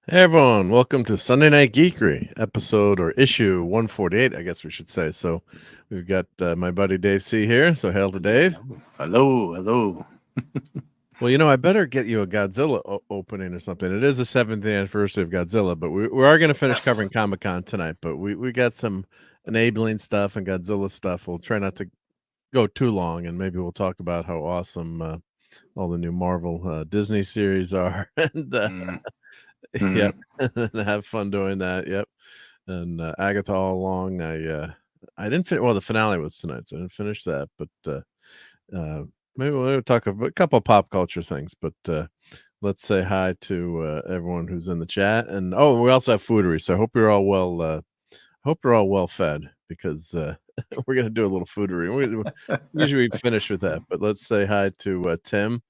Hey everyone, welcome to Sunday Night Geekery, episode or issue 148, I guess we should say. So we've got my buddy Dave C here. So hail to Dave. Hello. Well, I better get you a Godzilla opening or something. It is the 7th anniversary of Godzilla, but we are going to finish covering Comic-Con tonight. But we got some enabling stuff and Godzilla stuff. We'll try not to go too long, and maybe we'll talk about how awesome all the new Marvel Disney series are. And yep, have fun doing that. Yep, and Agatha all along. I didn't finish. Well, the finale was tonight, so I didn't finish that. But maybe we'll talk about a couple of pop culture things. But let's say hi to everyone who's in the chat, and we also have Foodery. So I hope you're all well fed, because we're gonna do a little Foodery. Usually we finish with that, but let's say hi to Tim.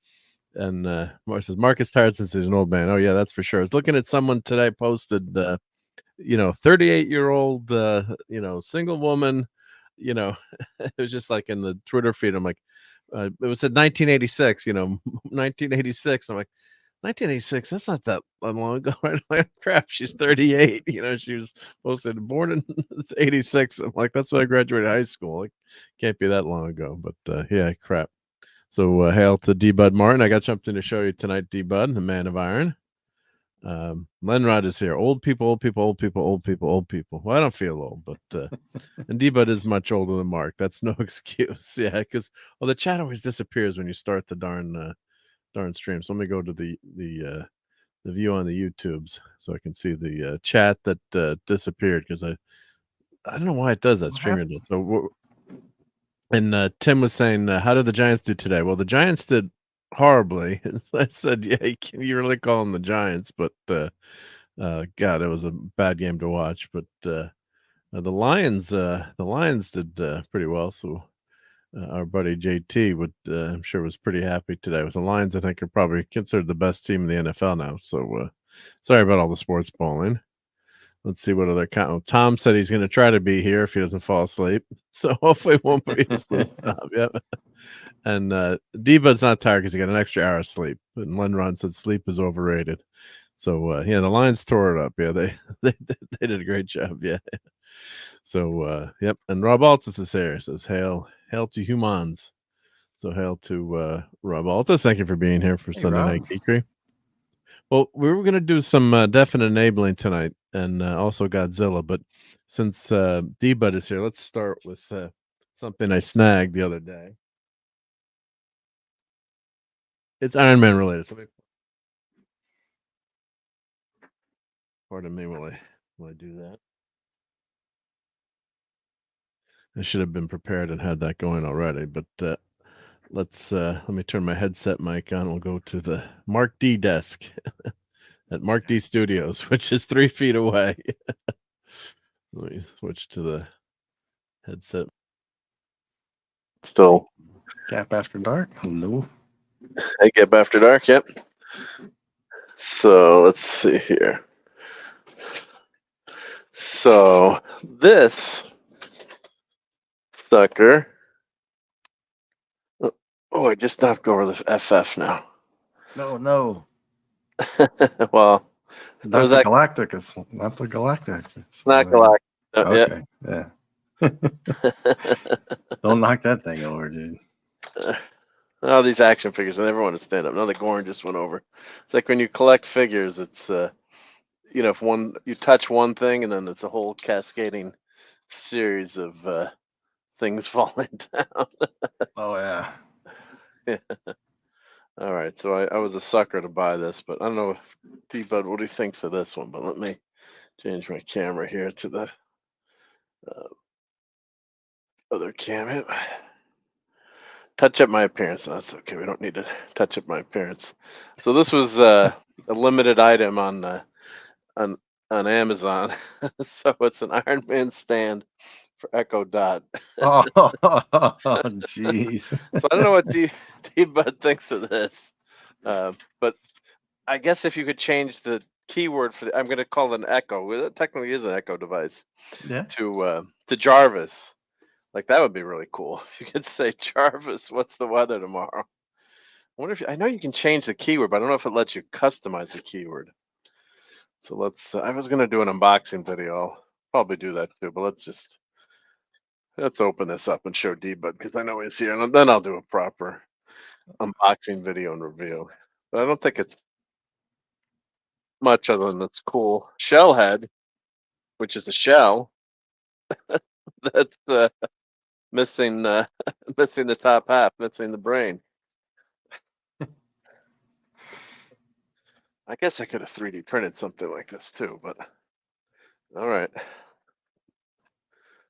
And Mark says Marcus tired since he's an old man. Oh yeah, that's for sure. I was looking at someone today posted 38-year-old single woman. It was just like in the Twitter feed. I'm like, it was at 1986. 1986. I'm like, 1986. That's not that long ago, right? Like, crap, she's 38. She was posted born in 86. I'm like, that's when I graduated high school. Like, can't be that long ago. But yeah, crap. So hail to D-Bud Martin. I got something to show you tonight, D-Bud, the man of iron. Lenrod is here. Old people. Well, I don't feel old, but and D-Bud is much older than Mark. That's no excuse. Yeah, because the chat always disappears when you start the darn stream. So let me go to the view on the YouTubes so I can see the chat that disappeared, because I don't know why it does that. Streaming. So. And Tim was saying, how did the Giants do today? Well, the Giants did horribly. So I said, yeah, you really call them the Giants, but God, it was a bad game to watch. But the Lions did pretty well. So our buddy JT I'm sure was pretty happy today with the Lions. I think are probably considered the best team in the NFL now. So sorry about all the sports balling. Let's see what other Tom said he's going to try to be here if he doesn't fall asleep. So hopefully it won't put you to sleep. Yep. And D-Bud's not tired because he got an extra hour of sleep. And Lenron said sleep is overrated. So the Lions tore it up. Yeah, they did a great job. Yeah. So yep. And RobAltis is here. Says hail to humans. So hail to RobAltis. Thank you for being here for Sunday Night Geekery. Well, we were going to do some definite enabling tonight, and also Godzilla. But since D-Bud is here, let's start with something I snagged the other day. It's Iron Man related. Pardon me while I do that. I should have been prepared and had that going already. But let me turn my headset mic on. We'll go to the Marc D desk at Marc D Studios, which is 3 feet away. Let me switch to the headset. Still. Gap After Dark. Hello. Hey, Gap After Dark. Yep. So let's see here. So this sucker. Oh, I just knocked over the FF now. No. Well, not the Galactic. It's not the Galactic. It's not Galactic. Okay. Yeah. Don't knock that thing over, dude. All these action figures, I never want to stand up. Now the Gorn just went over. It's like when you collect figures, it's if you touch one thing and then it's a whole cascading series of things falling down. Oh yeah. Yeah. All right, so I was a sucker to buy this, but I don't know if T-Bud what he thinks of this one. But let me change my camera here to the other camera. Touch up my appearance. No, that's okay. We don't need to touch up my appearance. So this was a limited item on on Amazon. So it's an Iron Man stand for Echo Dot. Oh, jeez. So I don't know what T-Bud thinks of this, but I guess if you could change the keyword for I'm going to call it an Echo. Well, it technically is an Echo device Yeah. to Jarvis. Like that would be really cool if you could say, Jarvis, what's the weather tomorrow? I wonder if I know you can change the keyword, but I don't know if it lets you customize the keyword. So let's. I was gonna do an unboxing video. I'll probably do that too, but let's open this up and show D-Bud because I know he's here, and then I'll do a proper unboxing video and review. But I don't think it's much other than it's cool shell head, which is a shell that's missing missing the top half, missing the brain. I guess I could have 3D printed something like this too, but all right.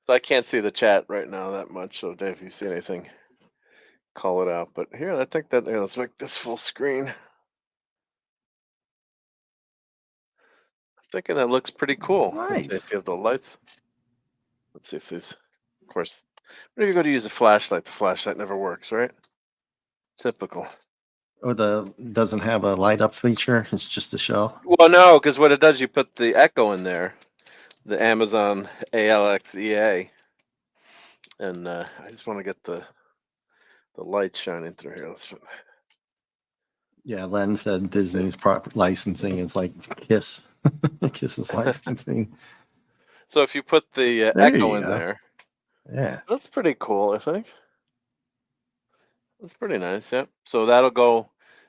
So I can't see the chat right now that much. So Dave, if you see anything, call it out. But here, I think that here, let's make this full screen. I'm thinking that looks pretty cool. Let's see Nice. if you have the lights. Let's see if these, of course, whenever you go to use a flashlight, the flashlight never works, right? Typical. Oh, the doesn't have a light up feature. It's just a shell. Well, no, because what it does, you put the Echo in there, the Amazon ALXEA, and I just want to get the light shining through here. Let's put. Yeah, Len said Disney's licensing is like Kiss. Kiss's licensing. So if you put the Echo in there, yeah, that's pretty cool, I think. That's pretty nice, yeah. So that'll go.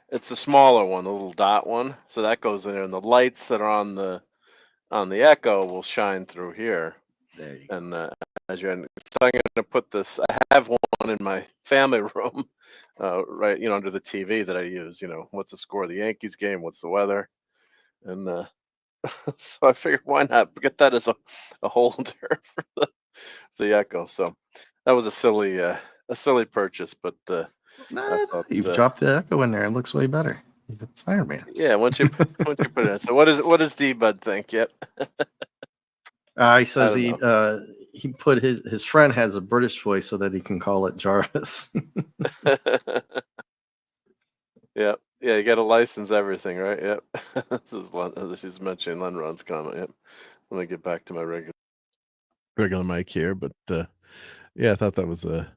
It's the smaller one, the little dot one. So that goes in there, and the lights that are on the Echo will shine through here. there you go. And as you're, so I'm gonna put this. I have one in my family room, right, under the TV that I use. What's the score of the Yankees game? What's the weather? And so I figured, why not get that as a holder for the Echo? So that was a silly purchase, but I thought, You've dropped the Echo in there. It looks way better. It's Iron Man. yeah, once you put it in. So what does D-Bud think? Yep. He says he put his friend has a British voice so that he can call it Jarvis. Yep. Yeah, you got to license everything, right? Yep. She's mentioning Lenron's comment. Yep. Let me get back to my regular mic here, but yeah, I thought that was a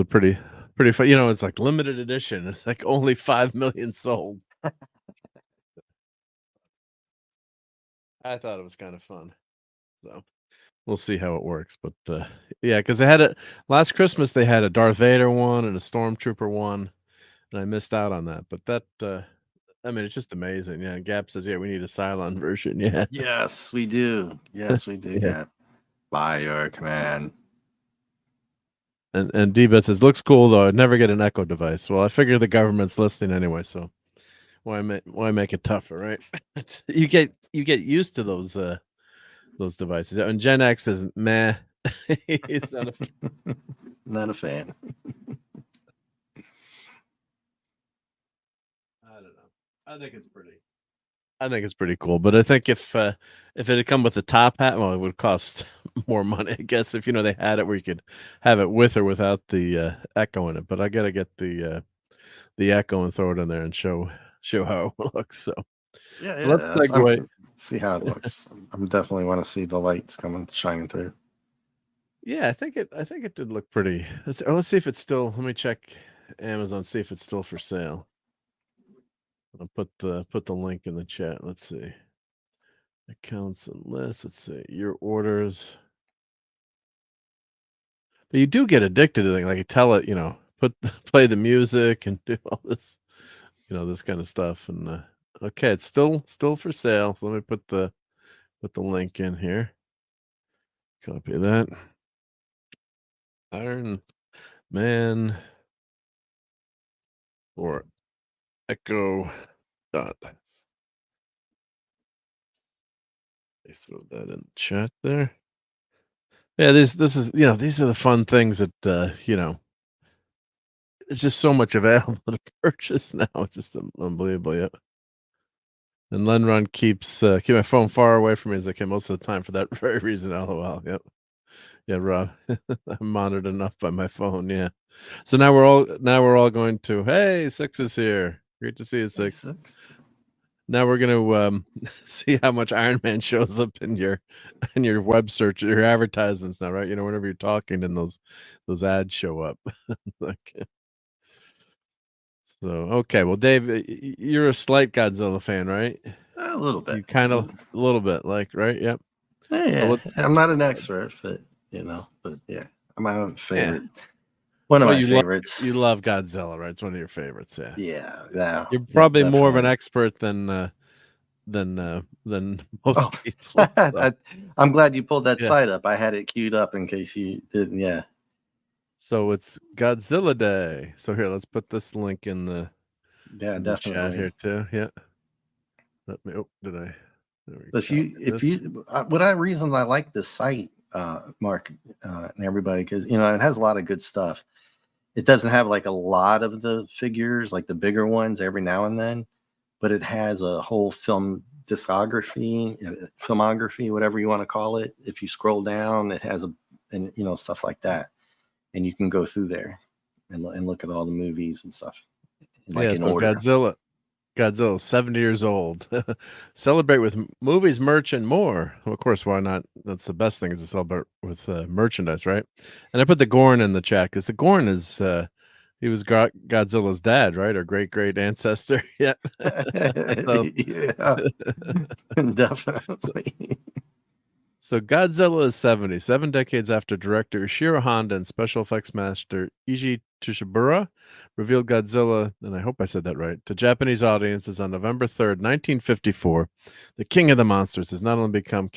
pretty fun. It's like limited edition. It's like only 5 million sold. I thought it was kind of fun. So we'll see how it works. But yeah, because they had it last Christmas. They had a Darth Vader one and a Stormtrooper one, and I missed out on that. But that, I mean, it's just amazing. Yeah, Gap says, yeah, we need a Cylon version. Yeah. Yes, we do. Yes, we do. Yeah. By your command. And D-Bet says, looks cool though. I'd never get an Echo device. Well, I figure the government's listening anyway, so why make it tougher, right? you get used to those devices. And Gen X is meh. He's not a fan. I don't know. I think it's pretty cool. But I think if it had come with the top hat, well, it would cost more money, I guess. If they had it where you could have it with or without the Echo in it. But I gotta get the Echo and throw it in there and show how it looks. So yeah, so let's segue. See how it looks. I definitely want to see the lights coming shining through. Yeah, I think it did look pretty. Let's see if it's still. Let me check Amazon, see if it's still for sale. I'll put the link in the chat. Let's see. Accounts and lists. Let's see your orders. But you do get addicted to things. Like you tell it, play the music and do all this, this kind of stuff. And okay, it's still for sale. So let me put the link in here. Copy that. Iron Man or Echo dot. I throw that in the chat there. Yeah, this is these are the fun things that it's just so much available to purchase now. It's just unbelievable. Yeah. And Lenron keeps keep my phone far away from me as I can most of the time for that very reason. LOL. Yep. Yeah, Rob. I'm monitored enough by my phone. Yeah. So now we're all going to. Hey, Six is here. Great to see you, Six. Now we're gonna see how much Iron Man shows up in your web search, your advertisements now, right? Whenever you're talking, then those ads show up. Like, so okay, well, Dave, you're a slight Godzilla fan, right? A little bit. You kind of a little bit, like, right? Yep. Yeah, I'm not an expert, but yeah, my own favorite. One of my favorites. You love Godzilla, right? It's one of your favorites. Yeah. Yeah. You're probably more of an expert than most people. So. I'm glad you pulled that site up. I had it queued up in case you didn't. Yeah. So it's Godzilla Day. So here, let's put this link in the definitely chat here too. Yeah. Let me. Oh, did I? If you, reason I like this site, Mark, and everybody, because it has a lot of good stuff. It doesn't have like a lot of the figures, like the bigger ones, every now and then, but it has a whole film discography, filmography, whatever you want to call it. If you scroll down, it has stuff like that, and you can go through there and look at all the movies and stuff, like in order. Godzilla, 70 years old. Celebrate with movies, merch, and more. Well, of course, why not? That's the best thing, is to celebrate with merchandise, right? And I put the Gorn in the chat because the Gorn is he was Godzilla's dad, right? Or great ancestor. Yeah. Yeah. Definitely. So Godzilla is 70, 7 decades after director Ishiro Honda and special effects master Eiji Tsuchibura revealed Godzilla, and I hope I said that right, to Japanese audiences on November 3rd, 1954. The king of the monsters has not only become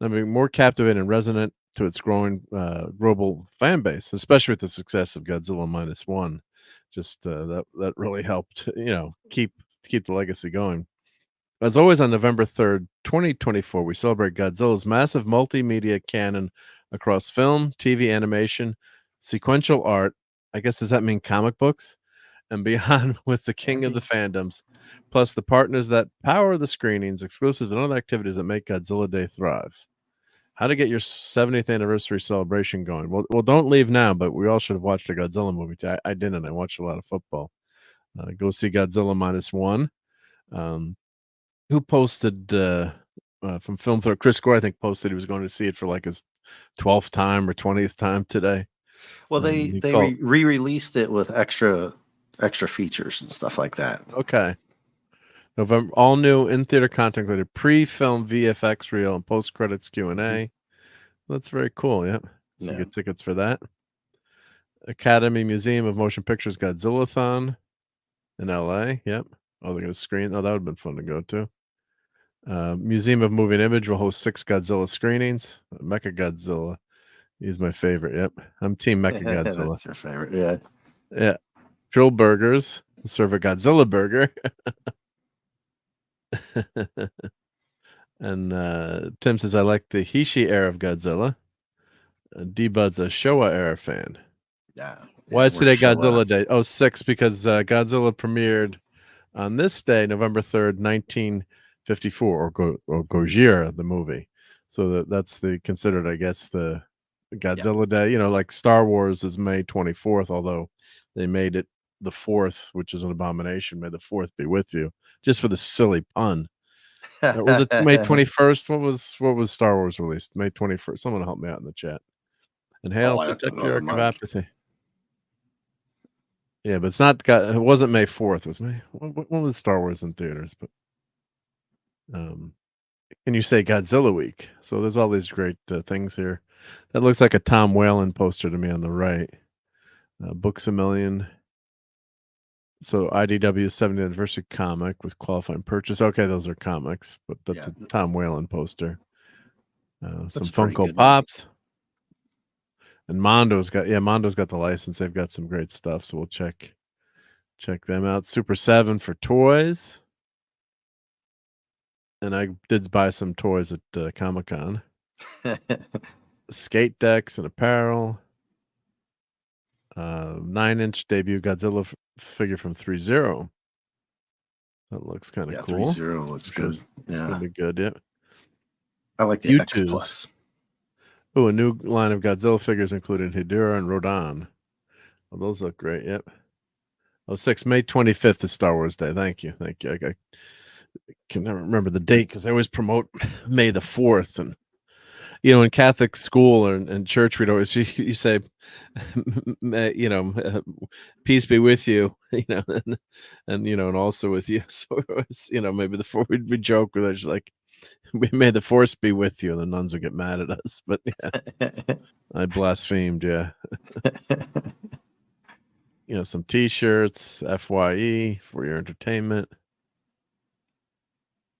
more captivating and resonant to its growing global fan base, especially with the success of Godzilla -1. Just that really helped, keep the legacy going. As always, on November 3rd, 2024, we celebrate Godzilla's massive multimedia canon across film, TV, animation, sequential art. I guess, does that mean comic books? And beyond, with the king of the fandoms, plus the partners that power the screenings, exclusives, and other activities that make Godzilla Day thrive. How to get your 70th anniversary celebration going? Well, don't leave now, but we all should have watched a Godzilla movie. I didn't. I watched a lot of football. Go see Godzilla -1. Who posted from Film Throw? Chris Gore, I think, posted he was going to see it for like his 12th time or 20th time today. Well, they re-released it with extra features and stuff like that. Okay. November, all new in-theater content included pre-film VFX reel and post-credits Q&A. Mm-hmm. That's very cool. Yep. So get tickets for that. Academy Museum of Motion Pictures Godzillathon in LA. Yep. Oh, they're going to screen. Oh, that would have been fun to go to. Museum of Moving Image will host 6 Godzilla screenings. Mecha Godzilla. He's my favorite. Yep. I'm Team Mecha Godzilla. That's your favorite. Yeah. Yeah. Drill Burgers. Serve a Godzilla burger. And Tim says, I like the Hishi era of Godzilla. D-Bud's a Showa era fan. Yeah. Why is today Godzilla Day? Oh, 6, because Godzilla premiered on this day, November 3rd, 1954, or Gojira, the movie. So that's considered, I guess, the Godzilla Day. Like Star Wars is May 24th, although they made it the 4th, which is an abomination. May the 4th be with you, just for the silly pun. Was it May 21st? What was Star Wars released? May 21st. Someone help me out in the chat. And hail to Tetrarch of Apathy. Yeah, but it wasn't May 4th. It was May. When was Star Wars in theaters? But can you say Godzilla Week? So there's all these great things here. That looks like a Tom Whalen poster to me on the right. Books a Million. So IDW 70th anniversary comic with qualifying purchase. Okay, those are comics, but that's a Tom Whalen poster. Some pretty Funko good. Pops. And Mondo's got the license. They've got some great stuff, so we'll check them out. Super 7 for toys. And I did buy some toys at Comic-Con. Skate decks and apparel. 9-inch debut Godzilla figure from 3-0. That looks kind of cool. 3-0 looks good. It's gonna be good. Yeah. I like the X Plus. Oh, a new line of Godzilla figures including Hidura and Rodan. Oh, those look great. Yep. Oh, May 25th is Star Wars Day. Thank you. I can never remember the date because I always promote May the 4th, and in Catholic school and church, we'd always you say, peace be with you, and also with you. So it was, maybe the 4th we joke with us like, may the force be with you, and the nuns would get mad at us. But yeah, I blasphemed. Yeah. Some T-shirts, FYE for your entertainment.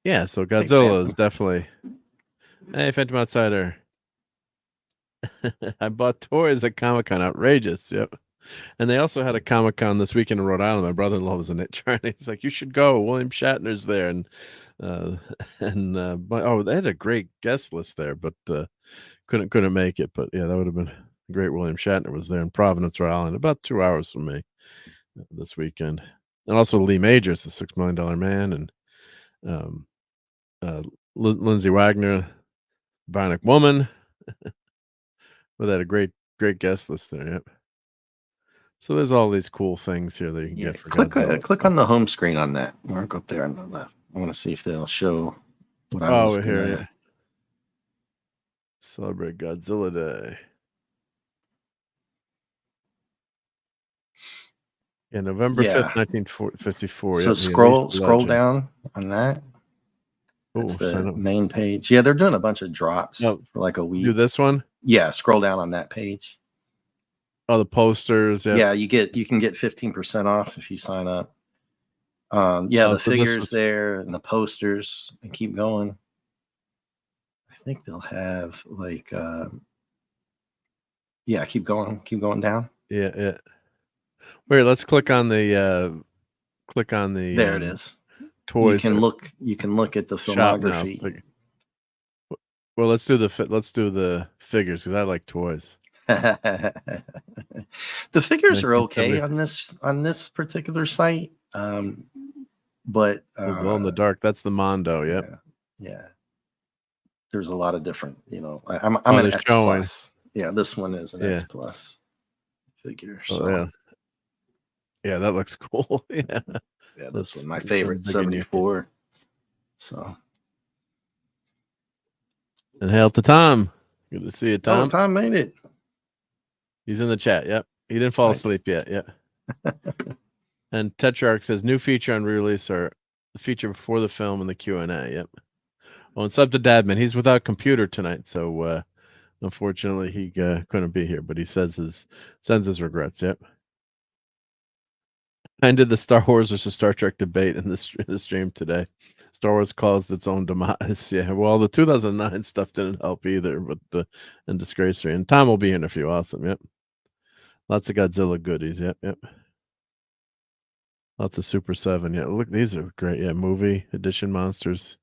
Yeah, so Godzilla is definitely. Hey, Phantom Outsider. I bought toys at Comic-Con. Outrageous. Yep. And they also had a Comic-Con this weekend in Rhode Island. My brother-in-law was in it. He's like, you should go. William Shatner's there. And they had a great guest list there, but couldn't make it. But yeah, that would have been great. William Shatner was there in Providence, Rhode Island, about 2 hours from me this weekend. And also Lee Majors, the $6 Million Man, and Lindsay Wagner, Bionic Woman. Well, they had a great guest list there. Yep. So there's all these cool things here that you can get for Godzilla. Click on the home screen on that. Mark up there on the left. I want to see if they'll show what I was we're here. Yeah. Celebrate Godzilla Day. Yeah, November 5th, 1954. So scroll down on that. That's the main page. Yeah, they're doing a bunch of drops for like a week. Do this one? Yeah, scroll down on that page. Oh, the posters. Yeah, you can get 15% off if you sign up. The figures there and the posters, and keep going. I think they'll have like keep going down. Yeah. Wait, let's click on the there it is. Toys. You can look at the filmography. Well, let's do the figures because I like toys. The figures are okay on this particular site, but glow in the dark. That's the Mondo. Yep. Yeah. There's a lot of different. I'm an X Plus. Yeah, this one is an X Plus figure. So yeah, that looks cool. Yeah, this one my favorite, 74. So. And hail to Tom. Good to see you, Tom. Oh, Tom made it. He's in the chat. Yep. He didn't fall asleep yet. Yeah. And Tetrarch says new feature on re-release are the feature before the film and the Q&A. Yep. Oh, and sub to Dadman. He's without computer tonight, so unfortunately he couldn't be here. But he sends his regrets. Yep. I did the Star Wars versus Star Trek debate in the stream today. Star Wars caused its own demise. Yeah, well, the 2009 stuff didn't help either, but and Disgracery. And Tom will be in a few. Awesome. Yep. Lots of Godzilla goodies. Yep. Lots of Super 7. Yeah, look, these are great. Yeah, movie edition monsters.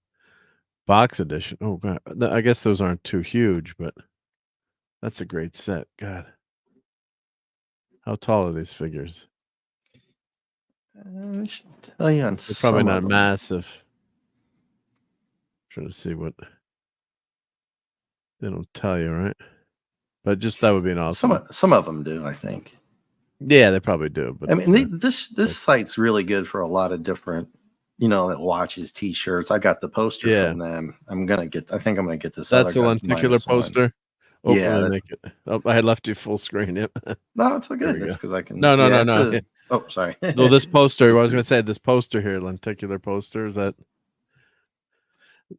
Box edition. Oh, God. I guess those aren't too huge, but that's a great set. God. How tall are these figures? I should tell you on They're probably not massive. Trying to see what they don't tell you, right? But just that would be an awesome. Some of them do, I think. Yeah, they probably do. But I mean, this site's really good for a lot of different, that watches, T-shirts. I got the poster from them. I think I'm gonna get this. That's a lenticular poster. Yeah, make it. Oh, I had left you full screen. Yep. No, it's okay. That's because I can. No. Oh, sorry. Well, this poster. I was going to say this poster here, lenticular poster. Is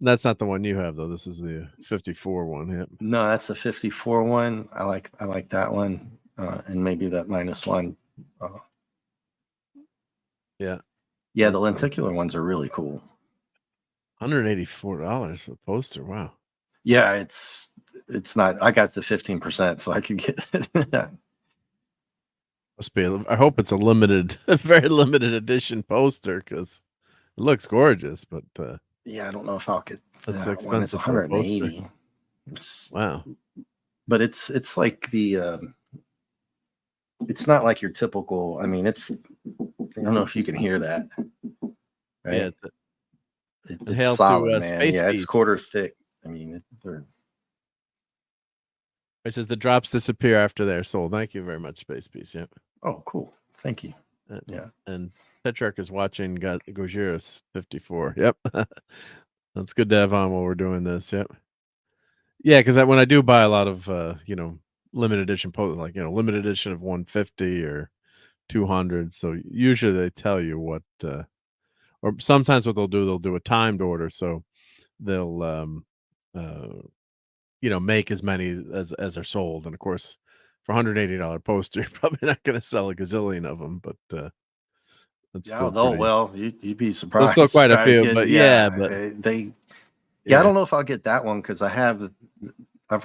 that's not the one you have though. This is the 54 one. Yep. No, that's the 54 one. I like that one, and maybe that -1. Yeah. Yeah, the lenticular ones are really cool. $184 a poster. Wow. Yeah, it's not. I got the 15%, so I could get it. Must be. I hope it's a limited, a very limited edition poster because it looks gorgeous. But yeah, I don't know if I'll get that's that one. It's expensive for a poster. 180. Wow. But it's like the it's not like your typical. I mean, it's. I don't know if you can hear that. Right. Yeah. It's solid, man. Space Yeah, it's Beast. quarter thick. I mean, they're. It says the drops disappear after they're sold. Thank you very much, Space Beast. Yep. Oh, cool. Thank you. Yeah. And Petrarch is watching Gojiris 54. Yep. That's good to have on while we're doing this. Yep. Yeah, because when I do buy a lot of limited edition posts, like limited edition of 150 or 200, so usually they tell you what, or sometimes what they'll do a timed order, so they'll make as many as are sold, and of course for $180 poster, you're probably not going to sell a gazillion of them, but that's still you'd be There's surprised. still quite a few, but I don't know if I'll get that one because I've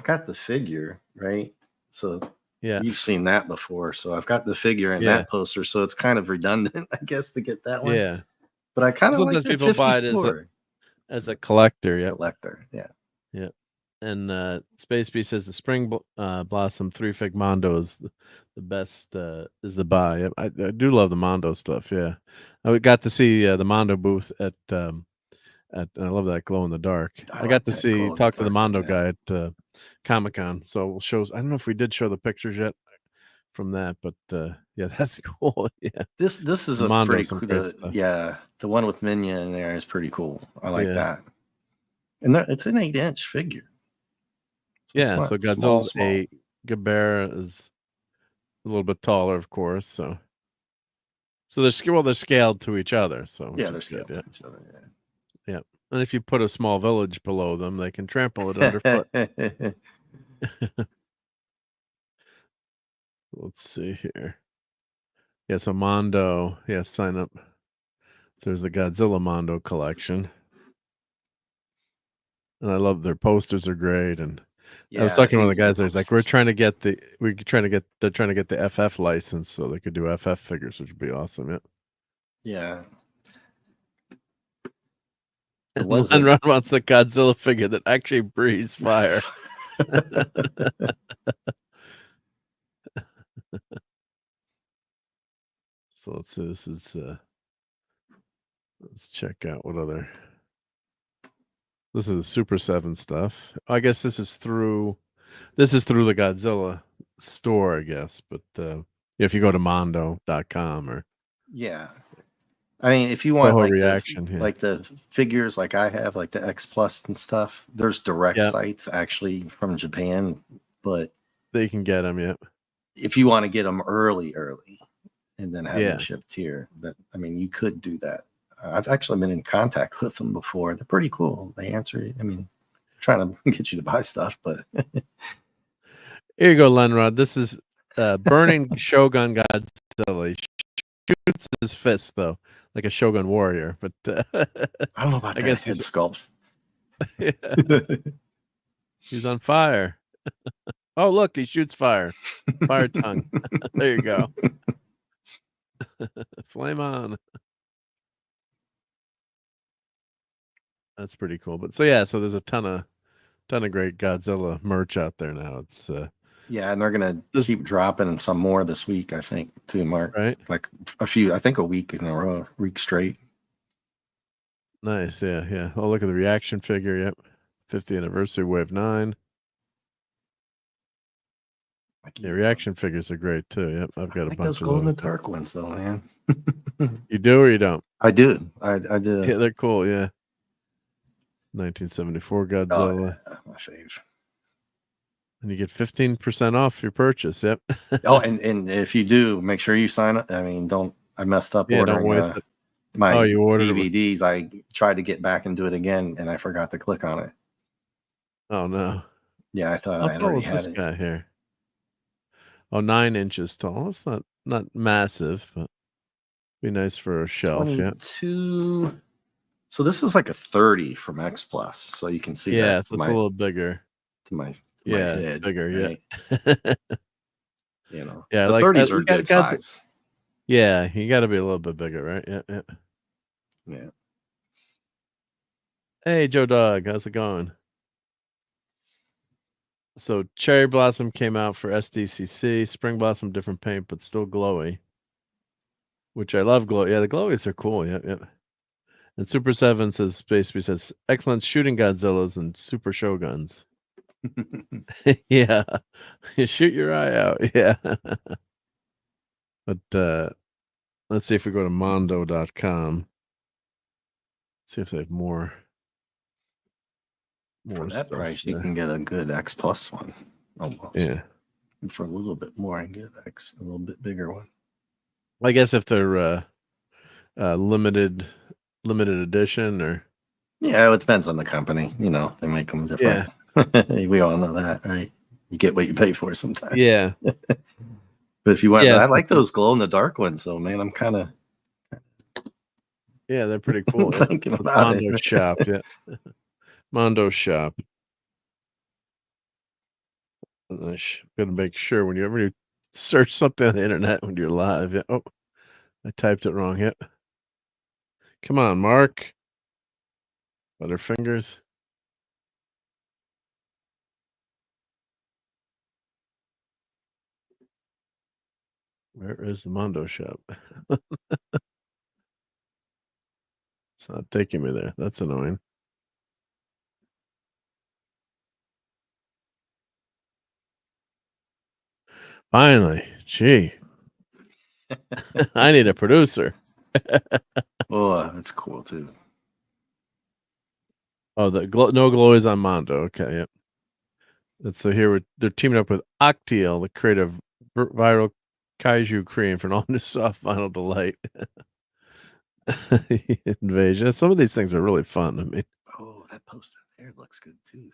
got the figure, right? So yeah, you've seen that before. So I've got the figure and that poster, so it's kind of redundant, I guess, to get that one. Yeah, but I kind of like sometimes people buy it as a collector. Yeah, collector. Yeah. And Space Bee says the Spring Blossom 3-fig Mondo is the best. Is the buy. Yep. I do love the Mondo stuff. Yeah, I got to see the Mondo booth at and I love that glow in the dark. I got to talk to the Mondo guy at Comic-Con. So we'll show. I don't know if we did show the pictures yet from that, but yeah, that's cool. Yeah, this is a Mondo, pretty cool. The one with Minya in there is pretty cool. I like that. And it's an 8-inch figure. So so Godzilla's 8. Gabera is a little bit taller, of course. So they're scaled to each other. So they're scaled to each other. Yeah. And if you put a small village below them, they can trample it underfoot. Let's see here. Yeah, so Mondo. Yeah, sign up. So there's the Godzilla Mondo collection. And I love their posters are great. And I was talking to one of the guys there's like, they're trying to get the FF license so they could do FF figures, which would be awesome. Yeah. And Lenron wants a Godzilla figure that actually breathes fire. So let's see. This is let's check out what other. This is the Super 7 stuff. I guess this is through the Godzilla store, I guess. But if you go to mondo.com or I mean, if you want like reaction, like the figures like I have, like the X Plus and stuff, there's direct sites actually from Japan, but they can get them. If you want to get them early, and then have them shipped here, I mean, you could do that. I've actually been in contact with them before. They're pretty cool. They answer. I mean, they're trying to get you to buy stuff, but here you go, Lenrod. This is Burning Shogun Godzilla. He shoots his fist though, like a Shogun warrior. But I don't know about that. I guess head sculpt. He's on fire. Oh, look, he shoots fire. Fire tongue. There you go. Flame on. That's pretty cool. But so there's a ton of great Godzilla merch out there now. It's and they're gonna keep dropping some more this week, I think, too, Mark. Right? Like I think a week in a row, week straight. Nice, yeah. Oh, look at the reaction figure. Yep, 50th anniversary Wave 9. The reaction figures are great too. Yep, I've got a bunch those of glow in the dark ones, though, man. You do or you don't? I do. I do. Yeah, they're cool. Yeah. 1974 Godzilla. My fave. And you get 15% off your purchase. Yep. and if you do, make sure you sign up. I mean, I messed up ordering my you ordered DVDs. I tried to get back and do it again, and I forgot to click on it. Oh no. Yeah, I thought I had already had this guy here. Oh, 9 inches tall. It's not massive, but be nice for a shelf. 22. So this is like a 30 from X Plus, so you can see Yeah, that so it's a little bigger. to my Yeah, head, bigger. right? Yeah. You know, Yeah, the like 30s are you a good size. yeah, you got to be a little bit bigger, right? Yeah, yeah. Yeah. Hey, Joe Dog, how's it going? So Cherry Blossom came out for SDCC. Spring Blossom, different paint, but still glowy. Which I love glow. Yeah, the glowies are cool. Yeah, yeah. And Super 7 says basically says excellent shooting Godzillas and super Shoguns. Yeah. You shoot your eye out. Yeah. But let's see if we go to mondo.com. See if they have more For that stuff price, you there. can get a good X Plus one almost. Yeah. And for a little bit more, I can get a little bit bigger one. I guess if they're limited edition or yeah, it depends on the company. You know, they make them different. We all know that, right? You get what you pay for sometimes. Yeah. But if you want, Yeah, I like those glow in the dark ones, though, man. I'm kind of they're pretty cool. thinking Yeah. about Mondo it. Shop, yeah. Mondo Shop. I gotta make sure whenever you search something on the internet when you're live. Yeah. Oh, I typed it wrong. Yep. Come on, Mark. Butterfingers. Where is the Mondo Shop? It's not taking me there. That's annoying. Finally. Gee. I need a producer. Oh, that's cool too. Oh, the no glowies on Mondo. Okay, yep. And so here they're teaming up with Octiel, the creative viral kaiju cream for an all new soft vinyl delight. Invasion. Some of these things are really fun. I mean, Oh, that poster there looks good too.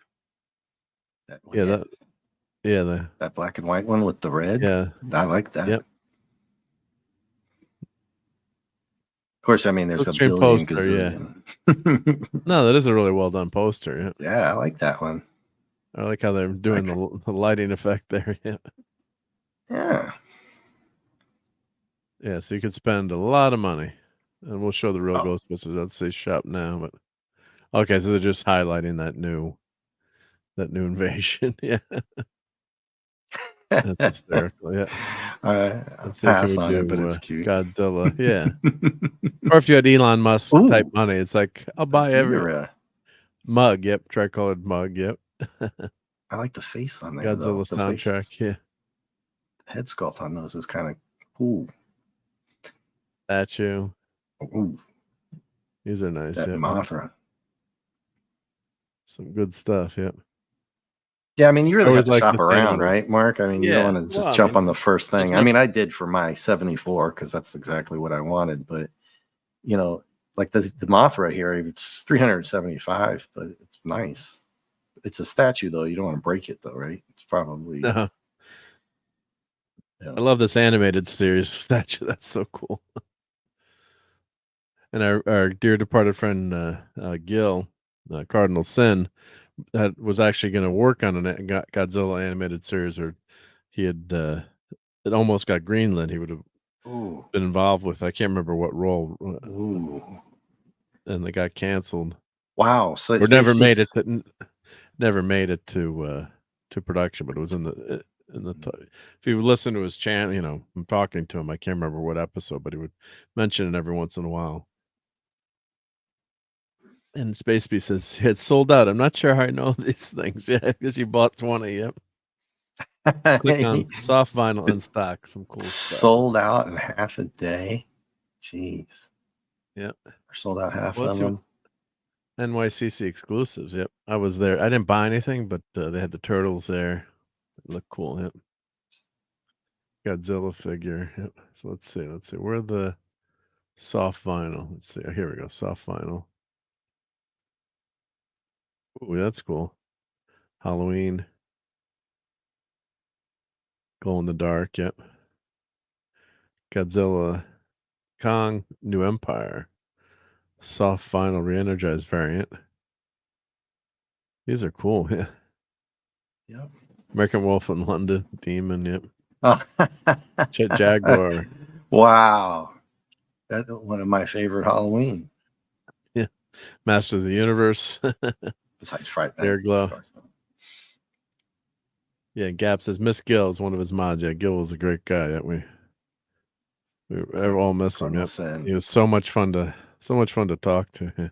That one, that black and white one with the red. Yeah, I like that. Yep. Of course, I mean there's a billion poster, gazillion. No, that is a really well done poster. Yeah. Yeah, I like that one. I like how they're doing the lighting effect there. Yeah. Yeah. Yeah, so you could spend a lot of money. And we'll show the real Oh. Ghostbusters. Let's say shop now, but okay, so they're just highlighting that new invasion. Yeah. That's hysterical. Yeah. Let's pass on it, but it's cute. Godzilla. Yeah. Or if you had Elon Musk type money, it's like I'll buy every mug. Yep, tricolored mug. Yep. I like the face on there. Godzilla though. soundtrack. Yeah. The head sculpt on those is kind of cool. Statue. Ooh. These are nice. That yep. Mothra. Some good stuff. Yep. Yeah, I mean, you really have to shop around, right, Mark? I mean, you don't want to just jump on the first thing. I mean, I did for my 74 because that's exactly what I wanted. But, you know, like the Mothra here, it's 375, but it's nice. It's a statue, though. You don't want to break it, though, right? It's probably. Yeah. I love this animated series statue. That's so cool. And our dear departed friend Gil, Cardinal Sin, that was actually going to work on a Godzilla animated series, or he had it almost got greenlit. He would have been involved with. I can't remember what role. And it got canceled. Wow! So it's never made it to production, but it was in the. If you listen to his channel, you know, I'm talking to him. I can't remember what episode, but he would mention it every once in a while. And Space Beast says it's sold out. I'm not sure how I know these things. Yeah, because you bought 20. Yep. Click on soft vinyl in stock. Some cool stuff. Sold out in half a day. Jeez. Yep. Sold out half of them. NYCC exclusives. Yep. I was there. I didn't buy anything, but they had the turtles there. It looked cool. Yep. Godzilla figure. Yep. So let's see. Where are the soft vinyl? Let's see. Oh, here we go. Soft vinyl. Ooh, that's cool. Halloween. Glow in the dark. Yep. Godzilla. Kong. New Empire. Soft vinyl re-energized variant. These are cool. Yeah. Yep. American Wolf in London. Demon. Yep. Oh. Jaguar. Wow. That's one of my favorite Halloween. Yeah. Master of the Universe. Besides Fright Air Night. Glow. Yeah, Gap says Miss Gill is one of his mods. Yeah, Gill was a great guy. Yeah, we all miss him. Yep. He was so much fun to talk to. Yeah.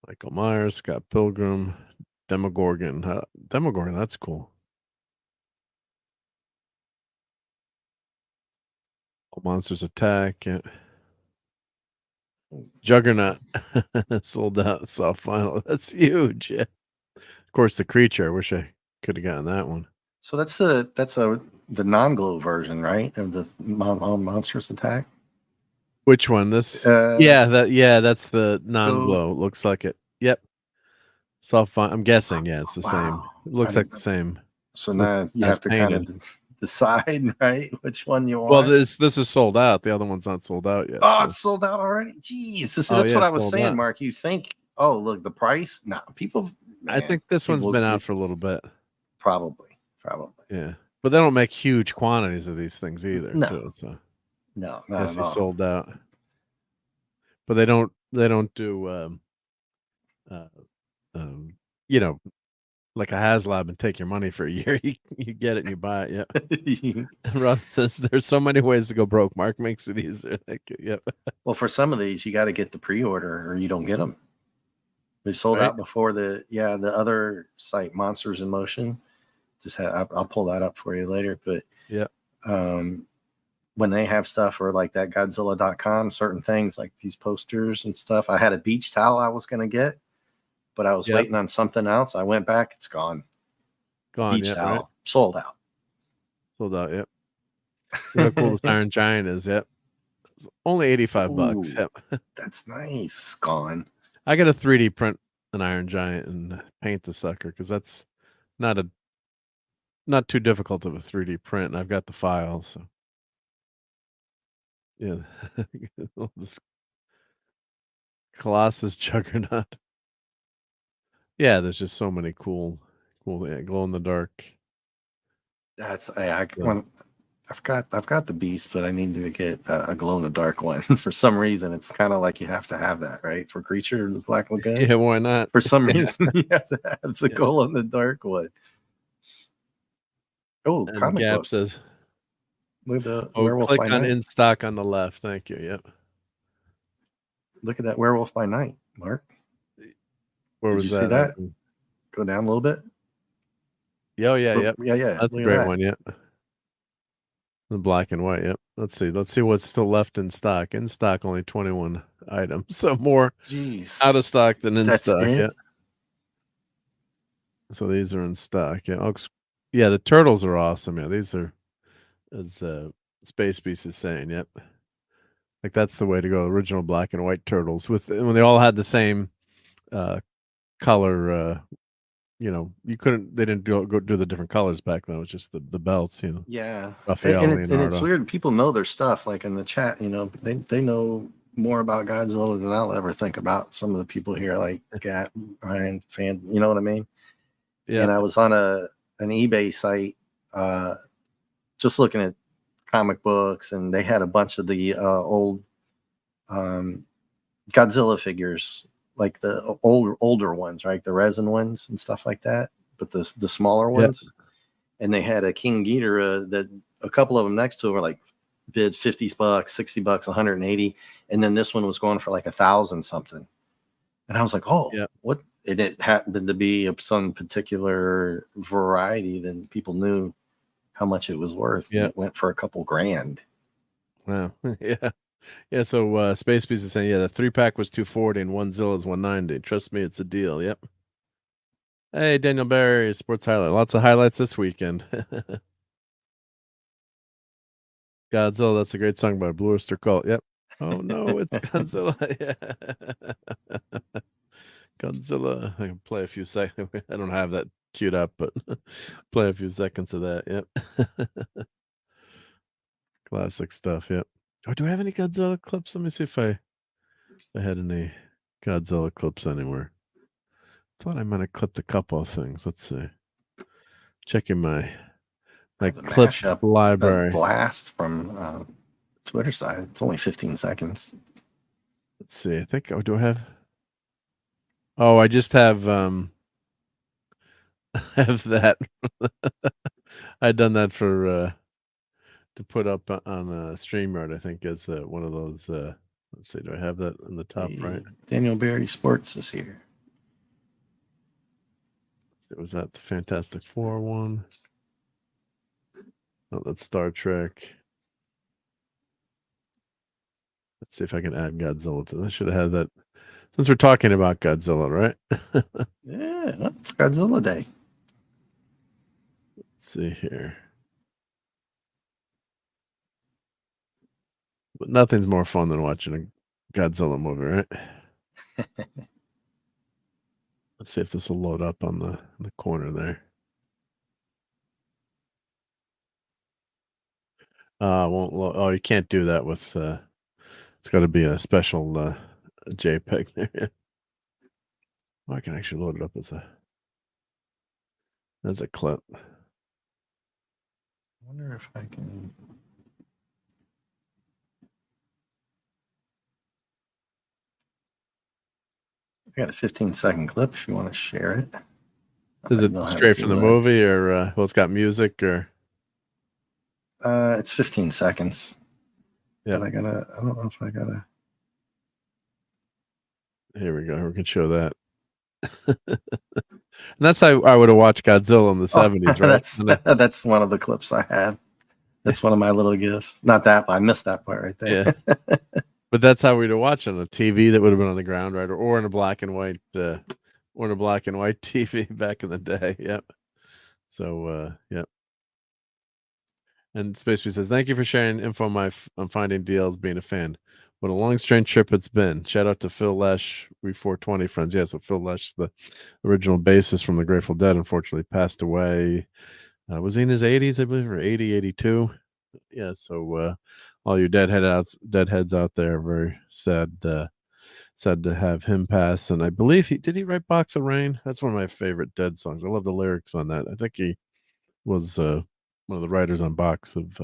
Michael Myers, Scott Pilgrim, Demogorgon. Demogorgon, that's cool. All Monsters Attack. Yeah. Juggernaut. Sold out. Soft final. That's huge. Yeah. Of course, the Creature. I wish I could have gotten that one. So that's the non-glow version, right? Of the Monsters Attack. Which one? This? That's the non-glow. Looks like it. Yep. Soft fine. I'm guessing. Yeah, it's the same. It looks like the same. So now you have to kind of decide, right, which one you want. Well, this is sold out. The other one's not sold out yet. Oh, it's sold out already. Jeez. So that's what I was saying, Mark. You think, oh, look, the price? No, people. Man, I think this one's been out for a little bit. Probably. Yeah, but they don't make huge quantities of these things either. No. Too, so. No, not at all. Sold out. But they don't do you know, like a HasLab and take your money for a year. You get it and you buy it. Yeah. Rob says there's so many ways to go broke. Mark makes it easier. Yep. Well, for some of these, you got to get the pre-order or you don't get them. They sold out before the other site, Monsters in Motion. I'll pull that up for you later. But yeah, when they have stuff or like that Godzilla.com, certain things like these posters and stuff. I had a beach towel I was going to get, but I was waiting on something else. I went back. It's gone. Beach towel. Right? Sold out. Yep. How cool this Iron Giant is. Yep. It's only $85. Yep. That's nice. Gone. I got to 3D print an Iron Giant and paint the sucker because that's not too difficult of a 3D print. And I've got the files. So. Yeah. This Colossus Juggernaut. Yeah, there's just so many cool glow in the dark. That's I've got the Beast, but I need to get a glow in the dark one. For some reason, it's kind of like you have to have that, right? For Creature, the Black Lagoon. Yeah, why not? For some reason, you have to have the glow in the dark one. Oh, and comic Gap book. Says, look at the Werewolf click by on Night. in stock on the left. Thank you. Yep. Look at that Werewolf by Night, Mark. Where Did was you see that? Go down a little bit. Oh yeah, yep. Yeah. That's a great one. Yep. The black and white. Yep. Let's see what's still left in stock. In stock, only 21 items. So more out of stock than in stock. Yeah. So these are in stock. Yeah. Oh, yeah. The turtles are awesome. Yeah. These are, as Space Beast is saying. Yep. Like that's the way to go. Original black and white turtles when they all had the same color. They didn't go do the different colors back then. It was just the belts, Yeah. Raphael, and it's weird. People know their stuff. Like in the chat, they know more about Godzilla than I'll ever think about. Some of the people here, like Gat, Ryan, fan, you know what I mean? Yeah. And I was on an eBay site, just looking at comic books, and they had a bunch of the old Godzilla figures. Like the older ones, right? The resin ones and stuff like that, but the smaller ones. Yep. And they had a King Ghidorah that a couple of them next to it were like bids $50, $60, 180, and then this one was going for like 1,000 something. And I was like, oh, what? And it happened to be of some particular variety. Then people knew how much it was worth. Yeah, it went for a couple grand. Wow. Yeah. Yeah, so Space Beast is saying, the 3-pack was $240 and one Zilla's $190. Trust me, it's a deal. Yep. Hey, Daniel Barry, Sports Highlight. Lots of highlights this weekend. Godzilla, that's a great song by Blue Oyster Cult. Yep. Oh no, it's Godzilla. Yeah. Godzilla. I can play a few seconds. I don't have that queued up, but play a few seconds of that. Yep. Classic stuff. Yep. Oh, do I have any Godzilla clips? Let me see if I had any Godzilla clips anywhere. Thought I might have clipped a couple of things. Let's see. Checking my The clip mashup library. blast from Twitter side. It's only 15 seconds. Let's see. I think. Oh, do I have? Oh, I just have have that. I'd done that for to put up on StreamYard. I think it's one of those. Let's see. Do I have that on the top right? Daniel Berry Sports is here. Was that the Fantastic Four one? Oh, that's Star Trek. Let's see if I can add Godzilla to this. I should have had that since we're talking about Godzilla, right? Yeah, it's Godzilla Day. Let's see here. But nothing's more fun than watching a Godzilla movie, right? Let's see if this will load up on the corner there. Won't load. Oh, you can't do that with. It's got to be a special JPEG there. Oh, I can actually load it up as a clip. I wonder if I can. I got a 15-second clip if you want to share it. Is it straight from the movie, or well, it's got music, or? It's 15 seconds. Yeah. But I don't know if I gotta. Here we go. We can show that. And that's how I would have watched Godzilla in the 70s, right? That's one of the clips I have. That's one of my little gifts. Not that, but I missed that part right there. Yeah. But that's how we'd have watched on a TV that would have been on the ground, right? Or in a black and white TV back in the day. Yep. So yep. And Spaceby says, "Thank you for sharing info on finding deals, being a fan. What a long, strange trip it's been. Shout out to Phil Lesh, we 420 friends." Yeah, so Phil Lesh, the original bassist from the Grateful Dead, unfortunately passed away. Was he in his 80s, I believe, or 80, 82? Yeah, so all your deadheads out there, very sad to have him pass. And I believe did he write Box of Rain? That's one of my favorite Dead songs. I love the lyrics on that. I think he was one of the writers on Box of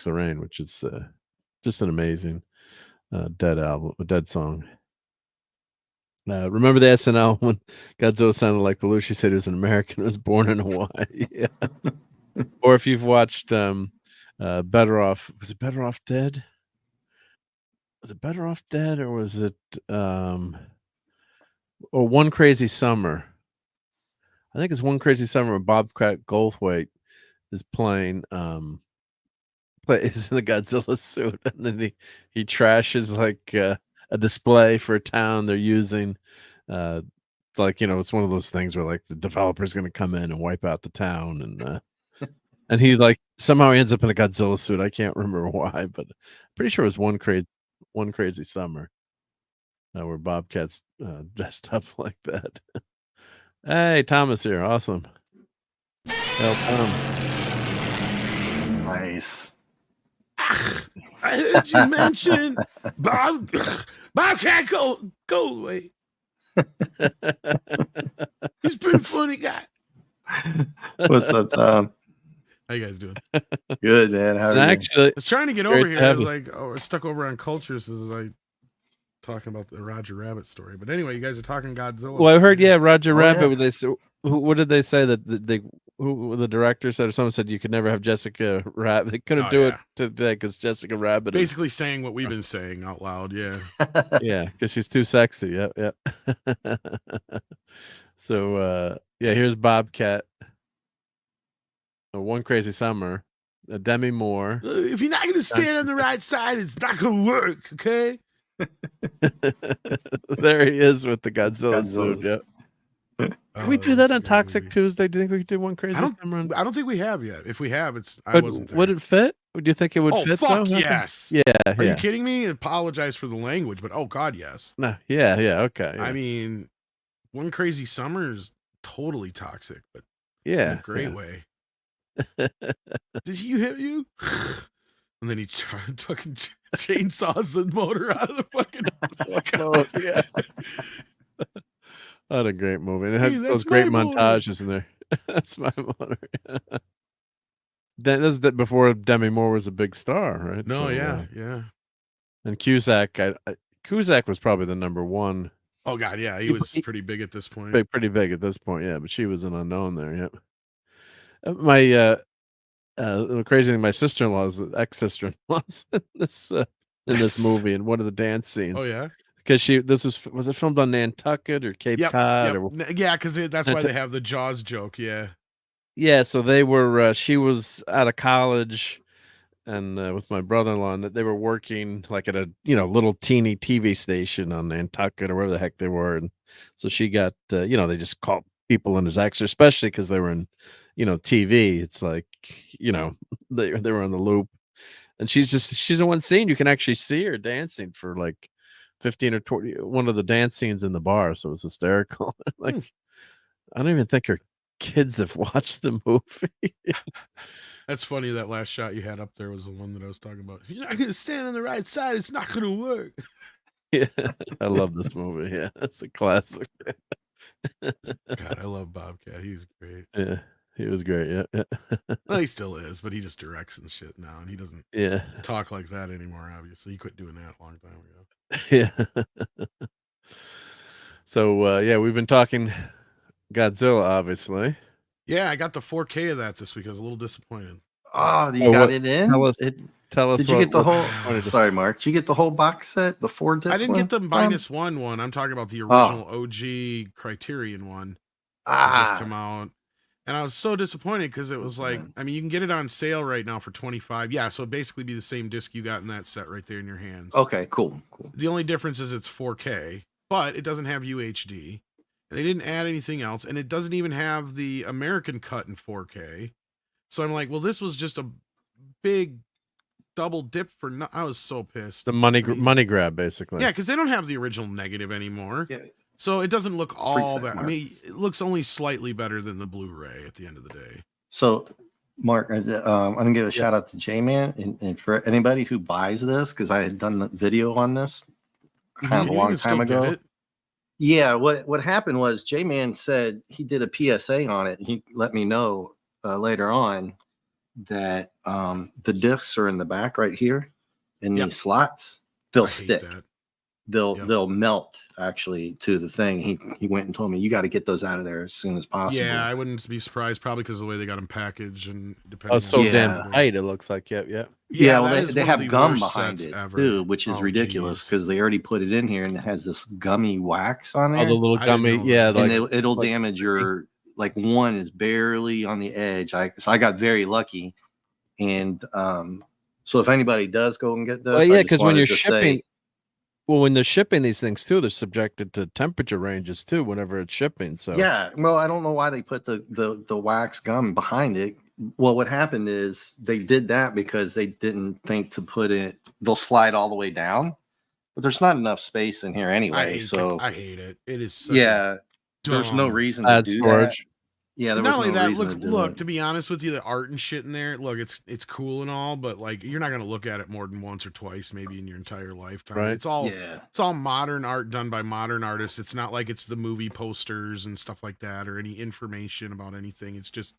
Rain, which is just an amazing Dead song. Remember the SNL when Godzilla sounded like Belushi said he was an American, was born in Hawaii? Yeah. Or if you've watched Better Off, was it Better Off Dead? Was it Better Off Dead, or was it One Crazy Summer? I think it's One Crazy Summer where Bobcat Goldthwait is playing is in the Godzilla suit, and then he trashes like a display for a town they're using. Like, it's one of those things where like the developer's going to come in and wipe out the town, and and he like somehow ends up in a Godzilla suit. I can't remember why, but pretty sure it was One Crazy Summer where Bobcat's dressed up like that. Hey, Thomas here. Awesome. Nice. I heard you mention Bobcat Goldthwait. He's a pretty funny guy. What's up, Tom? How you guys doing? Good, man. How are you? I was trying to get over here. I was like, I was stuck over on cultures as I talking about the Roger Rabbit story. But anyway, you guys are talking Godzilla. Well, I heard, Roger Rabbit. Yeah. What did they say that who the director said, or someone said you could never have Jessica Rabbit? They couldn't do it today because Jessica Rabbit basically saying what we've been saying out loud. Yeah. Yeah, because she's too sexy. Yep. So here's Bobcat. One Crazy Summer. Demi Moore. If you're not going to stand on the right side, it's not going to work. Okay. There he is with the Godzilla suit. Yep. Can we do that on Toxic Tuesday? Do you think we could do One Crazy Summer? I don't think we have yet. If we have, I wasn't there. Would it fit? Do you think it would fit? Oh, fuck yes. Yeah. Are you kidding me? I apologize for the language, but oh god, yes. No. Yeah. Okay. Yeah. I mean, One Crazy Summer is totally toxic, but in a great way. Did you hit you? And then he fucking chainsaws the motor out of the fucking Oh, yeah. What a great movie. It had Hey, those that's great my motor. montages in there. That's my motor. That is before Demi Moore was a big star, right? No, So, yeah. and Cusack, Cusack was probably the number one. Oh God, yeah, he was pretty big at this point. Pretty big at this point, yeah. But she was an unknown there. Yep. My the crazy thing, my sister-in-law's ex-sister-in-law's in this movie in one of the dance scenes. Oh yeah, because was it filmed on Nantucket or Cape Cod? Or... Yeah, because that's why they have the Jaws joke. Yeah, so they were. She was out of college, and with my brother-in-law, and they were working like at a little teeny TV station on Nantucket or wherever the heck they were, and so she got they just called people in as extras, especially because they were in TV. It's like they were on the loop, and she's in one scene you can actually see her dancing for like 15 or 20, one of the dance scenes in the bar, so it's hysterical. Like I don't even think her kids have watched the movie. That's funny. That last shot you had up there was the one that I was talking about. You're not gonna stand on the right side, it's not gonna work. Yeah, I love this movie. Yeah, it's a classic. God, I love Bobcat. He's great. Yeah, he was great. Yeah. Well, he still is, but he just directs and shit now, and he doesn't talk like that anymore. Obviously, he quit doing that a long time ago. Yeah. So we've been talking Godzilla, obviously. Yeah, I got the 4K of that this week. I was a little disappointed. Oh, you got it in? Tell us. Did you get the whole? Sorry, Mark. Did you get the whole box set? The 4 disc? I didn't get the -1 one. I'm talking about the original OG Criterion one. That just come out, and I was so disappointed because it was like, I mean, you can get it on sale right now for $25. Yeah, so it'd basically be the same disc you got in that set right there in your hands. Okay, cool. The only difference is it's 4K, but it doesn't have UHD. They didn't add anything else, and it doesn't even have the American cut in 4K. So I'm like, well, this was just a big double dip for. I was so pissed. The money grab, basically. Yeah, because they don't have the original negative anymore. Yeah. So it doesn't look all that. I mean, it looks only slightly better than the Blu-ray at the end of the day. So, Mark, I'm gonna give a shout out to J-Man and for anybody who buys this, because I had done the video on this kind of a long time ago. Yeah, what happened was J-Man said he did a PSA on it. He let me know later on that the discs are in the back right here in these slots. They'll stick. They'll melt actually to the thing. He went and told me, you got to get those out of there as soon as possible. Yeah, I wouldn't be surprised, probably because of the way they got them packaged and depending. Oh, so damn tight it looks like. Yep. Yeah, well, they have gum behind it too, which is ridiculous because they already put it in here and it has this gummy wax on there. Oh, the little gummy, yeah. And it'll damage your, like one is barely on the edge. So I got very lucky. And so if anybody does go and get this, well, yeah, because when you're shipping, when they're shipping these things too, they're subjected to temperature ranges too whenever it's shipping. So yeah, well, I don't know why they put the wax gum behind it. Well, what happened is they did that because they didn't think to put it. They'll slide all the way down, but there's not enough space in here anyway. I hate it. It is such there's no reason to do storage. That. Yeah, not only that, look, to be honest with you, the art and shit in there, look, it's cool and all, but like you're not gonna look at it more than once or twice, maybe in your entire lifetime. Right. It's all modern art done by modern artists. It's not like it's the movie posters and stuff like that or any information about anything. It's just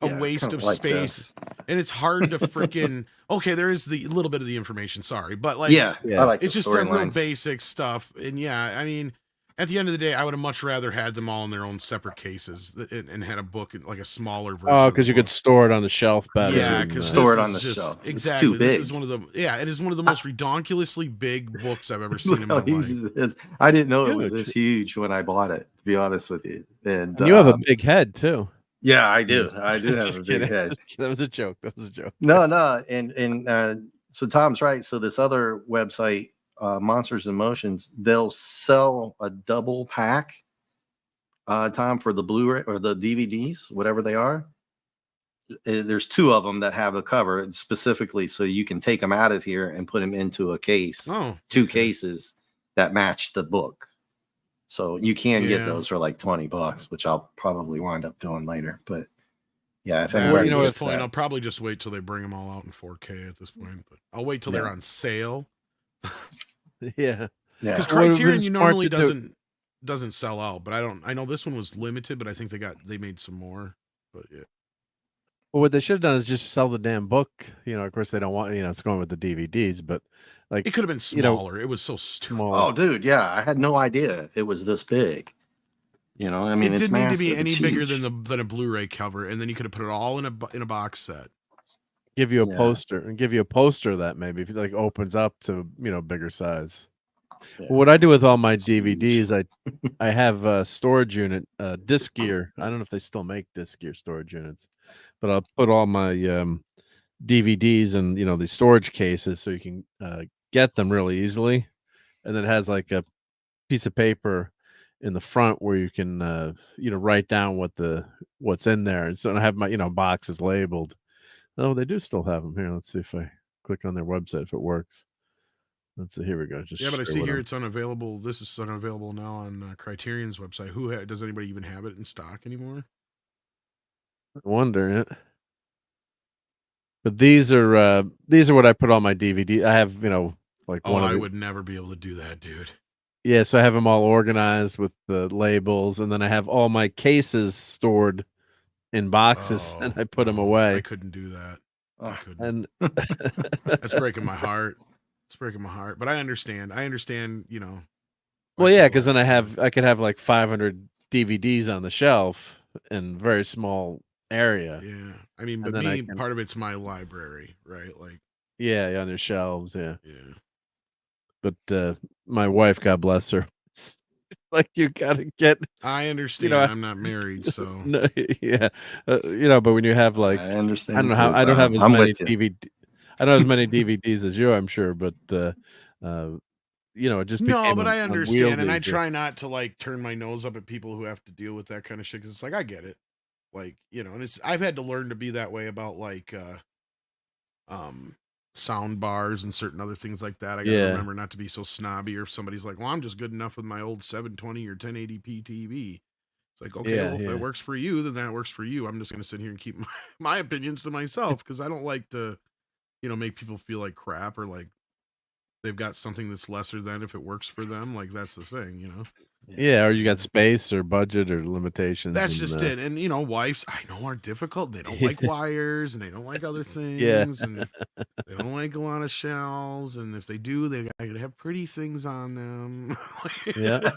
a waste of space. And it's hard to freaking okay, there is the little bit of the information, sorry, but like I like it's just the real basic stuff. And yeah, I mean, at the end of the day, I would have much rather had them all in their own separate cases and had a book, like a smaller version. Oh, because you could store it on the shelf better. Yeah, because store it on the shelf. Exactly. It's too big. This is one of the it is one of the most redonkulously big books I've ever seen in my life. I didn't know it was this huge when I bought it, to be honest with you. And you have a big head too. Yeah, I do. I do have a big head. That was a joke. No, and so Tom's right. So this other website, Monsters in Motions, they'll sell a double pack, Tom, for the Blu-ray or the DVDs, whatever they are. There's 2 of them that have a cover specifically, so you can take them out of here and put them into a case. 2 cases that match the book. So you can get those for like $20, which I'll probably wind up doing later. But Yeah, if At anybody this gets point, that. I'll probably just wait till they bring them all out in 4K at this point. But I'll wait till they're on sale. Yeah, because It would've been Criterion smart normally to do- doesn't sell out. But I know this one was limited, but I think they made some more. But yeah. Well, what they should have done is just sell the damn book. Of course they don't want. It's going with the DVDs, but like It could have been smaller. It was so small. Oh, dude, yeah, I had no idea it was this big. I mean, it it's didn't need to be massive, any it's bigger huge. than a Blu-ray cover, and then you could have put it all in a box set. Give you a poster and give you a poster that maybe if it like opens up to bigger size. Yeah. Well, what I do with all my It's DVDs, huge. I have a storage unit, disc gear. I don't know if they still make disc gear storage units, but I'll put all my DVDs in these storage cases so you can get them really easily, and then it has like a piece of paper in the front where you can write down what's in there, and so I have my boxes labeled. Oh, they do still have them here. Let's see if I click on their website if it works. Let's see. Here we go. But I see here it's unavailable. This is unavailable now on Criterion's website. Does anybody even have it in stock anymore? I wonder it. But these are what I put on my DVD. I have like I would never be able to do that, dude. Yeah, so I have them all organized with the labels, and then I have all my cases stored in boxes, and I put them away. I couldn't do that. I couldn't. And that's breaking my heart. It's breaking my heart, but I understand. Well, yeah, because then I could have like 500 DVDs on the shelf in a very small area. Yeah, I mean, but me, part of it's my library, right? Like, yeah, on your shelves, yeah. But my wife, God bless her, it's like you gotta get. I understand. I'm not married, so no, yeah, but when you have like, I understand. I don't know how I don't have as many DVD. I don't have as many DVDs as you, I'm sure, but it just but I understand, and I try not to like turn my nose up at people who have to deal with that kind of shit because it's like I get it, like and I've had to learn to be that way about like sound bars and certain other things like that. I gotta remember not to be so snobby, or if somebody's like, well, I'm just good enough with my old 720 or 1080p TV. It's like, okay, if it works for you, then that works for you. I'm just gonna sit here and keep my opinions to myself because I don't like to make people feel like crap or like they've got something that's lesser than if it works for them. Like that's the thing, Yeah, or you got space or budget or limitations. That's just it. And wives I know are difficult. They don't like wires and they don't like other things. And they don't like a lot of shelves. And if they do, they gotta have pretty things on them. yeah.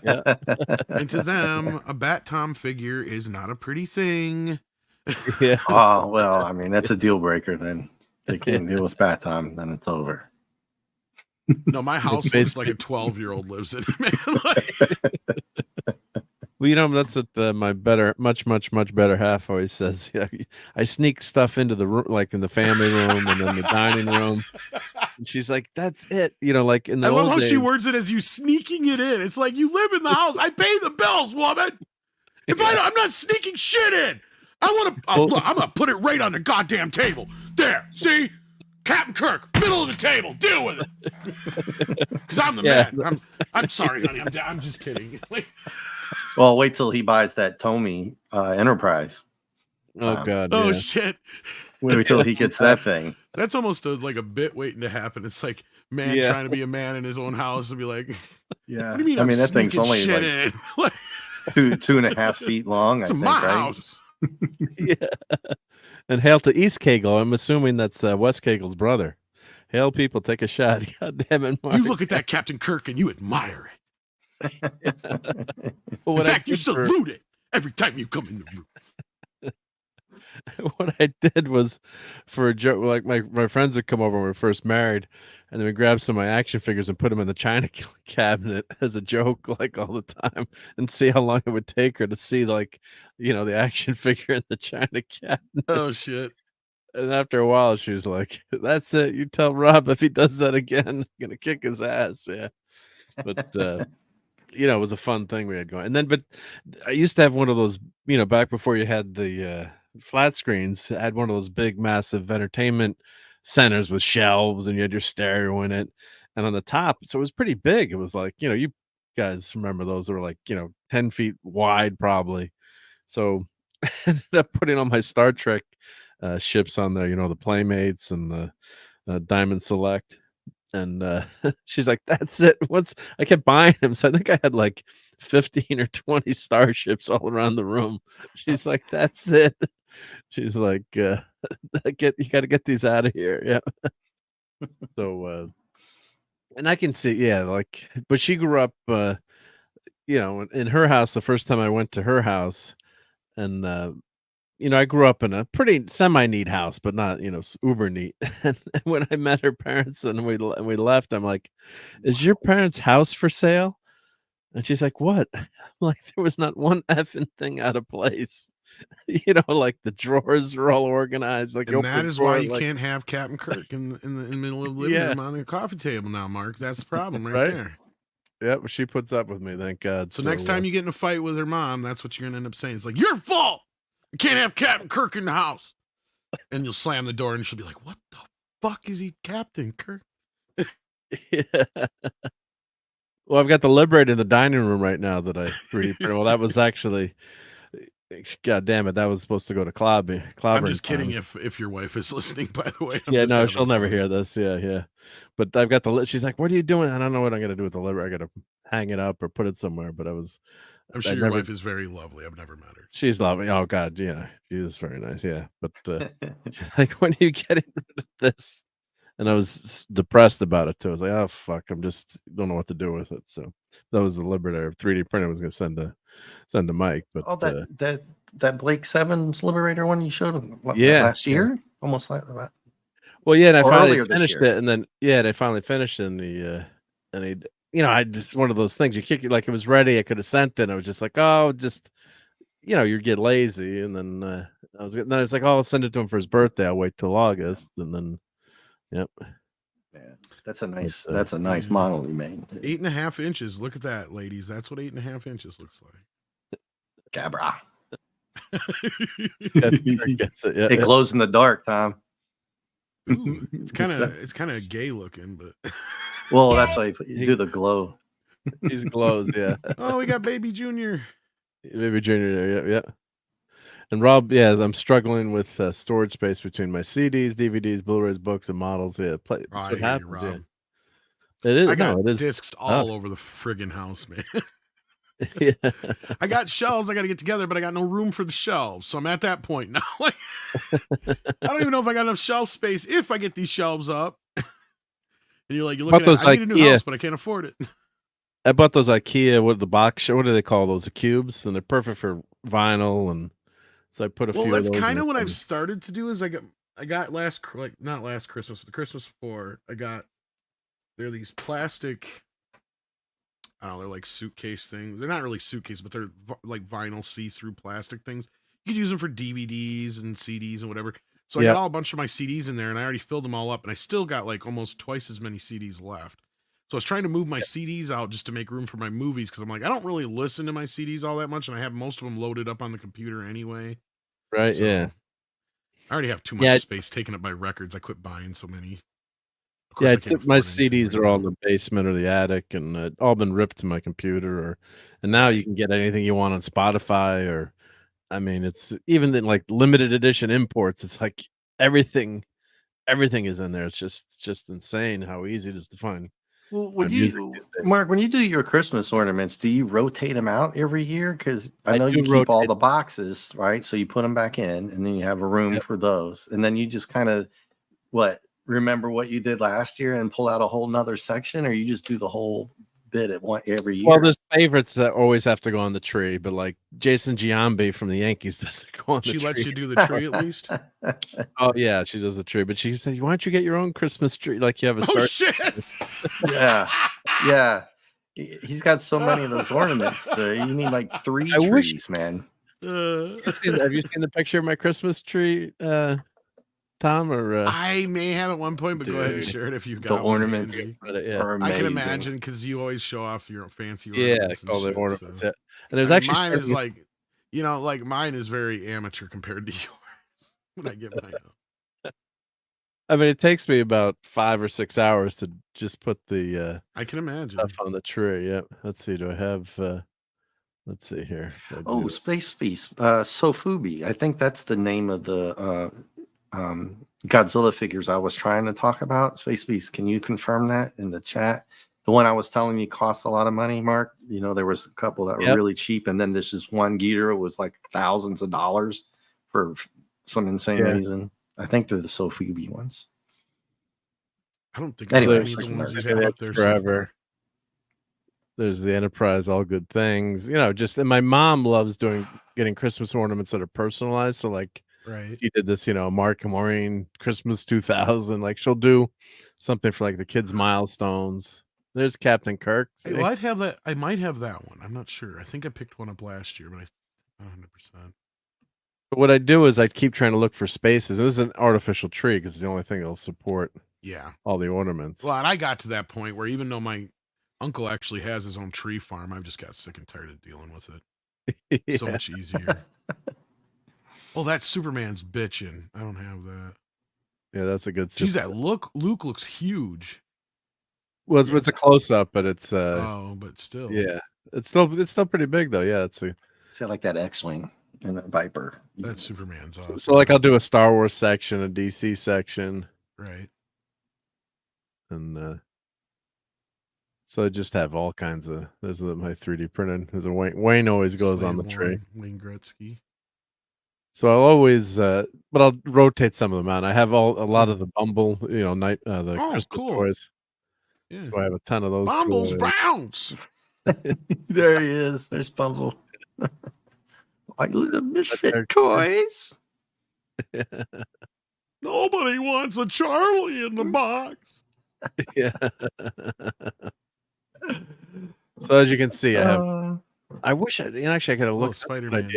And to them, a Bat Tom figure is not a pretty thing. Yeah. Oh, well, I mean, that's a deal breaker then. They can't deal with Bat Tom, then it's over. No, my house looks like a 12-year-old lives in it, man. Well, that's what my much better half always says. Yeah, I sneak stuff into the room, like in the family room and then the dining room. And she's like, "That's it," like in the. I love how days, she words it as you sneaking it in. It's like you live in the house. I pay the bills, woman. If I'm not sneaking shit in. I'm gonna put it right on the goddamn table. There, see. Captain Kirk, middle of the table. Deal with it. Because I'm the man. I'm sorry, honey. I'm just kidding. Well, wait till he buys that Tomy Enterprise. Oh God. Oh shit. Wait till he gets that thing. That's almost like a bit waiting to happen. It's like man trying to be a man in his own house and be like, yeah. What do you mean? I mean, that thing's only shit like 2.5 feet long. It's I think, my right? house. Yeah. And hail to East Kegel. I'm assuming that's West Kegel's brother. Hail, people, take a shot. God damn it, Mark. You look at that Captain Kirk and you admire it. Well, in fact, you salute it every time you come in the room. What I did was for a joke, like my friends would come over when we were first married, and then we grabbed some of my action figures and put them in the china cabinet as a joke, like all the time, and see how long it would take her to see, like, the action figure in the china cabinet. Oh shit. And after a while, she was like, "That's it. You tell Rob if he does that again, I'm gonna kick his ass." Yeah, but it was a fun thing we had going. And then, but I used to have one of those, back before you had the flat screens. I had one of those big, massive entertainment centers with shelves, and you had your stereo in it, and on the top, so it was pretty big. It was like, you guys remember those? They were like 10 feet wide, probably. So I ended up putting on my Star Trek ships on there, the Playmates and the Diamond Select. And she's like, that's it. I kept buying them. So I think I had like 15 or 20 starships all around the room. She's like, that's it. She's like, you got to get these out of here. Yeah. So, and I can see, yeah, like, but she grew up, in her house the first time I went to her house. And, I grew up in a pretty semi-neat house, but not, uber neat. And when I met her parents and we left, I'm like, is your parents' house for sale? And she's like, what? I'm like, there was not one effing thing out of place. Like the drawers are all organized. Like, and that is why you can't have Captain Kirk in the middle of the living room on the coffee table now, Mark. That's the problem right there. Yeah, well, she puts up with me, thank God. So next time you get in a fight with her mom, that's what you're gonna end up saying. It's like, your fault. You can't have Captain Kirk in the house. And you'll slam the door and she'll be like, what the fuck is he, Captain Kirk? Yeah. Well, I've got the Liberator in the dining room right now that I 3D printed. Well, that was actually, God damn it, that was supposed to go to Clobby. I'm just kidding if your wife is listening, by the way. No, she'll never hear this. Yeah. But I've got she's like, what are you doing? I don't know what I'm going to do with the Liberator. I got to hang it up or put it somewhere. But I'm sure your wife is very lovely. I've never met her. She's lovely. Oh, God, yeah. She is very nice, yeah. But she's like, when are you getting rid of this? And I was depressed about it, too. I was like, oh, fuck, I'm just don't know what to do with it. So that was the Liberator 3D printer I was going to send to Mike. But that Blake 7's Liberator one you showed him last year? Almost like that. Well, yeah, and I finally finished it. And then, they finally finished in I just one of those things you kick it like it was ready. I could have sent it. I was just like, oh, just you get lazy. And then I was like, oh, I'll send it to him for his birthday. I'll wait till August. And then, yep. Yeah, that's a nice model you made. 8.5 inches. Look at that, ladies. That's what 8.5 inches looks like. Cabra. It glows in the dark, Tom. Ooh, it's kind of gay looking, but well, that's why you do the glow. He's glows, yeah. Oh, we got Baby Junior. Baby Junior there, yeah. And Rob, I'm struggling with storage space between my CDs, DVDs, Blu-rays, books, and models. Yeah, that's what happens. It is. I got discs all over the friggin' house, man. Yeah. I got shelves I got to get together, but I got no room for the shelves. So I'm at that point now. I don't even know if I got enough shelf space if I get these shelves up. And you're like, you're looking at, I need a new house, but I can't afford it. I bought those IKEA, what do they call those? The cubes, and they're perfect for vinyl. And so I put a few. Well, that's kind of what I've started to do. Is I got not last Christmas, but the Christmas before, they're these plastic. I don't know, they're like suitcase things. They're not really suitcase, but they're like vinyl see-through plastic things. You could use them for DVDs and CDs and whatever. So I got a bunch of my CDs in there, and I already filled them all up, and I still got like almost twice as many CDs left. So I was trying to move my CDs out just to make room for my movies, because I'm like, I don't really listen to my CDs all that much, and I have most of them loaded up on the computer anyway. Right, so I already have too much space taken up by records. I quit buying so many. Yeah, my CDs are all in the basement or the attic, and all been ripped to my computer. And now you can get anything you want on Spotify, or I mean, it's even in like limited edition imports. It's like everything is in there. It's just insane how easy it is to find. Well, Mark, when you do your Christmas ornaments, do you rotate them out every year? Because I know you keep all the boxes, right? So you put them back in, and then you have a room for those, and then you just kind of remember what you did last year and pull out a whole nother section, or you just do the whole bit at one every year? Well, there's favorites that always have to go on the tree, but like Jason Giambi from the Yankees doesn't go on the tree. She lets you do the tree at least? Oh, yeah, she does the tree, but she said, why don't you get your own Christmas tree? Like you have a Oh, shit! Yeah. He's got so many of those ornaments. You need like 3 trees, man. Have you seen the picture of my Christmas tree, Tom? Or I may have at one point, but go ahead and share it if you've got the ornaments. I can imagine, because you always show off your fancy ornaments. Yeah, all the ornaments. So. And there's actually mine is like, mine is very amateur compared to yours when I get mine up. I mean, it takes me about 5 or 6 hours to just put the I can imagine stuff on the tree. Yep. Let's see. Do I have? Let's see here. Space Sofubi. I think that's the name of the Godzilla figures I was trying to talk about. Space Beast, can you confirm that in the chat? The one I was telling you cost a lot of money, Mark. You know, there was a couple that were really cheap, and then this is one Geeter was like thousands of dollars for some insane reason. I think they're the Sofubi ones. I don't think anyway, any of the ones you've had up there forever. There's the Enterprise, all good things. You know, just and my mom loves getting Christmas ornaments that are personalized. So like she did this, you know, Mark and Maureen Christmas 2000. Like she'll do something for like the kids' milestones. There's Captain Kirk. Hey, well, I'd have that. I might have that one. I'm not sure. I think I picked one up last year, but not 100%. But what I do is I keep trying to look for spaces. And this is an artificial tree because it's the only thing that'll support all the ornaments. Well, and I got to that point where even though my uncle actually has his own tree farm, I've just got sick and tired of dealing with it. So much easier. Oh, that Superman's bitching. I don't have that. Yeah, that's a good. Geez, that Luke looks huge. Well, it's a close up, but it's but still, yeah, it's still pretty big though. Yeah, it's like that X-wing and that Viper. That Superman's awesome. So like I'll do a Star Wars section, a DC section, right, and so I just have all kinds of. There's my 3D printed. There's a Wayne always goes on the tray. Wayne Gretzky. So I'll always, but I'll rotate some of them out. I have a lot of the Bumble, you know, the Christmas toys. Yeah. So I have a ton of those. Bumble's Browns. There he is. There's Bumble. Like little misfit toys. Nobody wants a Charlie in the box. Yeah. So as you can see, I wish I could have looked. Spider-Man.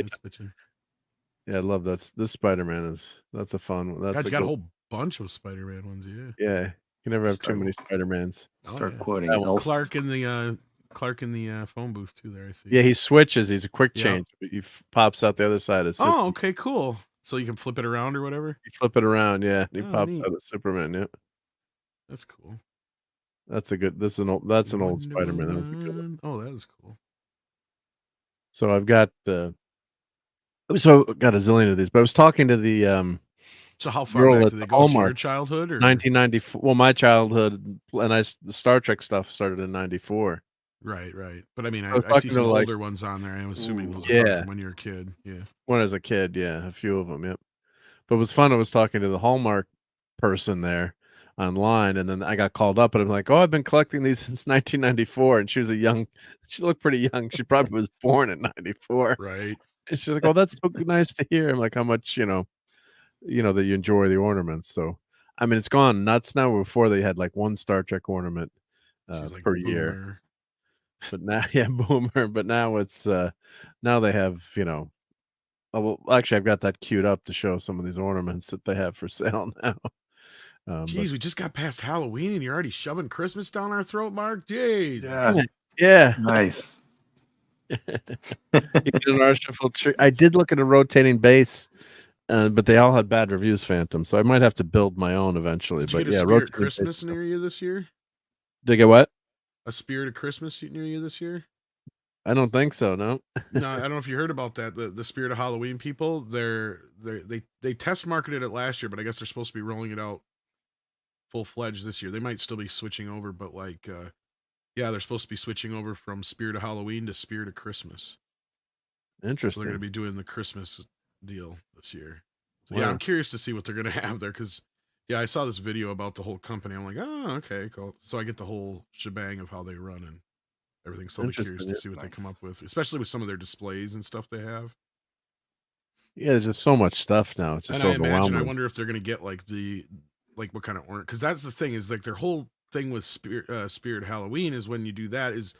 Yeah, I love that. This Spider-Man that's a fun one. That's got a whole bunch of Spider-Man ones. Yeah. You can never have too many Spider-Mans. Start quoting Clark in the phone booth too. There, I see. Yeah, he switches. He's a quick change. He pops out the other side. Okay, cool. So you can flip it around or whatever. You flip it around, yeah. He pops out of Superman. Yeah, that's cool. That's a good. That's an old Spider-Man. That was a good one. Oh, that is cool. So I've got so got a zillion of these, but I was talking to the So how far back did they go to your childhood or 1994? Well, my childhood, and the Star Trek stuff started in 94. Right. But I mean, I see some older ones on there. I'm assuming those are from when you were a kid. Yeah. When I was a kid, yeah, a few of them, yep. But it was fun. I was talking to the Hallmark person there online, and then I got called up, and I'm like, "Oh, I've been collecting these since 1994." And she looked pretty young. She probably was born in 94. Right. And she's like, "Oh, that's so nice to hear." I'm like, "How much, that you enjoy the ornaments." So, I mean, it's gone nuts now. Before they had like one Star Trek ornament per year, but now, boomer. But now it's now they have, well, actually, I've got that queued up to show some of these ornaments that they have for sale now. Jeez, we just got past Halloween and you're already shoving Christmas down our throat, Mark. Jeez. Yeah. Nice. An artificial tree. I did look at a rotating base, but they all had bad reviews, Phantom. So I might have to build my own eventually. Did you get a Spirit Christmas near you this year? Did I get what? A Spirit of Christmas near you this year? I don't think so. No. No, I don't know if you heard about that. The Spirit of Halloween people, they test marketed it last year, but I guess they're supposed to be rolling it out full-fledged this year. They might still be switching over, but they're supposed to be switching over from Spirit of Halloween to Spirit of Christmas. Interesting. So they're going to be doing the Christmas deal this year. So, yeah, I'm curious to see what they're going to have there because, I saw this video about the whole company. I'm like, oh, okay, cool. So I get the whole shebang of how they run and everything. So I'm curious to see what they come up with, especially with some of their displays and stuff they have. Yeah, there's just so much stuff now. It's just I wonder if they're going to get what kind of ornament, because that's the thing is like their whole thing with Spirit Halloween is when you do that is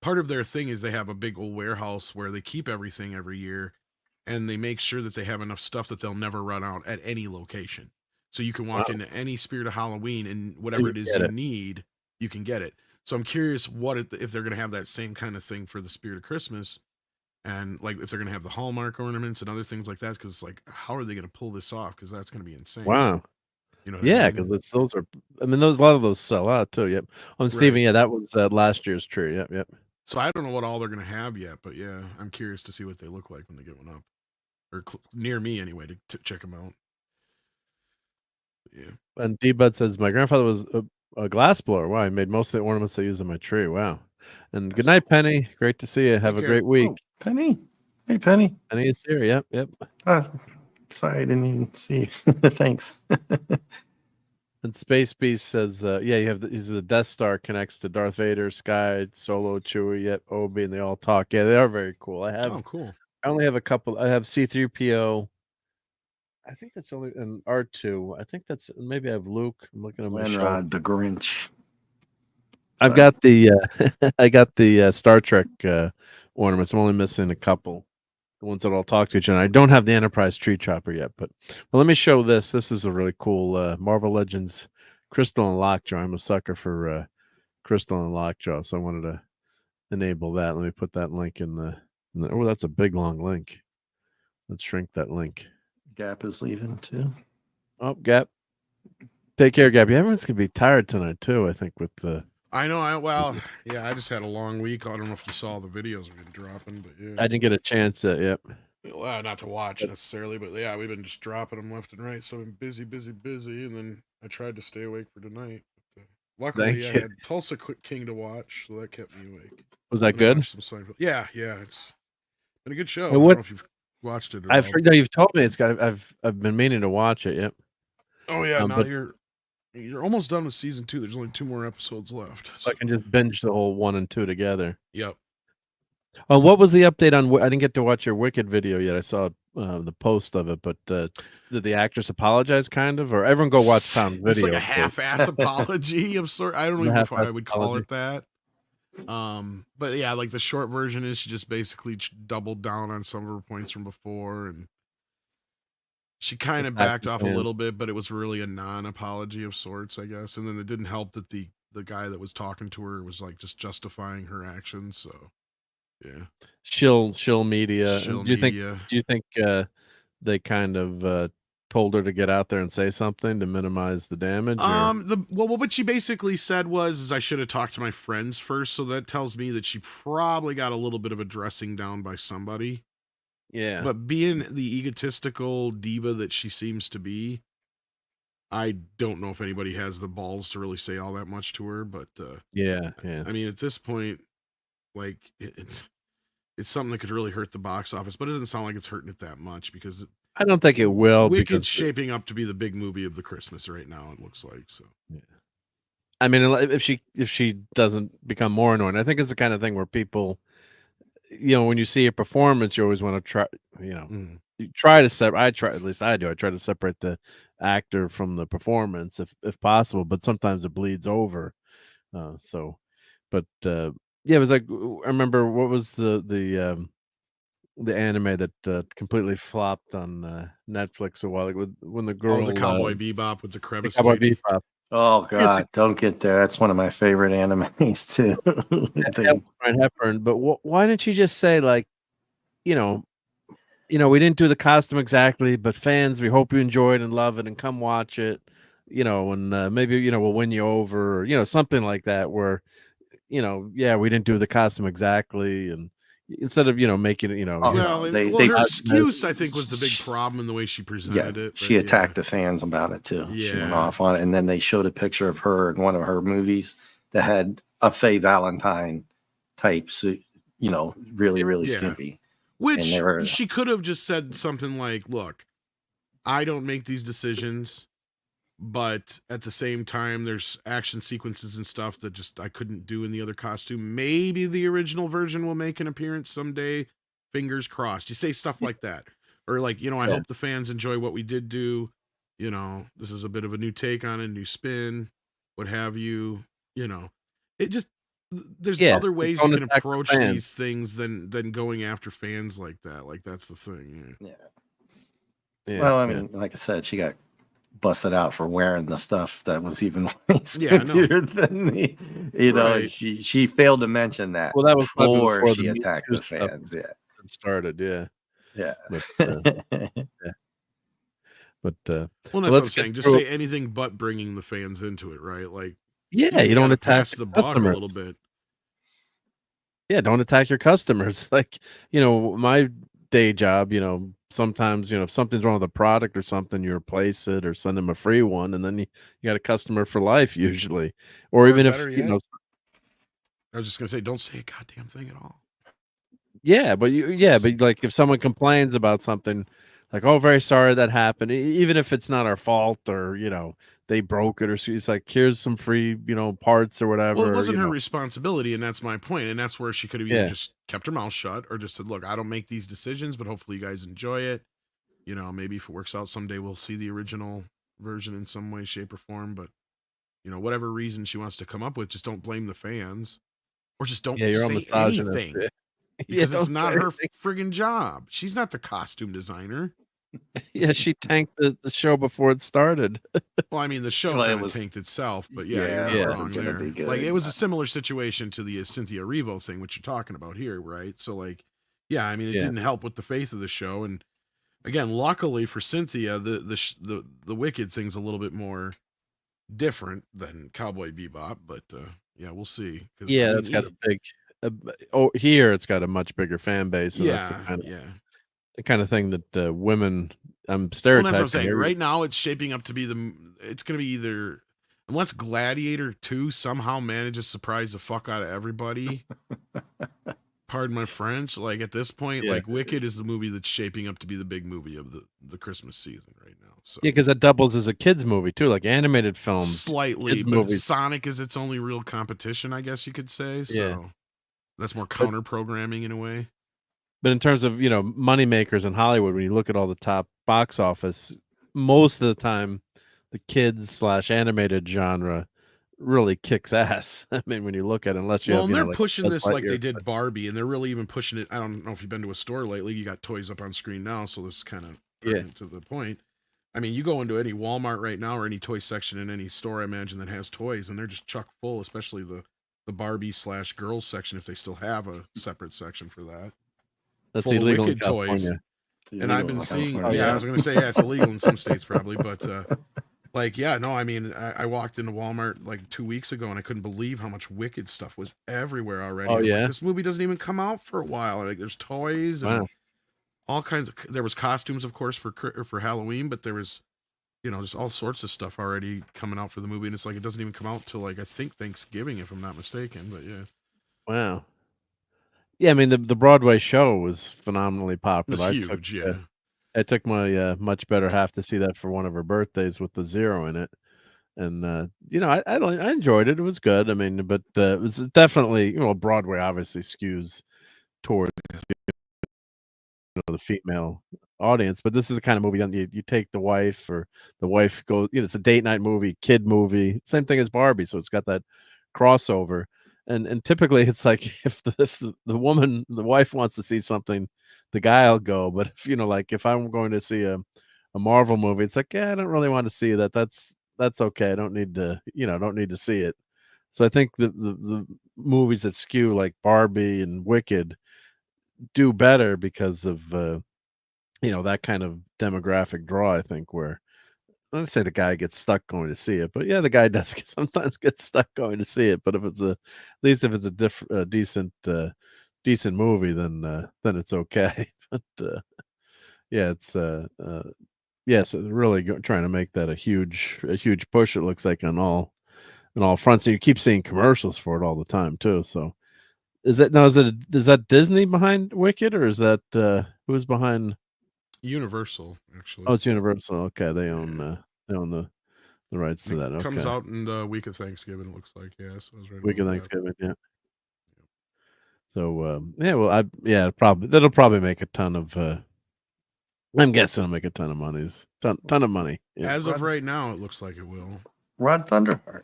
part of their thing is they have a big old warehouse where they keep everything every year and they make sure that they have enough stuff that they'll never run out at any location. So you can walk into any Spirit of Halloween and whatever it is you need, you can get it. So I'm curious if they're going to have that same kind of thing for the Spirit of Christmas and like if they're going to have the Hallmark ornaments and other things like that. Cause like, how are they going to pull this off? Cause that's going to be insane. Wow. You know because those are. I mean, a lot of those sell out too. Yep. On Steven, that was last year's tree. Yep. So I don't know what all they're gonna have yet, but I'm curious to see what they look like when they get one up, or near me anyway to check them out. Yeah. And D-Bud says, my grandfather was a glass blower. Wow, he made most of the ornaments I use in my tree. Wow. And good night, Penny. Great to see you. Have a great week. Oh, Penny. Hey, Penny. Penny is here. Yep, yep. Sorry, I didn't even see. Thanks. And Space Beast says, yeah, you have he's the Death Star connects to Darth Vader, Sky, Solo, Chewie, yet Obi, and they all talk. Yeah, they are very cool. Cool. I only have a couple. I have C-3PO. I think that's only an R2. I think that's maybe I have Luke. I'm looking at my shelf. Lenrod the Grinch. I've got the I got the Star Trek ornaments. I'm only missing a couple. The ones that all talk to each other. I don't have the Enterprise tree chopper yet, but let me show this. This is a really cool Marvel Legends Crystal and Lockjaw. I'm a sucker for Crystal and Lockjaw, so I wanted to enable that. Let me put that link in the oh, that's a big long link. Let's shrink that link. Gap is leaving too. Oh, Gap. Take care, Gap. Everyone's gonna be tired tonight too, I think, with the I know. Yeah, I just had a long week. I don't know if you saw the videos we've been dropping, but yeah. I didn't get a chance yep. Well, not to watch necessarily, but yeah, we've been just dropping them left and right. So I've been busy, and then I tried to stay awake for tonight. But, luckily, I had Tulsa King to watch, so that kept me awake. Was that good? Yeah, it's been a good show. I don't know if you've watched it. I've heard, no, you've told me it's got. I've been meaning to watch it. Yep. Oh yeah, now you're almost done with season 2. There's only 2 more episodes left. So I can just binge the whole 1 and 2 together. Yep. Oh, what was the update on? I didn't get to watch your Wicked video yet. I saw the post of it, but did the actress apologize, kind of, or everyone go watch Tom's video? It's like a half-ass apology of sort. I don't know if I would call it that. But yeah, like the short version is she just basically doubled down on some of her points from before, and she kind of backed off a little bit, but it was really a non-apology of sorts, I guess. And then it didn't help that the guy that was talking to her was like just justifying her actions. So yeah, shill media. Do you think they kind of told her to get out there and say something to minimize the damage? What she basically said was I should have talked to my friends first. So that tells me that she probably got a little bit of a dressing down by somebody. Yeah. But being the egotistical diva that she seems to be, I don't know if anybody has the balls to really say all that much to her. But yeah. I mean, at this point, like it's something that could really hurt the box office, but it doesn't sound like it's hurting it that much because I don't think it will. Wicked's shaping up to be the big movie of the Christmas right now. It looks like so. Yeah. I mean, if she doesn't become more annoying, I think it's the kind of thing where people, when you see a performance, you always want to try, you try to separate. At least I do. I try to separate the actor from the performance if possible, but sometimes it bleeds over. But yeah, it was like, I remember what was the anime that completely flopped on Netflix a while ago when the girl, the Cowboy Bebop with the crevice. Cowboy Bebop. Oh God, don't get there. That's one of my favorite animes too. Hepburn. But why didn't you just say, like, we didn't do the costume exactly, but fans, we hope you enjoy it and love it and come watch it, and maybe we'll win you over, or something like that, where yeah, we didn't do the costume exactly, and instead of making it, her excuse, I think, was the big problem in the way she presented it. She attacked the fans about it too. Yeah. She went off on it, and then they showed a picture of her in one of her movies that had a Faye Valentine type, really skimpy. Which she could have just said something like, "Look, I don't make these decisions, but at the same time, there's action sequences and stuff that just I couldn't do in the other costume. Maybe the original version will make an appearance someday. Fingers crossed." You say stuff like that. Or like, I hope the fans enjoy what we did do. This is a bit of a new take on it, new spin, what have you. It just, there's other ways you can approach these things than going after fans like that. Like, that's the thing. Yeah. Well, I mean, like I said, she got busted out for wearing the stuff that was even skimpier than me. She failed to mention that. Well, that was before she attacked the fans. Yeah, it started. Yeah. But well, that's what I'm saying. Just say anything but bringing the fans into it, right? Like, you don't attack the buck a little bit. Yeah, don't attack your customers. Like, my day job, sometimes, if something's wrong with a product or something, you replace it or send them a free one, and then you got a customer for life usually. Or even if, yet, I was just gonna say, don't say a goddamn thing at all. Yeah, but like if someone complains about something, like, oh, very sorry that happened, even if it's not our fault or they broke it, or it's like, here's some free parts or whatever. Well, it wasn't her responsibility, and that's my point. And that's where she could have either just kept her mouth shut or just said, look, I don't make these decisions, but hopefully you guys enjoy it. Maybe if it works out someday, we'll see the original version in some way, shape, or form. But whatever reason she wants to come up with, just don't blame the fans, or just don't say anything. Because it's not her friggin' job. She's not the costume designer. Yeah, she tanked the show before it started. Well, I mean, the show kind of tanked itself, but you're not wrong there. Like, it was a similar situation to the Cynthia Erivo thing, which you're talking about here, right? So, like, I mean, it didn't help with the faith of the show. And again, luckily for Cynthia, the Wicked thing's a little bit more different than Cowboy Bebop, but we'll see. Yeah, it's got a big. Here it's got a much bigger fan base. So that's the kind of thing that women. I'm stereotyping. Well, that's what I'm saying. Right now, it's shaping up to be it's going to be either, unless Gladiator 2 somehow manages to surprise the fuck out of everybody. Pardon my French. Like, at this point, like, Wicked is the movie that's shaping up to be the big movie of the Christmas season right now. So because that doubles as a kids movie too, like animated films. Slightly, but Sonic is its only real competition, I guess you could say. So that's more counter programming in a way. But in terms of money makers in Hollywood, when you look at all the top box office, most of the time the kids / animated genre really kicks ass. I mean, when you look at it, unless you and they're pushing this like they did Barbie, and they're really even pushing it. I don't know if you've been to a store lately. You got toys up on screen now, so this is kind of to the point. I mean, you go into any Walmart right now or any toy section in any store, I imagine, that has toys, and they're just chock full, especially the Barbie / girls section, if they still have a separate section for that. That's full illegal of Wicked in California. Toys. And I've been seeing, I was going to say, it's illegal in some states probably, but I mean, I walked into Walmart like 2 weeks ago and I couldn't believe how much Wicked stuff was everywhere already. Oh, yeah? Like, this movie doesn't even come out for a while. Like, there's toys and all kinds of, there was costumes, of course, for Halloween, but there was, just all sorts of stuff already coming out for the movie. And it's like, it doesn't even come out till, like, I think Thanksgiving, if I'm not mistaken, but yeah. Wow. Yeah, I mean, the Broadway show was phenomenally popular. It was huge, I took my much better half to see that for one of her birthdays with the zero in it. And, I enjoyed it. It was good. I mean, but it was definitely, Broadway obviously skews towards the female audience. But this is the kind of movie you take the wife, or the wife goes, it's a date night movie, kid movie, same thing as Barbie. So it's got that crossover. And typically it's like if the woman, the wife wants to see something, the guy'll go. But if like if I'm going to see a Marvel movie, it's like, I don't really want to see that. That's okay. I don't need to, don't need to see it. So I think the movies that skew like Barbie and Wicked do better because of that kind of demographic draw, I think, where I don't say the guy gets stuck going to see it, but the guy does sometimes get stuck going to see it. But if it's at least if it's a decent movie, then it's okay. But it's so they're really trying to make that a huge push. It looks like on all fronts. So you keep seeing commercials for it all the time too. So is that Disney behind Wicked, or is that who's behind? Universal, actually. Oh, it's Universal. Okay, they own the rights to that. Okay. Comes out in the week of Thanksgiving. It looks like, so I was right. Week of Thanksgiving, yeah. So that'll probably make a ton of. I'm guessing it'll make a ton of money. Ton of money. Yeah. As of right now, it looks like it will. Rod Thunderheart.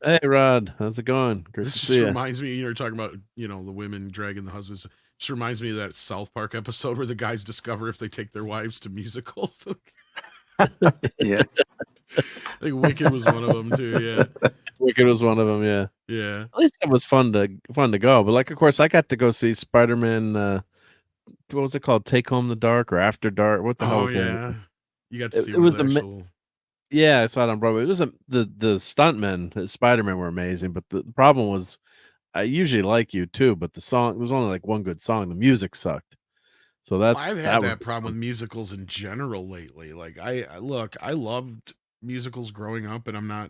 Hey Rod, how's it going? Great this to just see reminds me, you're talking about the women dragging the husbands. Just reminds me of that South Park episode where the guys discover if they take their wives to musicals. Yeah, I think Wicked was one of them too. Yeah, Wicked was one of them. Yeah, yeah. At least it was fun to go. But like, of course, I got to go see Spider-Man. What was it called? Take Home the Dark or After Dark? What the hell was that? You got to see it was actual. Yeah, I saw it on Broadway. It was the stuntmen, Spider-Man were amazing, but the problem was I usually like you too, but the song, it was only like one good song. The music sucked. So that's I've had that problem with musicals in general lately. Like I loved musicals growing up, and I'm not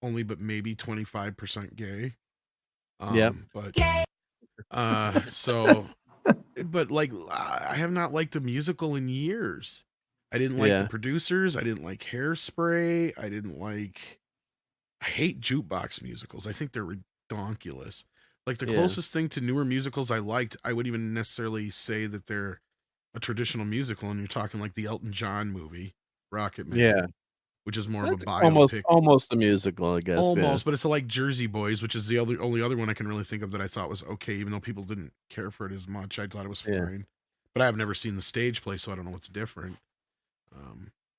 only but maybe 25% gay. But so but like I have not liked a musical in years. I didn't like the producers. I didn't like Hairspray. I hate jukebox musicals. I think they're redonkulous. Like the closest thing to newer musicals I liked, I wouldn't even necessarily say that they're a traditional musical, and you're talking like the Elton John movie, Rocket Man, which is more That's of a biopic. almost a musical, I guess. Almost, but it's like Jersey Boys, which is the only other one I can really think of that I thought was okay, even though people didn't care for it as much. I thought it was fine. But I've never seen the stage play, so I don't know what's different.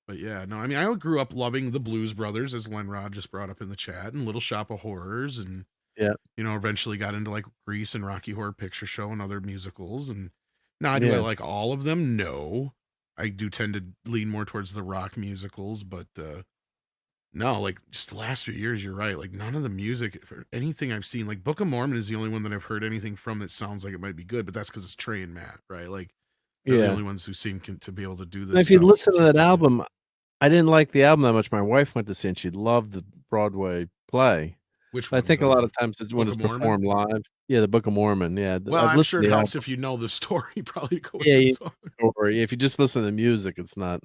But yeah, no, I mean, I grew up loving the Blues Brothers, as Len Rod just brought up in the chat, and Little Shop of Horrors, and eventually got into like Grease and Rocky Horror Picture Show and other musicals. And now, do I like all of them? No, I do tend to lean more towards the rock musicals, but no, like just the last few years, you're right. Like none of the music for anything I've seen, like Book of Mormon is the only one that I've heard anything from that sounds like it might be good, but that's because it's Trey and Matt, right? Like they're the only ones who seem to be able to do this. And if you listen to that album, I didn't like the album that much. My wife went to see, and she loved the Broadway play. Which one? I think a lot of times it's when it's performed live. Yeah, the Book of Mormon. Yeah. Well, I'm sure it helps if you know the story. Probably go with the song. Or if you just listen to the music, it's not.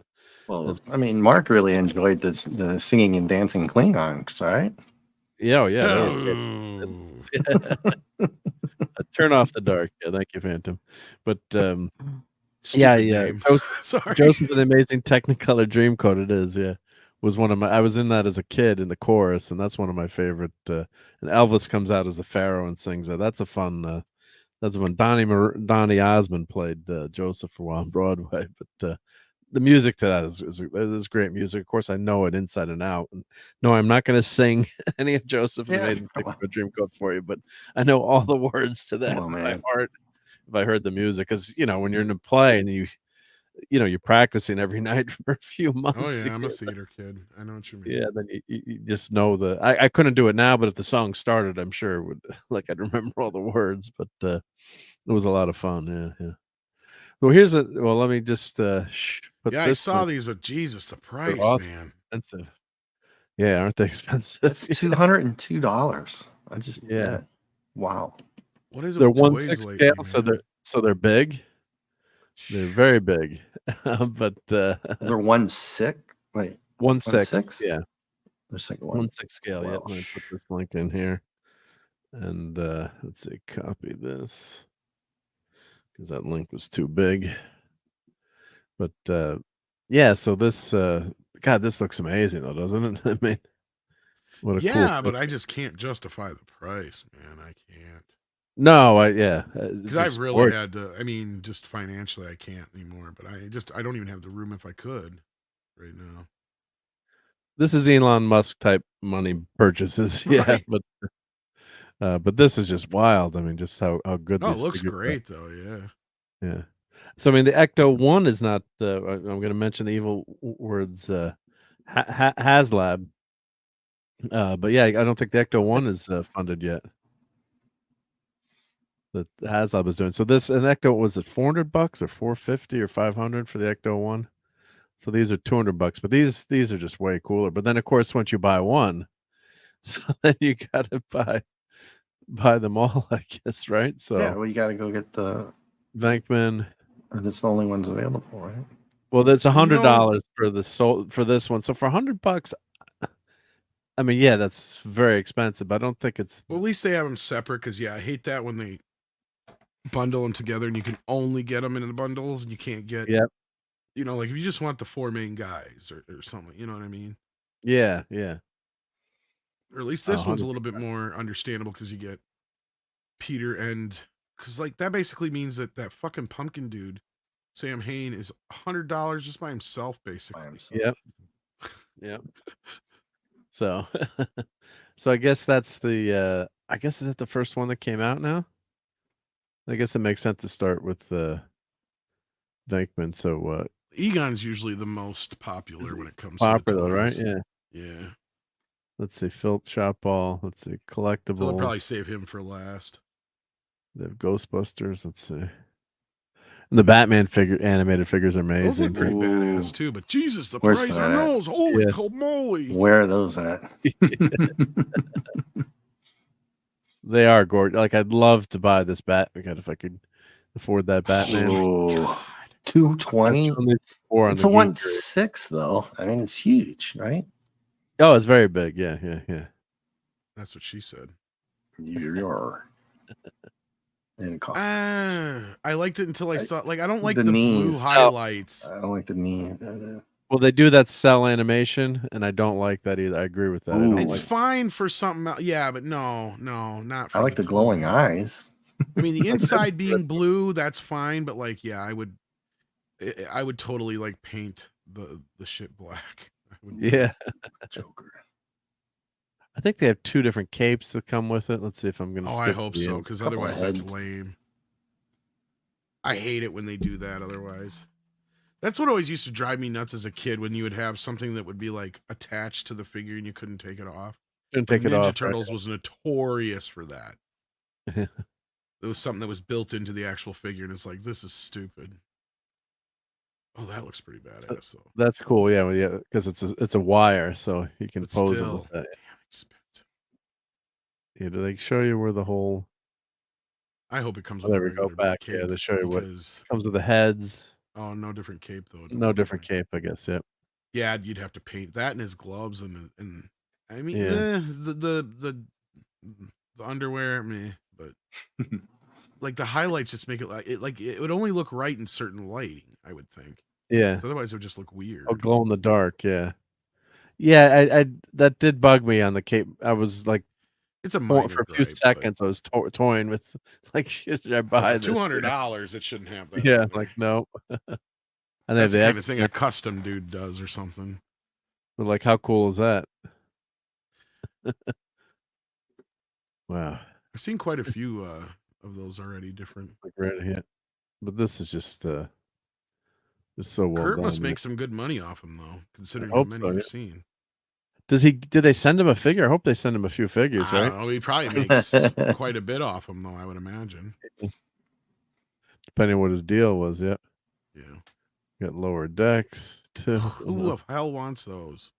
Well, I mean, Mark really enjoyed the singing and dancing Klingons, right? Yeah, Turn off the dark. Yeah, thank you, Phantom. But Joseph and the Amazing Technicolor Dreamcoat. It is, was one of my. I was in that as a kid in the chorus, and that's one of my favorite. And Elvis comes out as the Pharaoh and sings that. That's a fun. That's when Donny Osmond played Joseph for a while on Broadway. But the music to that is great music. Of course, I know it inside and out. And no, I'm not going to sing any of Joseph and the Amazing Technicolor Dreamcoat for you, but I know all the words to that by heart if I heard the music. Because when you're in a play and you're practicing every night for a few months. Oh yeah, I'm a theater kid. I know what you mean. Yeah, then you just know I couldn't do it now, but if the song started, I'm sure it would I'd remember all the words. But it was a lot of fun. Yeah. Well, let me just put I saw these, but Jesus, the price, man. Expensive. Yeah, aren't they expensive? It's $202. I just wow. What is it? They're 1/6 scale, so they're big. They're very big, but they're 1/6. Wait, 1/6. Yeah, they're 1/6 scale. Yeah, let me put this link in here, and let's see, copy this because that link was too big. But so this God, this looks amazing though, doesn't it? I mean, what a cool but I just can't justify the price, man. I can't. No, because I really had to. I mean, just financially, I can't anymore. But I don't even have the room if I could right now. This is Elon Musk type money purchases, right. But this is just wild. I mean, just how good. Oh, it looks great though. Yeah. So I mean, the Ecto 1 is not. I'm going to mention the evil words HasLab. But yeah, I don't think the Ecto 1 is funded yet. That HasLab is doing. So an Ecto, was it $400 or $450 or $500 for the Ecto 1? So these are $200, but these are just way cooler. But then of course once you buy one, so then you gotta buy them all, I guess, right? So yeah, well, you gotta go get the Venkman. That's the only ones available, right? Well, that's $100 for this one. So for $100, I mean, yeah, that's very expensive. But I don't think it's. Well, at least they have them separate. Because I hate that when they bundle them together and you can only get them in the bundles and you can't get. Yep. Like if you just want the 4 main guys or something, you know what I mean? Yeah. Or at least this one's a little bit more understandable because you get Peter and because like that basically means that fucking pumpkin dude, Sam Hain, is $100 just by himself, basically. Yep. So I guess that's the I guess is that the first one that came out now? I guess it makes sense to start with Venkman. So Egon's usually the most popular when it comes popular, to right? Yeah. Let's see, Filth Shop Ball. Let's see, collectibles. They'll probably save him for last. They have Ghostbusters. Let's see. And the Batman animated figures are Those amazing. look pretty badass too. But Jesus, the Where's price that on at? those! Holy Yeah. moly! Where are those at? They are gorgeous. Like, I'd love to buy this Batman if I could afford that Batman. Oh, 220. It's a 1.6 though. I mean, it's huge, right? Oh, it's very big. Yeah, yeah, yeah. That's what she said. You're. And it costs. I liked it until I saw. Like, I don't like the the knees. blue highlights. I don't like the knee. Well, they do that cell animation, and I don't like that either. I agree with that. Ooh. It's fine for something else. Yeah, but no, not for I like the glowing eyes. I mean, the inside being blue, that's fine, but like, yeah, I would totally like paint the shit black. Yeah. Joker. I think they have 2 different capes that come with it. Let's see if I'm going to I hope so, because Couple otherwise of that's heads. lame. I hate it when they do that otherwise. That's what always used to drive me nuts as a kid, when you would have something that would be like attached to the figure and you couldn't take it off. Ninja Turtles was notorious for that. It was something that was built into the actual figure, and it's like, this is stupid. Oh, that looks pretty badass though. That's cool, yeah, because it's a wire, so you can pose it with that. Damn expensive. Yeah, do they show you where the whole? I hope it comes Oh, with there we go, back. cape, Yeah, they show you what comes with the heads. Oh, no different cape though. No different cape, I guess. Yep. Yeah, you'd have to paint that and his gloves and I mean, Yeah. the underwear, meh, but like the highlights just make it it would only look right in certain lighting, I would think. Yeah. Otherwise, it would just look weird. Oh, glow in the dark. Yeah. Yeah, I that did bug me on the cape. I was like, it's a for a few seconds. I was toying with like, should I buy this? $200? It shouldn't have that. Yeah, like no. And that's the kind of thing a custom dude does or something. But like, how cool is that? Wow. I've seen quite a few of those already. Different. Like right here, but this is just so well Kurt done. must make some good money off him though, considering how many you've seen. Did they send him a figure? I hope they send him a few figures, right? I don't know. He probably makes quite a bit off him, though, I would imagine. Depending on what his deal was, yeah. Yeah. Got lower decks, too. Who the hell wants those?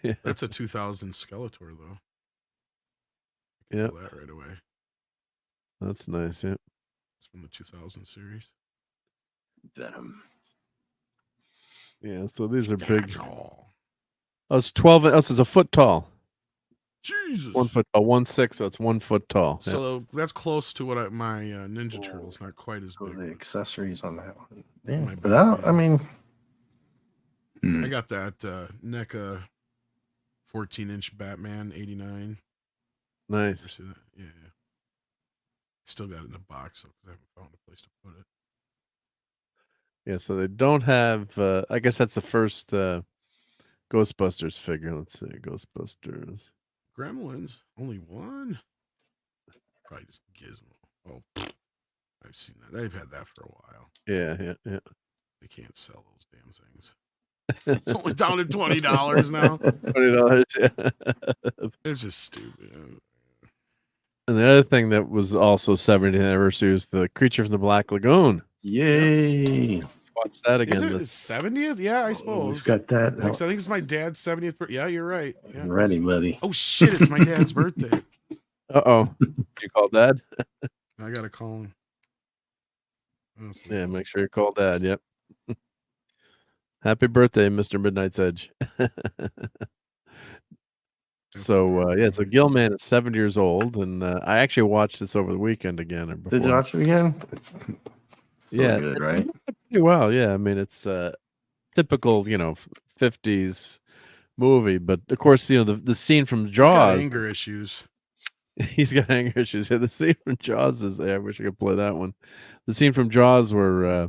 Yeah. That's a 2000 Skeletor, though. Yeah. That right away. That's nice, yeah. It's from the 2000 series. Venom. Yeah, so these are big. Oh, it's 12. Oh, so it's a foot tall. Jesus. 1 foot tall, 1.6, so it's 1 foot tall. So that's close to what my Ninja Turtles, not quite as big. The accessories on that one. Yeah, but I mean, I got that NECA 14-inch Batman 89. Nice. Yeah. Still got it in the box, so I haven't found a place to put it. Yeah, so they don't have. I guess that's the first Ghostbusters figure. Let's see, Ghostbusters. Gremlins, only one. Probably just Gizmo. Oh, I've seen that. They've had that for a while. Yeah. They can't sell those damn things. It's only down to $20 now. $20, yeah. It's just stupid. And the other thing that was also 70th anniversary was the Creature from the Black Lagoon. Yay! Let's watch that again. Is it his 70th? Yeah, I suppose. He's got that. I think it's my dad's 70th birthday. Yeah, you're right. Yeah, I'm ready, buddy. Oh shit! It's my dad's birthday. Uh-oh. You call Dad? I gotta call him. Yeah, make sure you call Dad. Yep. Happy birthday, Mr. Midnight's Edge. So so Gilman is 70 years old, and I actually watched this over the weekend again. Did you watch it again? It's so good, right? Pretty well, yeah. I mean, it's typical, 50s movie, but of course, the scene from Jaws. He's got anger issues. He's got anger issues. Yeah, the scene from Jaws is. I wish I could play that one. The scene from Jaws where,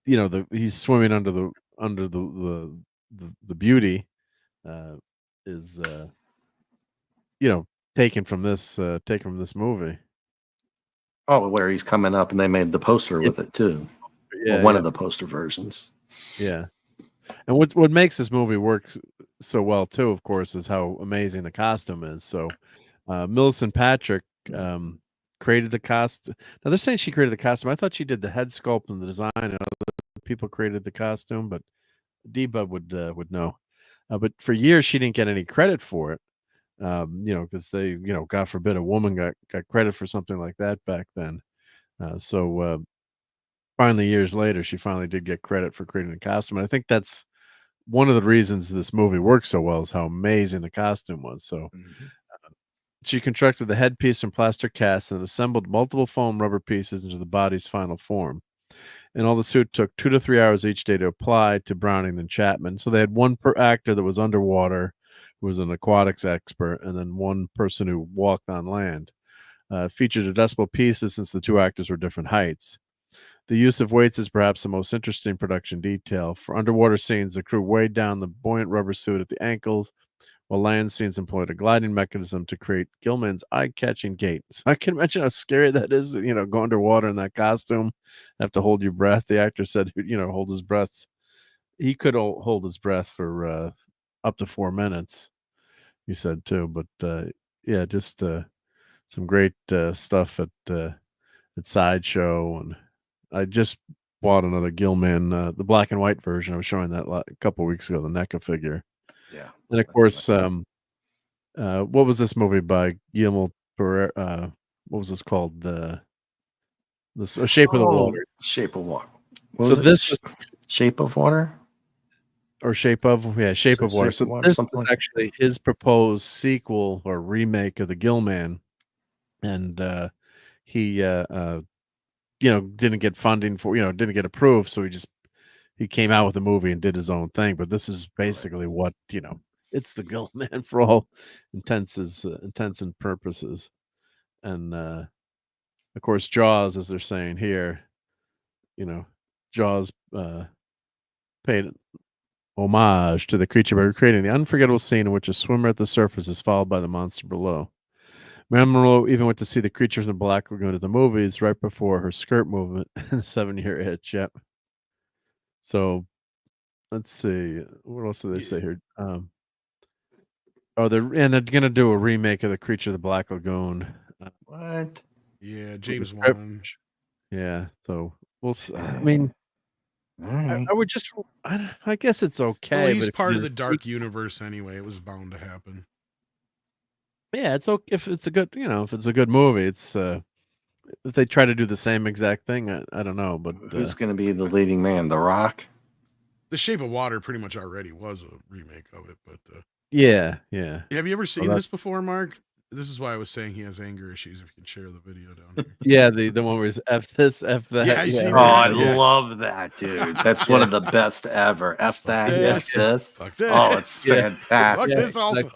he's swimming under the beauty, is taken from this movie. Oh, where he's coming up, and they made the poster with it too. Yeah, one of the poster versions. Yeah, and what makes this movie work so well too, of course, is how amazing the costume is. So, Millicent Patrick created the costume. Now they're saying she created the costume. I thought she did the head sculpt and the design, and other people created the costume, but D-Bub would know. But for years she didn't get any credit for it. Because they, God forbid a woman got credit for something like that back then. So finally, years later, she finally did get credit for creating the costume. And I think that's one of the reasons this movie works so well, is how amazing the costume was. So she constructed the headpiece from plaster casts and assembled multiple foam rubber pieces into the body's final form. And all the suit took 2 to 3 hours each day to apply to Browning and Chapman. So they had one per actor that was underwater, who was an aquatics expert, and then one person who walked on land. Featured adjustable pieces since the two actors were different heights. The use of weights is perhaps the most interesting production detail. For underwater scenes, the crew weighed down the buoyant rubber suit at the ankles, while land scenes employed a gliding mechanism to create Gilman's eye-catching gait. So I can imagine how scary that is, go underwater in that costume, have to hold your breath. The actor said, hold his breath. He could hold his breath for up to 4 minutes, he said too. But just some great stuff at Sideshow. And I just bought another Gilman, the black and white version. I was showing that a couple weeks ago, the NECA figure. Yeah. And of course, what was this movie by Guillermo Pereira? What was this called? Shape of the Water. Shape of Water. Shape of Water? Or Shape of Water. Shape So of Water, this something is like actually his proposed sequel or remake of the Gilman. And he didn't get funding for, didn't get approved, so he came out with a movie and did his own thing. But this is basically what, it's the Gilman for all intents and purposes. And of course, Jaws, as they're saying here, Jaws paid homage to the creature by recreating the unforgettable scene in which a swimmer at the surface is followed by the monster below. Marilyn Monroe even went to see the Creatures in the Black Lagoon at the movies right before her skirt movement in the 7-year itch. Yep. So let's see. What else do they say here? They're gonna do a remake of the Creature of the Black Lagoon. What? Yeah, James Wan. Yeah. So we'll see. I mean, I would just. I guess it's okay. Well, he's part of the dark universe anyway. It was bound to happen. Yeah, it's okay if it's a good, if it's a good movie. It's if they try to do the same exact thing, I don't know. But who's going to be the leading man? The Rock? The Shape of Water pretty much already was a remake of it, but yeah. Have you ever seen this before, Mark? This is why I was saying he has anger issues. If you can share the video down here. Yeah, the one where it's F this, F that. Yeah, I love that, dude. That's one of the best ever. F that, F this. Fuck that. Oh, it's fantastic. Fuck this also.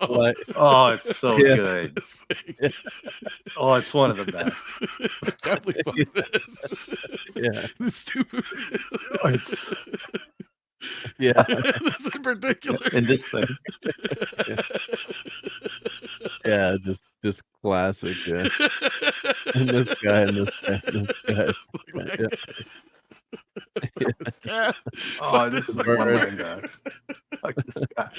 Oh, it's so good. Oh, it's one of the best. Definitely fuck this. Yeah. This stupid. Oh, it's This in particular. In this thing. Yeah, just classic. Yeah. And this guy. Yeah. Oh, this is one of my God. Fuck this guy.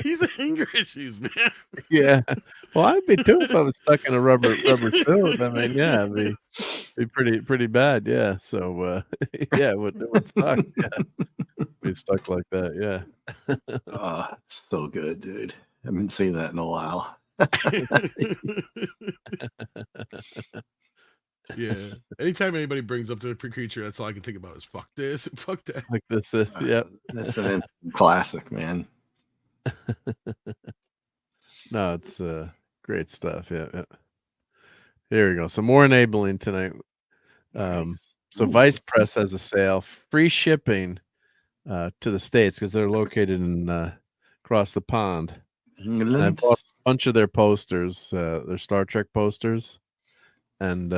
These are anger issues, man. Yeah. Well, I'd be too if I was stuck in a rubber suit. I mean, yeah, it'd be pretty bad. Yeah. So yeah, it would suck. Yeah. Be stuck like that. Yeah. Oh, it's so good, dude. I haven't seen that in a while. Yeah. Anytime anybody brings up the creature, that's all I can think about is fuck this, fuck that. Like this is That's an classic, man. No, it's great stuff. Yeah. Here we go. Some more enabling tonight. Nice. So Vice Press has a sale, free shipping to the States because they're located in across the pond. And I bought a bunch of their posters, their Star Trek posters, and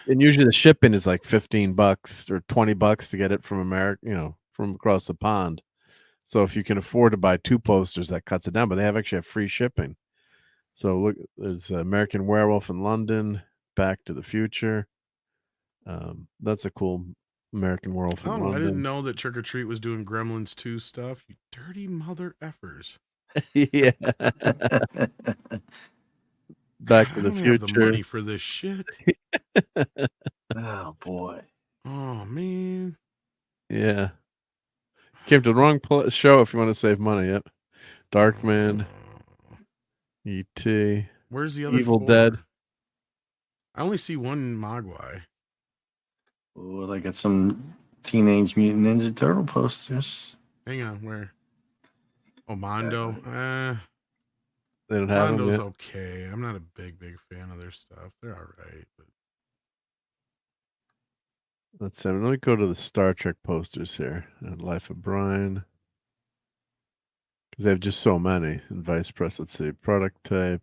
usually the shipping is like $15 or $20 to get it from America, from across the pond. So if you can afford to buy 2 posters, that cuts it down. But they have free shipping. So look, there's American Werewolf in London, Back to the Future. That's a cool American Werewolf in Oh, London. I didn't know that Trick or Treat was doing Gremlins 2 stuff. You dirty mother effers. Yeah. Back to the Future. Have the money for this shit. Oh boy. Oh man. Yeah. Came to the wrong show if you want to save money. Yep. Darkman. E.T. Where's the other Evil 4? Dead. I only see one Mogwai. Well, I got some Teenage Mutant Ninja Turtle posters. Hang on, where? Oh, Mondo. They don't have Mondo's them yet. okay. I'm not a big fan of their stuff. They're all right. But... Let's see. Let me go to the Star Trek posters here. Life of Brian. Because they have just so many. And Vice Press. Let's see. Product type.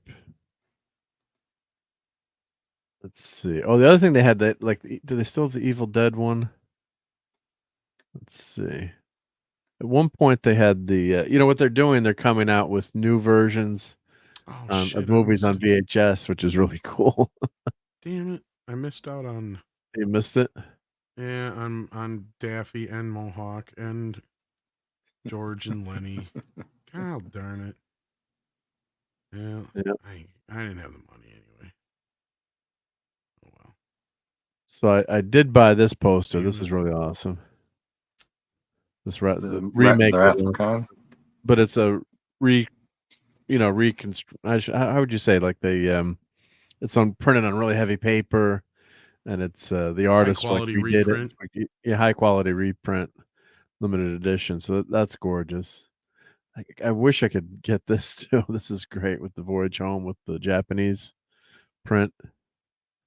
Let's see. Oh, the other thing they had, that like, do they still have the Evil Dead one? Let's see. At one point, they had the, you know what they're doing? They're coming out with new versions of movies on VHS, which is really cool. Damn it. I missed out on... You missed it? Yeah, on Daffy and Mohawk and George and Lenny. God darn it. Yeah. I didn't have the money anyway. Oh well. So I did buy this poster. This is really awesome. This the remake, the Wrath of Khan, but it's a reconstruct. How would you say? Like it's printed on really heavy paper, and it's the artist high quality reprint. Yeah, high quality reprint, limited edition. So that's gorgeous. I wish I could get this too. This is great with the Voyage Home with the Japanese print.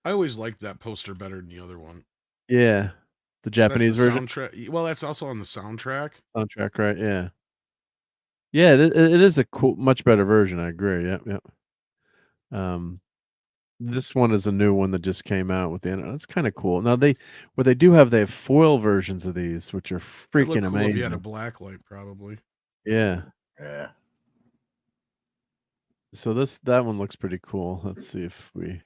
I always liked that poster better than the other one. Yeah. The Japanese version. Soundtrack. Well, that's also on the soundtrack. Soundtrack, right? Yeah. Yeah, it is a cool, much better version. I agree. Yep. This one is a new one that just came out with the internet. That's kind of cool. Now they have foil versions of these, which are freaking amazing. Cool if you had a black light, probably. Yeah. Yeah. So that one looks pretty cool. Let's see. Data.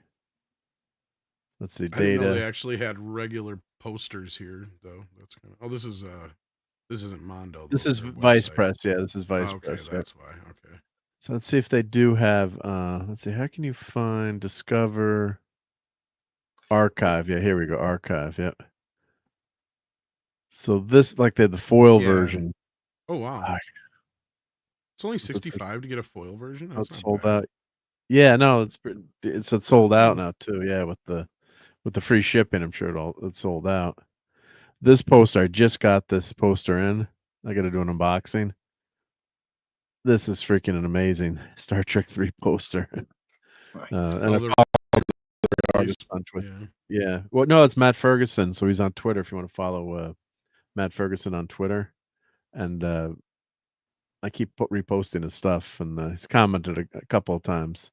I didn't know they actually had regular posters here, though. That's kind of. Oh, this isn't Mondo. Though, this is Vice Press. Yeah, this is Vice Press. Okay, that's why. Okay. So let's see if they do have. Let's see. How can you find, discover, archive? Yeah, here we go. Archive. Yep. So this, like the foil version. Oh wow. It's only $65 to get a foil version. That's sold out. Yeah, no, it's sold out now too. Yeah, with the free shipping, I'm sure it's sold out. This poster, I just got this poster in. I got to do an unboxing. This is freaking an amazing Star Trek 3 poster. And yeah. Well, no, it's Matt Ferguson. So he's on Twitter. If you want to follow Matt Ferguson on Twitter, and I keep reposting his stuff, and he's commented a couple of times.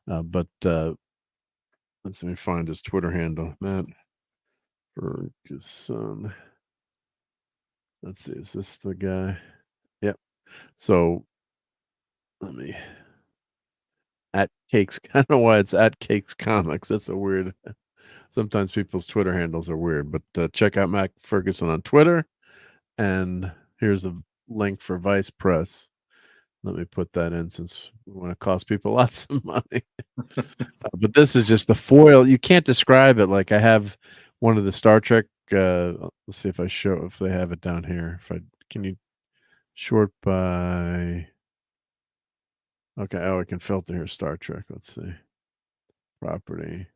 But let me find his Twitter handle, Matt Ferguson. Let's see, is this the guy? Yep. So let me at Cakes. I don't know why it's at Cakes Comics. That's a weird. Sometimes people's Twitter handles are weird, but check out Matt Ferguson on Twitter. And here's the link for Vice Press. Let me put that in since we want to cost people lots of money. But this is just the foil. You can't describe it. Like I have one of the Star Trek. Let's see if they have it down here. Can you short by? Okay. Oh, I can filter here. Star Trek. Let's see. Property.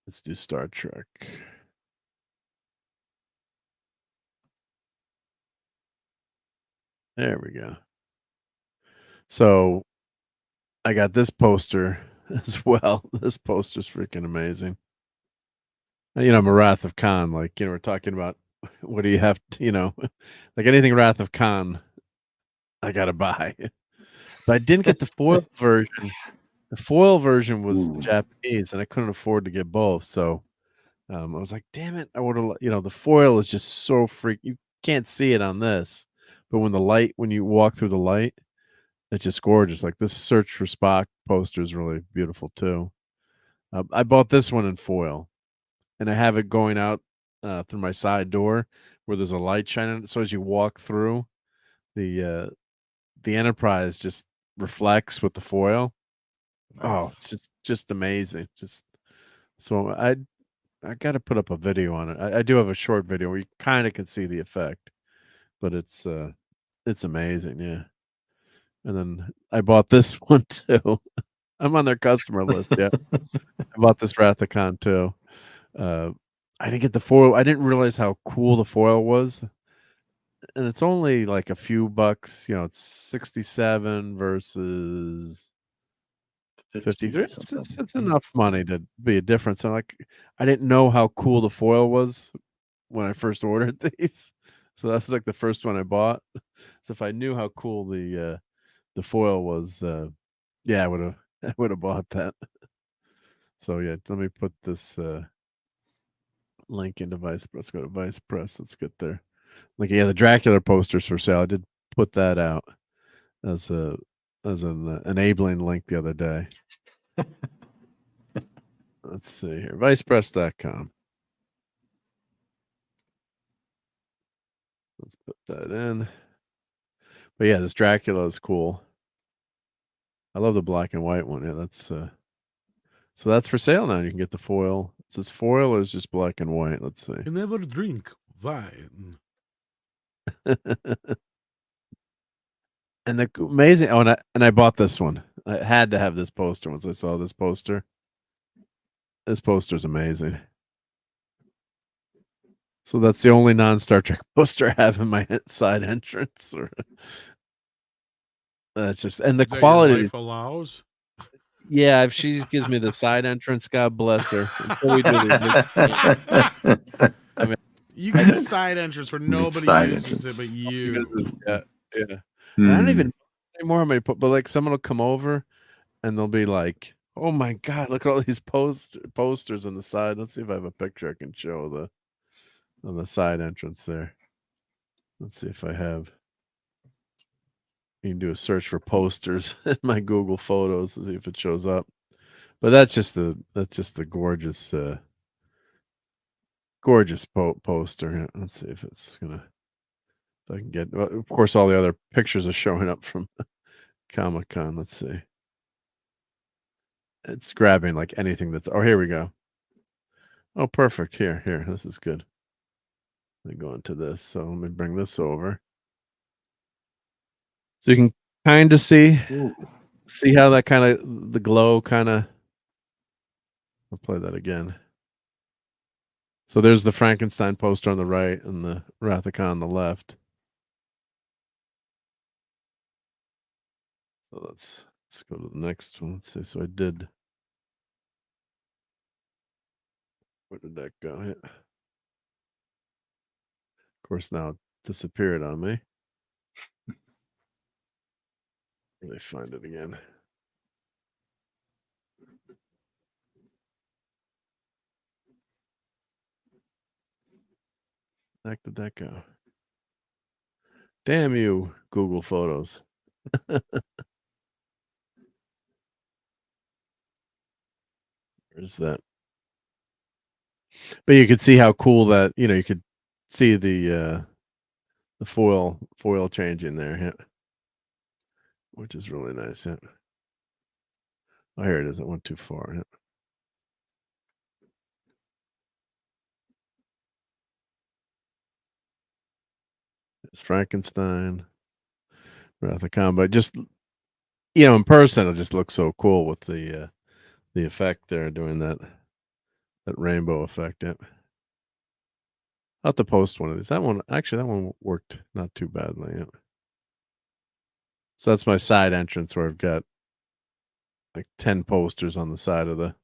Let's do Star Trek. There we go. So I got this poster as well. This poster's freaking amazing. I'm a Wrath of Khan. Like, we're talking about what do you have to, like anything Wrath of Khan, I got to buy. But I didn't get the foil version. The foil version was Japanese, and I couldn't afford to get both. So I was like, damn it. I would have, the foil is just so you can't see it on this. But when you walk through the light, it's just gorgeous. Like this Search for Spock poster is really beautiful too. I bought this one in foil. and I have it going out through my side door where there's a light shining. So as you walk through, the Enterprise just reflects with the foil. Oh, Nice. it's just amazing. Just so I got to put up a video on it. I do have a short video where you kind of can see the effect, but it's amazing, yeah. And then I bought this one too. I'm on their customer list. Yeah, I bought this Rathacon too. I didn't get the foil. I didn't realize how cool the foil was, and it's only like a few bucks. You know, it's 67 versus 53. It's enough money to be a difference. And like, I didn't know how cool the foil was when I first ordered these, so that was like the first one I bought. So if I knew how cool the foil was, yeah, I would have bought that. So yeah, let me put this link into Vice Press. Go to Vice Press. Let's get there. Like, yeah, the Dracula posters for sale. I did put that out as an enabling link the other day. Let's see here. Vicepress.com. Let's put that in. But yeah, this Dracula is cool. I love the black and white one. Yeah, that's so that's for sale now. You can get the foil. Is this foil or is just black and white? Let's see. You never drink wine. And the amazing. Oh, and I bought this one. I had to have this poster once I saw this poster. This poster's amazing. So that's the only non-Star Trek poster I have in my side entrance. Or that's just, and the quality. Life allows. Yeah, if she gives me the side entrance, God bless her. Until we do I mean, you get the side entrance where nobody uses it but you. Yeah. And I don't even know anymore how many but like someone will come over and they'll be like, "Oh my God, look at all these posters on the side." Let's see if I have a picture I can show on the side entrance there. Let's see if I have. You can do a search for posters in my Google Photos to see if it shows up. But that's just the gorgeous gorgeous poster. Let's see if it's gonna. If I can get. Well, of course, all the other pictures are showing up from Comic-Con. Let's see. It's grabbing like anything that's. Oh, here we go. Oh, perfect. Here. This is good. Let me go into this. So let me bring this over. So you can kind of see how that kind of the glow kind of. I'll play that again. So there's the Frankenstein poster on the right and the Rathacon on the left. So let's go to the next one. Let's see. So I did. Where did that go? Yeah. Of course, now it disappeared on me. Let me find it again. Where did that go? Damn you, Google Photos. Where's that? But you could see how cool that, you could see the foil changing there, yeah. Which is really nice, yeah. Oh, here it is. It went too far. Yeah. It's Frankenstein, Rathacon, but just in person, it just looks so cool with the effect there, doing that rainbow effect. Yeah. I'll have to post one of these. That one worked not too badly. Yeah. So that's my side entrance where I've got like 10 posters on the side of the.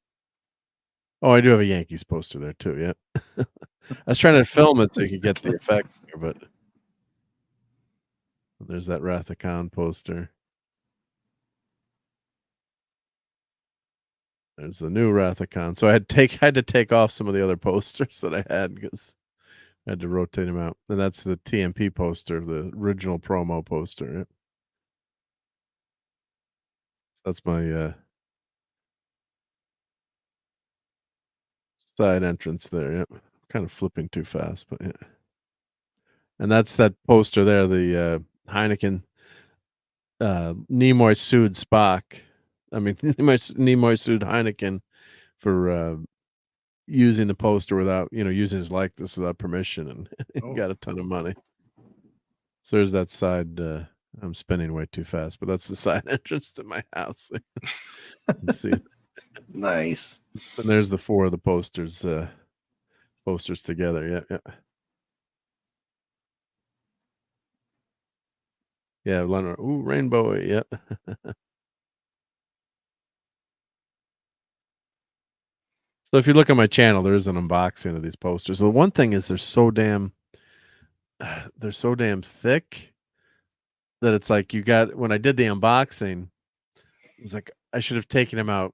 Oh, I do have a Yankees poster there too. Yeah. I was trying to film it so you could get the effect here, but there's that Rathacon poster. There's the new Rathacon. So I had to take off some of the other posters that I had because I had to rotate them out. And that's the TMP poster, the original promo poster. Yeah. So side entrance there. Yep. Kind of flipping too fast, but yeah. And that's that poster there, the Heineken Nimoy sued Spock. I mean, Nimoy sued Heineken for using the poster without, using his likeness without permission, and got a ton of money. So there's that side. I'm spinning way too fast, but that's the side entrance to my house. Let's see. Nice. And there's the 4 of the posters together. Yeah. Yeah, Leonard. Ooh, rainbow. Yep. So if you look at my channel, there's an unboxing of these posters. The one thing is they're so damn thick that it's like when I did the unboxing, it was like I should have taken them out,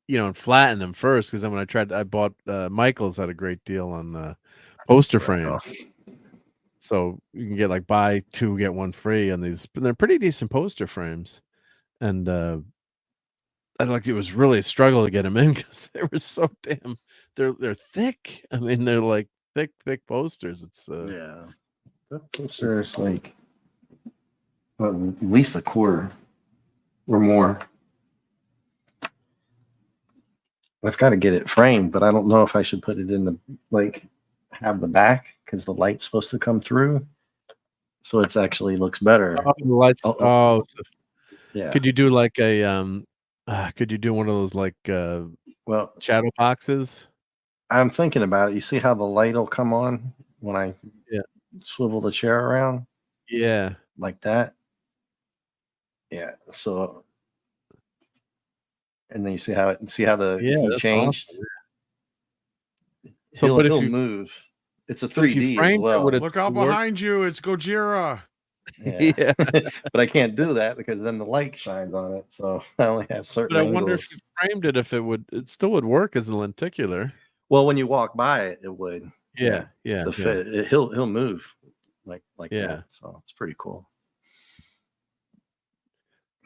and flattened them first, because then when I bought Michael's had a great deal on poster frames. So you can get like buy 2 get 1 free on these, but they're pretty decent poster frames. And it was really a struggle to get them in because they were so damn they're thick. I mean, they're like thick posters. It's yeah, that poster is like at least a quarter or more. I've got to get it framed, but I don't know if I should put it in have the back, because the light's supposed to come through, so it's actually looks better. Oh, the lights. Yeah. Could you do like a could you do one of those like shadow boxes? I'm thinking about it. You see how the light will come on when I swivel the chair around? Yeah. Like that. Yeah. So, and then you see how the he changed. Awesome. So he'll move. It's a 3D as well. Look out behind you. It's Gojira. Yeah. But I can't do that because then the light shines on it. So I only have certain angles. But I wonder if you framed it, if it still would work as a lenticular. Well, when you walk by it, it would. Yeah. He'll move like that. So it's pretty cool.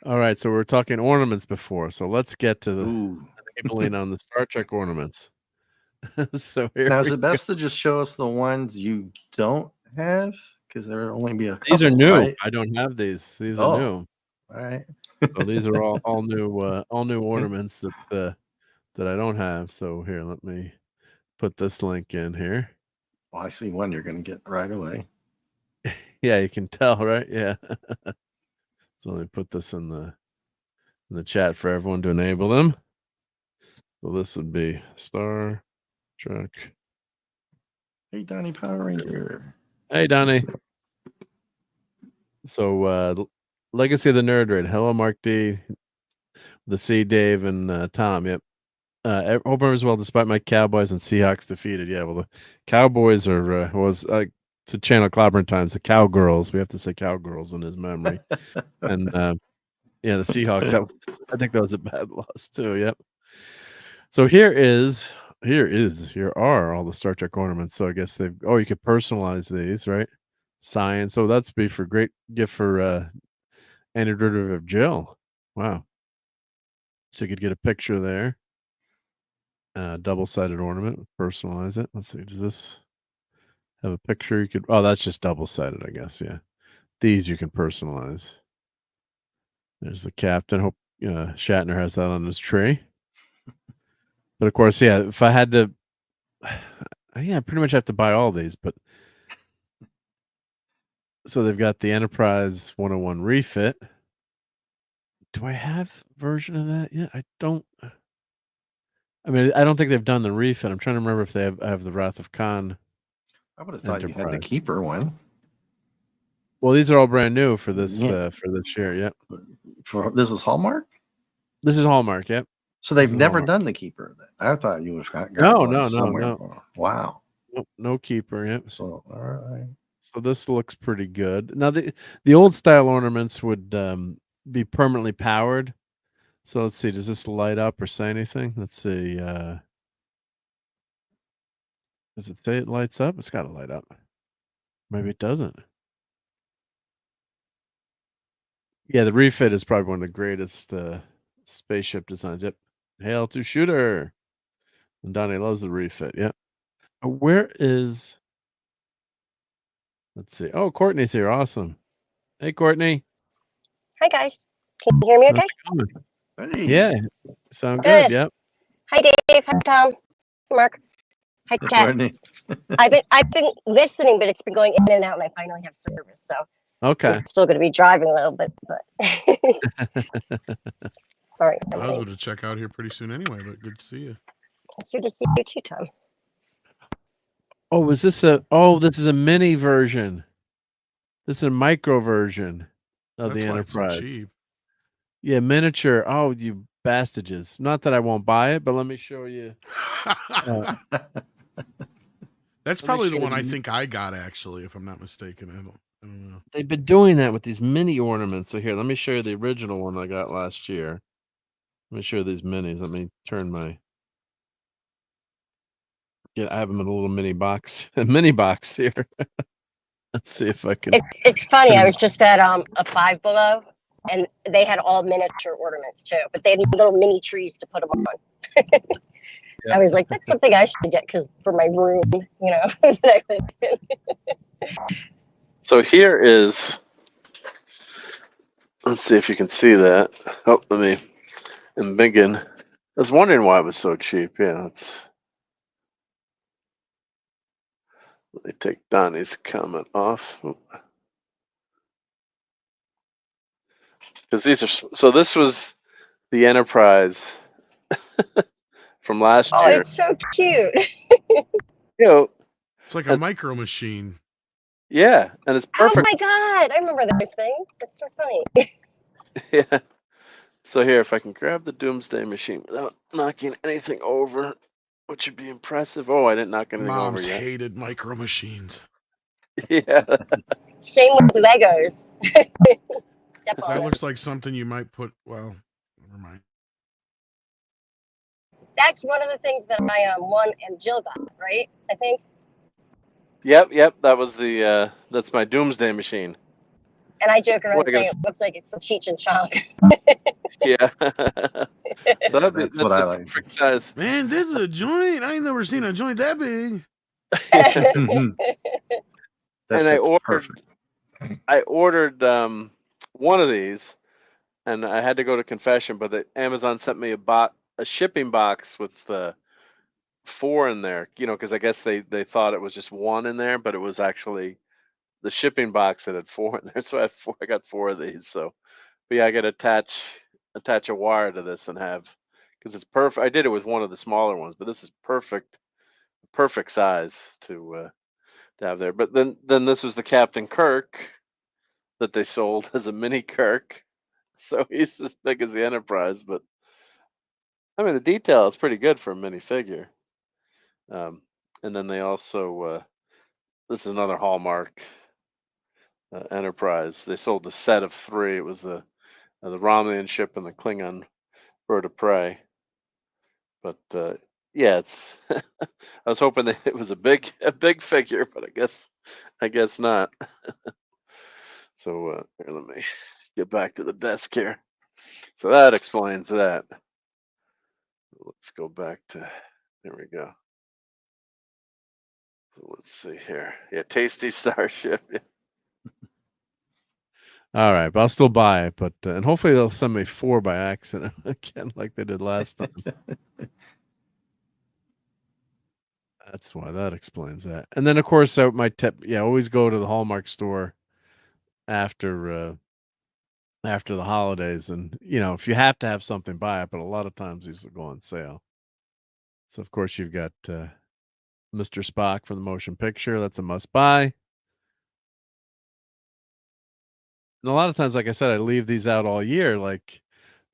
All right, so we were talking ornaments before, so let's get to the labeling on the Star Trek ornaments. So now, is it best to just show us the ones you don't have? Because there will only be a couple. These are new. Right? I don't have these. These are new. All right. So these are all new ornaments that I don't have. So here, let me put this link in here. Well, I see one you're going to get right away. Yeah, you can tell, right? Yeah. So let me put this in the chat for everyone to enable them. So this would be Star Trek. Hey, Donnie Power Ranger. Hey, Donnie. So Legacy of the Nerd Raid. Hello, Marc D, the C, Dave, and Tom. Yep. Hope everyone's well despite my Cowboys and Seahawks defeated. Yeah, well, the Cowboys are to channel Clobberin Times, the Cowgirls. We have to say Cowgirls in his memory. And the Seahawks. I think that was a bad loss too. Yep. So here are all the Star Trek ornaments. So I guess you could personalize these, right? Science. So that's be for great gift for anti-derivative of Jill. Wow. So you could get a picture there. Double-sided ornament. Personalize it. Let's see. Does this have a picture? You could. Oh, that's just double-sided, I guess. Yeah. These you can personalize. There's the captain. Hope Shatner has that on his tree. But of course, yeah. If I had to, I pretty much have to buy all these. But so they've got the Enterprise 101 refit. Do I have a version of that yet? I don't. I mean, I don't think they've done the refit. I'm trying to remember if they have the Wrath of Khan. I would have thought you had the Keeper one. Well, these are all brand new for this year. Yep. This is Hallmark. This is Hallmark. Yep. So they've never done the Keeper. I thought you would have got no. Wow. No Keeper. Yep. So all right. So this looks pretty good. Now the old style ornaments would be permanently powered. So let's see. Does this light up or say anything? Let's see. Does it say it lights up? It's got to light up. Maybe it doesn't. Yeah, the refit is probably one of the greatest spaceship designs. Yep. Hail to Shooter. And Donnie loves the refit. Yeah. Where is? Let's see. Oh, Courtney's here. Awesome. Hey, Courtney. Hi, guys. Can you hear me okay? Hey. Yeah. Sound good. Yep. Hi, Dave. Hi, Tom. Hi, Mark. Hi, Chad. Courtney. I've been listening, but it's been going in and out, and I finally have service. So Okay. I'm still going to be driving a little bit, but sorry. I was going to check out here pretty soon anyway, but good to see you. It's good to see you too, Tom. Oh, was this a? Oh, this is a mini version. This is a micro version of That's the why it's Enterprise. so cheap. Yeah, miniature. Oh, you bastages! Not that I won't buy it, but let me show you. That's probably the one I think I got, actually, if I'm not mistaken. I don't know. They've been doing that with these mini ornaments. So here, let me show you the original one I got last year. Let me show you these minis. Let me turn my. Yeah, I have them in a little mini box. A mini box here. Let's see if I can. It's funny. I was just at a Five Below, and they had all miniature ornaments too, but they had little mini trees to put them on. I was like, that's something I should get for my room, you know. So here is. Let's see if you can see that. Oh, let me. And Biggin. I was wondering why it was so cheap. Yeah, let me take Donnie's comment off. Because these are so. This was the Enterprise from last year. Oh, it's so cute. You know, it's like a micro machine. Yeah, and it's perfect. Oh my God, I remember those things. That's so funny. Yeah. So here, if I can grab the Doomsday Machine without knocking anything over, which would be impressive. Oh, I didn't knock anything Moms over yet. hated micro machines. Yeah. Same with Legos. Step on That them. looks like something you might put. Well, never mind. That's one of the things that I won and Jill got, right? I think. Yep. That was the that's my Doomsday Machine. And I joke around saying it looks like it's the Cheech and Chong. Yeah. So Yeah, that's what I like. Size. Man, this is a joint. I ain't never seen a joint that big. And I ordered one of these, and I had to go to confession, but Amazon sent me a shipping box with 4 in there, you know, because I guess they thought it was just 1 in there, but it was actually the shipping box that had 4 in there. So I got 4 of these. So, but yeah, I got to attach a wire to this and have, because it's perfect. I did it with one of the smaller ones, but this is perfect size to have there. But then this was the Captain Kirk that they sold as a mini Kirk. So he's as big as the Enterprise, but I mean the detail is pretty good for a minifigure. And then they also this is another Hallmark Enterprise. They sold the set of 3. It was the Romulan ship and the Klingon bird of prey. But yeah, it's. I was hoping that it was a big figure, but I guess not. So here, let me get back to the desk here. So that explains that. Let's go back to. There we go. So let's see here. Yeah, tasty starship. Yeah. All right, but I'll still buy it. But and hopefully they'll send me 4 by accident again, like they did last time. That's why that explains that. And then of course, my tip, always go to the Hallmark store after the holidays, and if you have to have something, buy it. But a lot of times these will go on sale. So of course you've got Mr. Spock from the motion picture. That's a must buy. And a lot of times, like I said, I leave these out all year. Like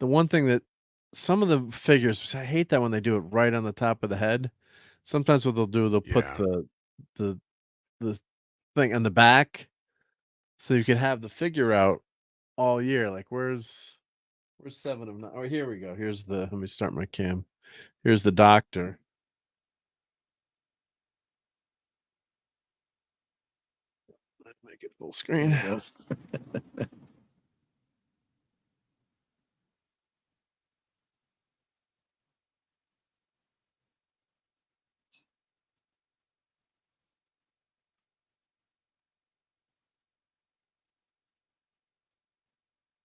the one thing that some of the figures, I hate that when they do it right on the top of the head. Sometimes what they'll do, they'll put the thing on the back, so you can have the figure out all year. Like where's 7 of 9? Oh, here we go. Here's let me start my cam. Here's the Doctor. Make it full screen.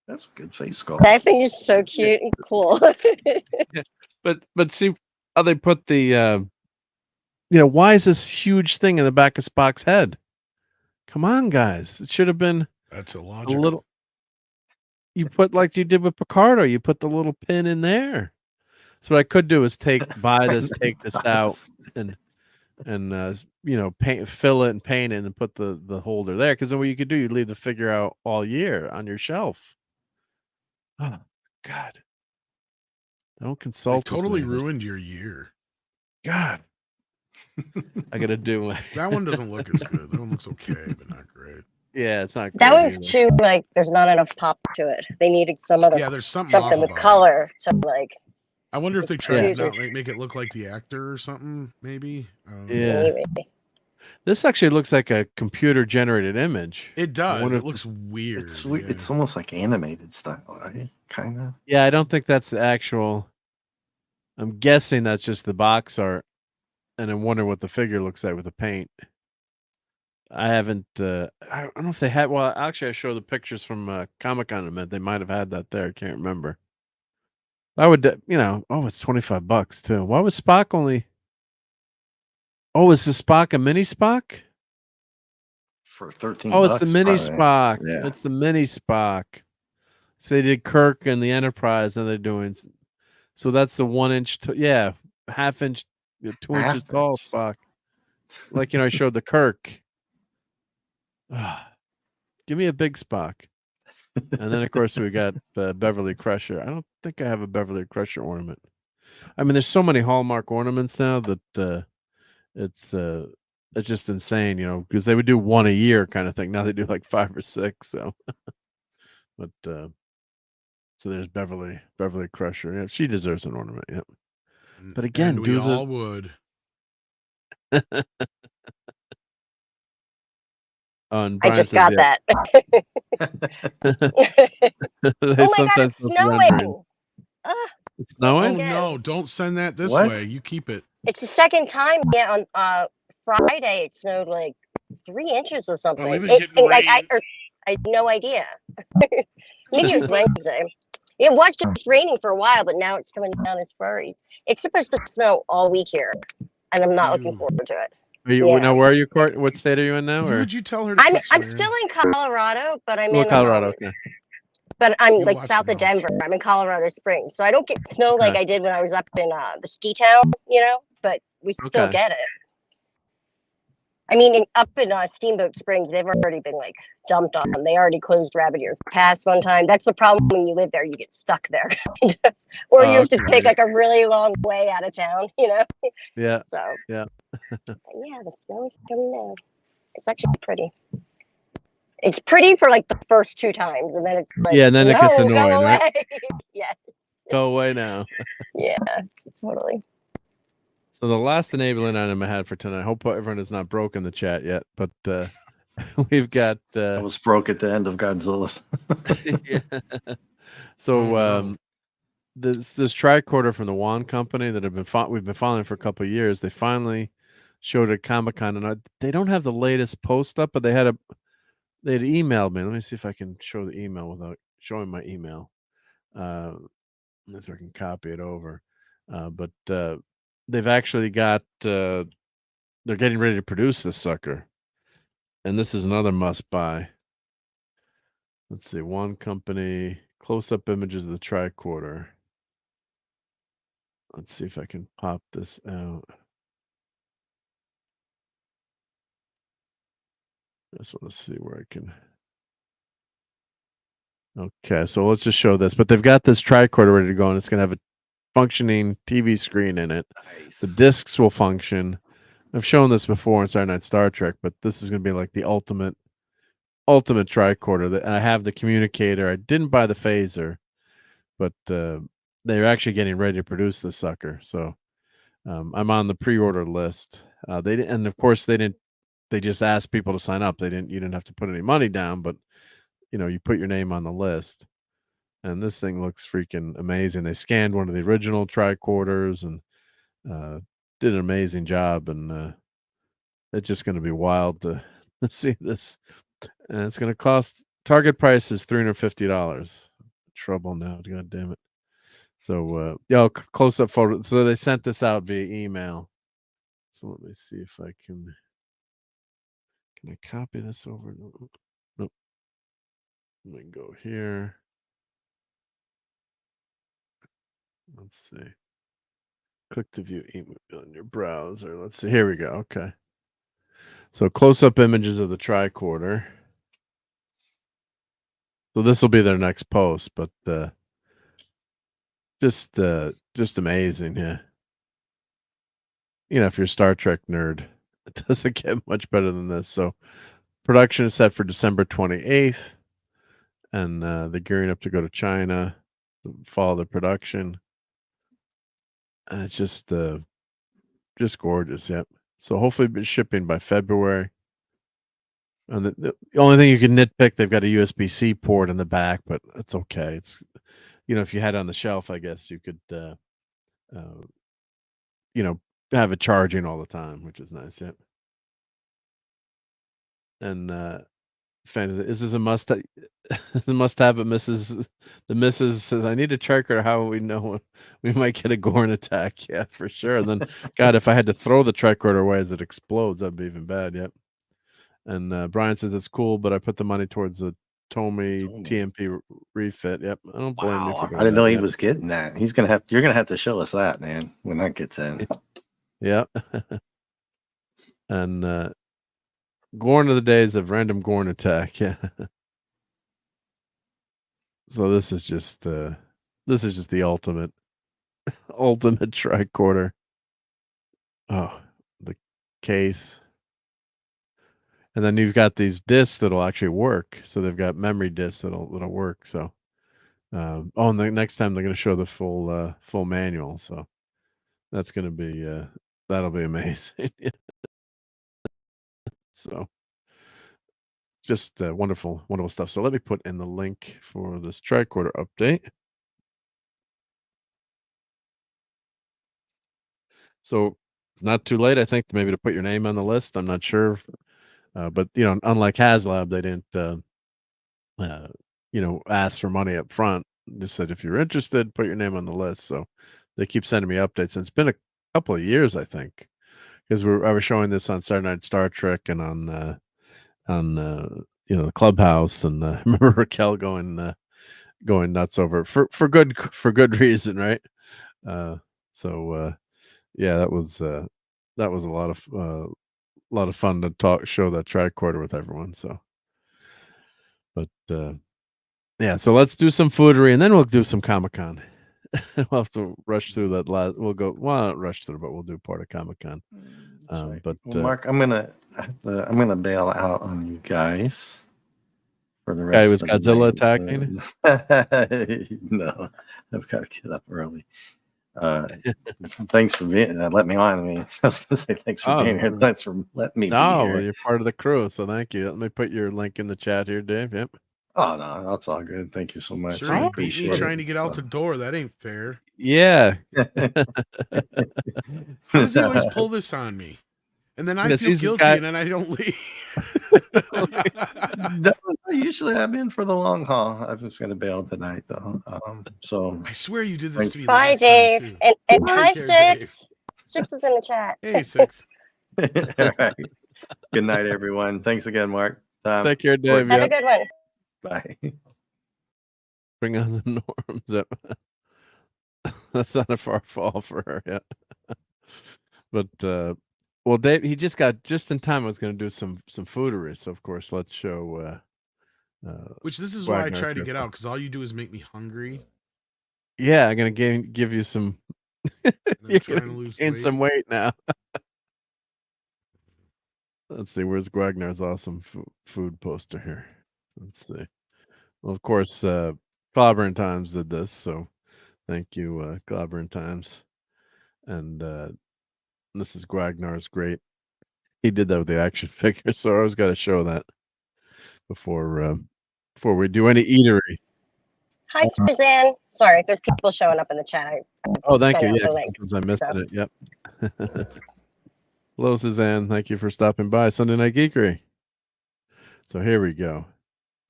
That's a good face sculpt. That thing is so cute and cool. Yeah. But see how they put the why is this huge thing in the back of Spock's head? Come on, guys. It should have been That's a illogical. little. You put like you did with Picardo. You put the little pin in there. So what I could do is take this out, and fill it and paint it, and put the holder there. Because then what you could do, you leave the figure out all year on your shelf. Oh God! Don't consult. They totally with me. ruined your year. God. I gotta do that one. Doesn't look as good. That one looks okay, but not great. Yeah, it's not. That one's too like. There's not enough pop to it. They needed some other. Yeah, there's something with color to like. I wonder if they tried to not make it look like the actor or something. Maybe. Yeah. Maybe. This actually looks like a computer generated image. It does. It looks weird. It's almost like animated style, right? Kind of. Yeah, I don't think that's the actual. I'm guessing that's just the box art, and I wonder what the figure looks like with the paint. I haven't. I don't know if they had. Well, actually, I showed the pictures from Comic-Con event. They might have had that there. I can't remember. I would, Oh, it's $25 too. Why was Spock only? Oh, is the Spock a mini Spock? For $13. Oh, it's the mini probably. Spock. Yeah. It's the mini Spock. So they did Kirk and the Enterprise, and they're doing. So that's the 1 inch. Half inch, 2 inches tall Spock. Like I showed the Kirk. Give me a big Spock. And then of course we got Beverly Crusher. I don't think I have a Beverly Crusher ornament. I mean, there's so many Hallmark ornaments now that it's just insane, because they would do one a year kind of thing. Now they do like 5 or 6. So, but so there's Beverly Crusher. Yeah, she deserves an ornament. Yeah. But again, we all would. I just got that. Oh my God, it's snowing. It's snowing? Oh no, don't send that this way. You keep it. It's the second time. Yeah, on Friday it snowed like 3 inches or something. We've been getting rain. I had no idea. Maybe it was Wednesday. It was just raining for a while, but now it's coming down as flurries. It's supposed to snow all week here, and I'm not looking forward to it. Are you now? Where are you, Court? What state are you in now? Who or? would you tell her? I'm still in Colorado, but I'm in Colorado. Okay. But I'm like south of Denver. I'm in Colorado Springs, so I don't get snow like I did when I was up in the ski town, But we still get it. I mean, up in Steamboat Springs, they've already been like dumped on. They already closed Rabbit Ears Pass one time. That's the problem when you live there; you get stuck there, or you have to take like a really long way out of town. Yeah. So yeah. Yeah, the snow is coming down. It's actually pretty. It's pretty for like the first 2 times, and then it's like, and then it gets annoying, go away. right? Yes. Go away now. Yeah, totally. So the last enabling item I had for tonight. I hope everyone has not broken the chat yet, but we've got. I was broke at the end of Godzilla's. Yeah. So this tricorder from the Wand Company that we've been following for a couple of years. They finally showed at Comic-Con, and they don't have the latest post up, but they had emailed me. Let me see if I can show the email without showing my email. If I can copy it over. But they've actually got. They're getting ready to produce this sucker, and this is another must buy. Let's see, Wand Company close-up images of the tricorder. Let's see if I can pop this out. I just want to see where I can. Okay, so let's just show this. But they've got this tricorder ready to go, and it's going to have a functioning TV screen in it. Nice. The discs will function. I've shown this before in Saturday Night Star Trek, but this is going to be like the ultimate tricorder. And I have the communicator. I didn't buy the phaser, but they're actually getting ready to produce this sucker. So I'm on the pre-order list. They didn't, and of course they didn't. They just asked people to sign up. You didn't have to put any money down, but you put your name on the list. And this thing looks freaking amazing. They scanned one of the original tricorders and did an amazing job. And it's just going to be wild to see this. And it's going to cost. Target price is $350. trouble now. God damn it. So yeah, close up photo. So they sent this out via email. So let me see if I can I copy this over? Nope. Let me go here. Let's see. Click to view email on your browser. Let's see. Here we go. Okay. So close-up images of the tricorder. So this will be their next post, but just amazing, yeah. You know, if you're a Star Trek nerd, it doesn't get much better than this. So production is set for December 28th, and they're gearing up to go to China to follow the production. And it's just gorgeous, yep. So hopefully be shipping by February. And the only thing you can nitpick, they've got a USB-C port in the back, but it's okay. It's, you know, if you had it on the shelf, I guess you could, you know, have it charging all the time, which is nice. Yep. And is this a must? It's a must-have. But the missus says, "I need a tricorder. How will we know we might get a Gorn attack?" Yeah, for sure. And then, God, if I had to throw the tricorder away as it explodes, that'd be even bad. Yep. And Brian says it's cool, but I put the money towards the Tomy TMP refit. Yep, I don't blame you for doing I didn't know he yet. was getting that. You're gonna have to show us that, man, when that gets in. Yeah. And Gorn of the days of random Gorn attack. Yeah. So this is just the ultimate tricorder. Oh, the case. And then you've got these discs that'll actually work. So they've got memory discs that'll work. So, and the next time they're going to show the full manual. So that's going to be that'll be amazing. So just wonderful stuff. So let me put in the link for this tricorder update. So it's not too late, I think, maybe to put your name on the list. I'm not sure. But, you know, unlike HasLab, they didn't, you know, ask for money up front. Just said, if you're interested, put your name on the list. So they keep sending me updates. And it's been a couple of years, I think, because I was showing this on Saturday Night Star Trek and on you know, the Clubhouse. And I remember Raquel going nuts over it for good reason, right? Yeah, that was a lot of fun to show that tricorder with everyone. So, but yeah, so let's do some foodery and then we'll do some Comic-Con. We'll have to rush through that not rush through, but we'll do part of Comic-Con. Right. But well, Mark, I'm gonna bail out on you guys for the rest. Guy was Godzilla attacking. No, I've got to get up early. Thanks for being let me on. I mean, I was gonna say thanks for being here. Thanks for letting me be here. You're part of the crew, so thank you. Let me put your link in the chat here, Dave. Yep. Oh no, that's all good. Thank you so much. Sure, you beat me trying to get out the door. That ain't fair. Yeah. How does he always pull this on me? And then I feel guilty and then I don't leave. Usually I'm in for the long haul. I'm just gonna bail tonight though. So I swear you did this to me. Bye, Dave. And hi, Six. Six is in the chat. Hey, Six. All right. Good night, everyone. Thanks again, Mark. Take care, Dave. Have a good one. Bye. Bring on the norms. That's not a far fall for her yet. But well, Dave, he just got just in time. I was going to do some foodery, so of course, let's show. Which this is why I try to get out, because all you do is make me hungry. Yeah, I'm gonna give you some. You're trying to lose gain some weight now. Let's see, where's Wagnar's awesome food poster here? Let's see. Well, of course, Clobbering Times did this, so thank you, Clobbering Times. And this is Wagnar's great. He did that with the action figure, so I always got to show that before we do any eatery. Hi, Suzanne. Sorry, there's people showing up in the chat. Oh, thank you. Yeah, sometimes I missed it. Yep. Hello, Suzanne. Thank you for stopping by Sunday Night Geekery. So here we go.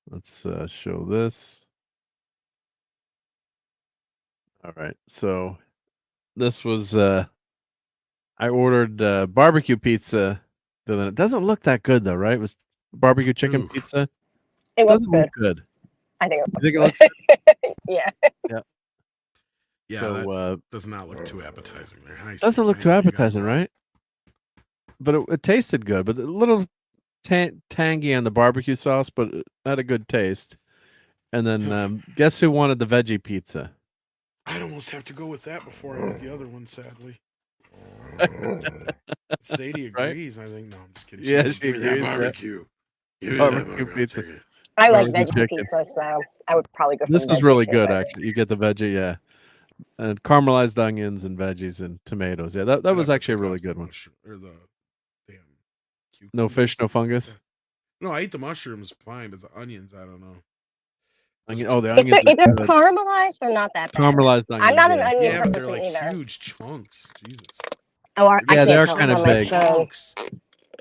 Let's show this. All right. So this was I ordered barbecue pizza. It doesn't look that good though, right? It was barbecue chicken pizza. It doesn't looks look good. I think You it think looks it looks good. Yeah. Yeah. Yeah, So that does not look too appetizing there. doesn't look too appetizing, right? But it tasted good, but a little tangy on the barbecue sauce, but it had a good taste. And then guess who wanted the veggie pizza? I'd almost have to go with that before I eat the other one, sadly. Sadie agrees, right? I think. No, I'm just kidding. Yeah, she give me that barbecue. Give me barbecue that pizza. I like Barbecue veggie chicken. pizza, so I would probably go for This the was veggie really pizza. good, actually. You get the veggie, yeah, and caramelized onions and veggies and tomatoes. Yeah, that was actually a really good one. Or the damn No fish, no fungus. No, I ate the mushrooms fine, but the onions, I don't know. The If onions they're, are if they're good. caramelized, they're not that bad. Caramelized onions. I'm not an yeah. onion Yeah, but they're person like either. huge chunks. Jesus. Oh, I Yeah, can't they are tell kind of how much, big. Chunks.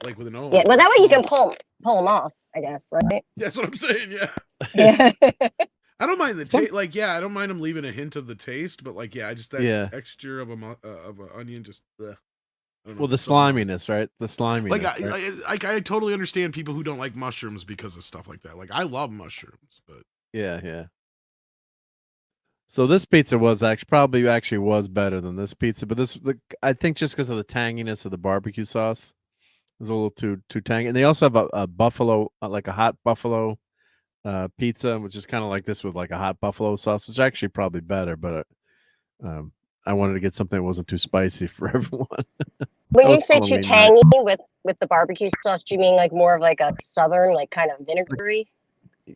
Like with an O. Yeah, well, that way you can chunks. pull them off, I guess, right? That's what I'm saying. Yeah. Yeah. I don't mind the taste. Like, yeah, I don't mind them leaving a hint of the taste, but like, yeah, I just that texture of an onion just. Ugh. I don't know, Well, the sliminess, right? The sliminess. Like, I totally understand people who don't like mushrooms because of stuff like that. Like, I love mushrooms, but yeah. So this pizza was probably was better than this pizza, but I think just because of the tanginess of the barbecue sauce, it was a little too tangy. And they also have a buffalo, like a hot buffalo pizza, which is kind of like this with like a hot buffalo sauce, which is actually probably better. But I wanted to get something that wasn't too spicy for everyone. When you say too tangy with the barbecue sauce, do you mean like more of like a southern, like kind of vinegary?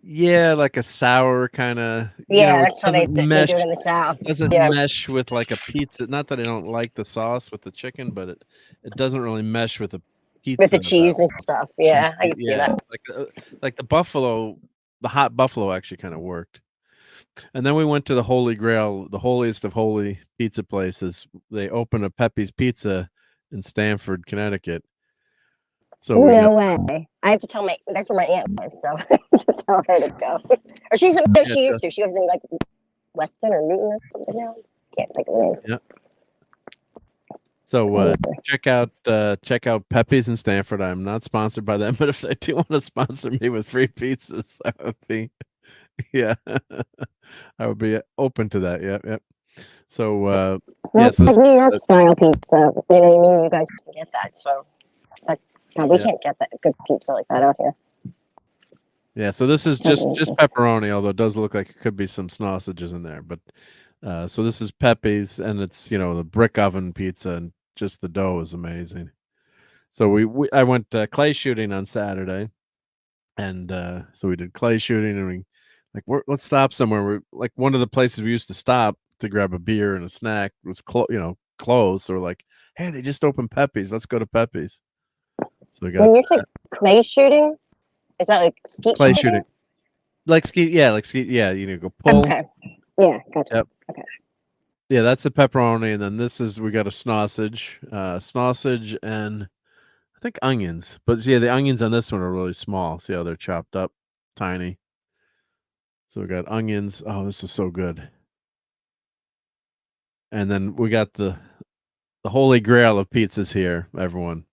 Yeah, like a sour kind of. Yeah, that's how they do it in the South. Doesn't mesh with like a pizza. Not that I don't like the sauce with the chicken, but it doesn't really mesh with a pizza. With the cheese and stuff. Yeah, I can see that. Like the buffalo, the hot buffalo actually kind of worked. And then we went to the Holy Grail, the holiest of holy pizza places. They opened a Pepe's Pizza in Stamford, Connecticut. So no way. I have to tell that's where my aunt lives, so I have to tell her to go. Or she used to. She lives in like Weston or Newton or something now. Can't think of the name. Yeah. So check out Pepe's in Stamford. I'm not sponsored by them, but if they do want to sponsor me with free pizzas, I would be I would be open to that. Yep. So that's like New York style pizza. You know what I mean? You guys can get that. So that's we can't get that good pizza like that out here. Yeah, so this is just pepperoni, although it does look like it could be some sausages in there. But so this is Pepe's, and it's the brick oven pizza, and just the dough is amazing. So I went clay shooting on Saturday, and so we did clay shooting, and let's stop somewhere. Like one of the places we used to stop to grab a beer and a snack was closed. So we're like, hey, they just opened Pepe's. Let's go to Pepe's. So we got. When you say clay shooting, is that like skeet clay shooting? Like skeet, yeah. You go pull. Okay. Yeah, gotcha. Yep. Okay. Yeah, that's a pepperoni, and then we got a sausage, and I think onions. But yeah, the onions on this one are really small. See how they're chopped up, tiny. So we got onions. Oh, this is so good. And then we got the holy grail of pizzas here, everyone.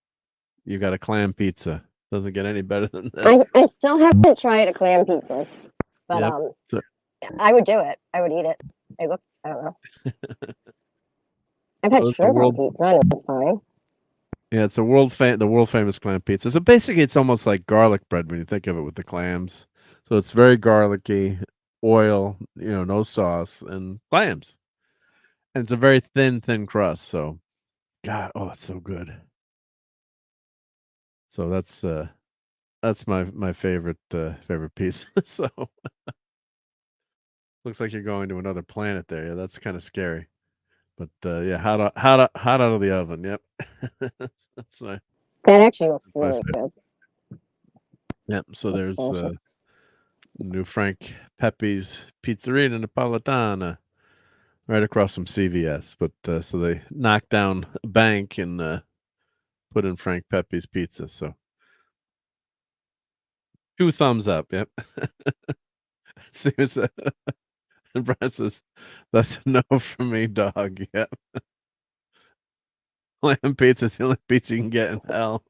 You got a clam pizza. Doesn't get any better than this. I still haven't tried a clam pizza, but I would do it. I would eat it. It looks, I don't know. I've had shrimp on pizza and it's fine. Yeah, it's the world famous clam pizza. So basically, it's almost like garlic bread when you think of it with the clams. So it's very garlicky, oil, no sauce, and clams. And it's a very thin crust. So, God, it's so good. So that's my favorite pizza. So looks like you're going to another planet there. Yeah, that's kind of scary. But yeah, hot out of the oven. Yep. That's my. That actually looks really good. Yep. So there's new Frank Pepe's Pizzeria Napolitana right across from CVS. But so they knocked down a bank and put in Frank Pepe's Pizza. So 2 thumbs up. Yep. Seems And Brian says, "That's a no from me, dog." Yep. Lamb pizza's the only pizza you can get in hell.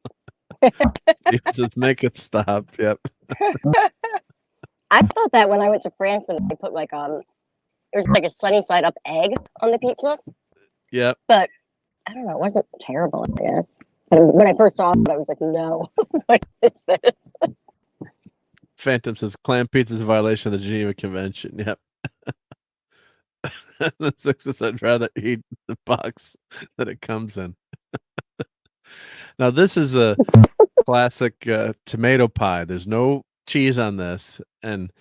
Steve says, "Make it stop." Yep. I thought that when I went to France and they put like it was like a sunny side up egg on the pizza. Yep. But I don't know, it wasn't terrible, I guess. But when I first saw it, I was like, no, what is this? Phantom says clam pizza is a violation of the Geneva Convention. Yep. The Six says I'd rather eat the box that it comes in. Now this is a classic tomato pie. There's no cheese on this, and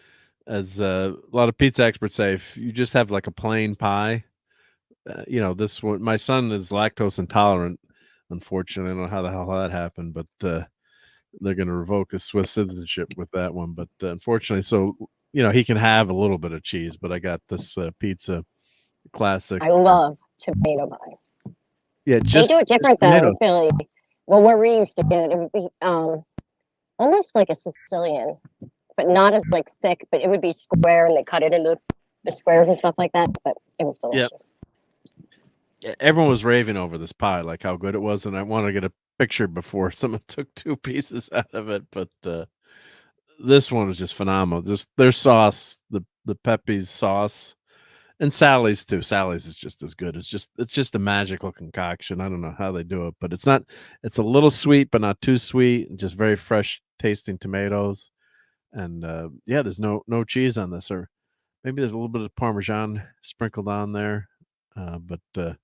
as a lot of pizza experts say, if you just have like a plain pie, this one. My son is lactose intolerant. Unfortunately, I don't know how the hell that happened, but they're going to revoke his Swiss citizenship with that one. But unfortunately, so he can have a little bit of cheese. But I got this pizza classic. I love tomato pie. Yeah, they do it different though in Philly. Well, where we used to get it, it would be almost like a Sicilian, but not as like thick. But it would be square, and they cut it into the squares and stuff like that. But it was delicious. Yep. Everyone was raving over this pie, like how good it was, and I wanted to get a picture before someone took 2 pieces out of it. But this one was just phenomenal. Just their sauce, the Pepe's sauce, and Sally's too. Sally's is just as good. It's just a magical concoction. I don't know how they do it, but it's a little sweet, but not too sweet, and just very fresh tasting tomatoes. And there's no cheese on this, or maybe there's a little bit of Parmesan sprinkled on there. But there's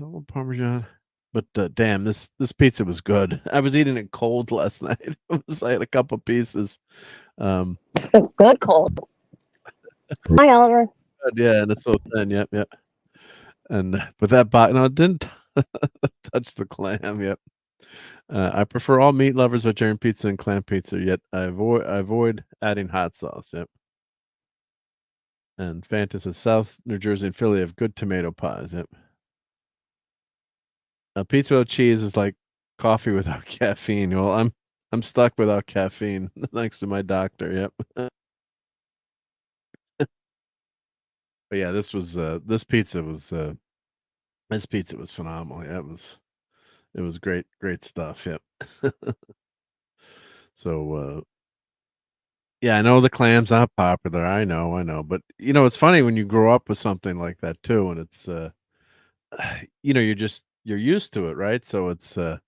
a little Parmesan. But damn, this pizza was good. I was eating it cold last night. I had a couple pieces. It's good cold. Hi, Oliver. Yeah, and it's so thin. Yep. And but that it didn't touch the clam. Yep. I prefer all meat lovers vegetarian pizza and clam pizza. Yet I avoid adding hot sauce. Yep. And Phantom says South New Jersey and Philly have good tomato pies. Yep. Pizza without cheese is like coffee without caffeine. Well, I'm stuck without caffeine thanks to my doctor. Yep. But yeah, this pizza was phenomenal. Yeah, it was great stuff. Yep. So yeah, I know the clam's not popular. I know, but it's funny when you grow up with something like that too, and it's you're used to it, right? So it's there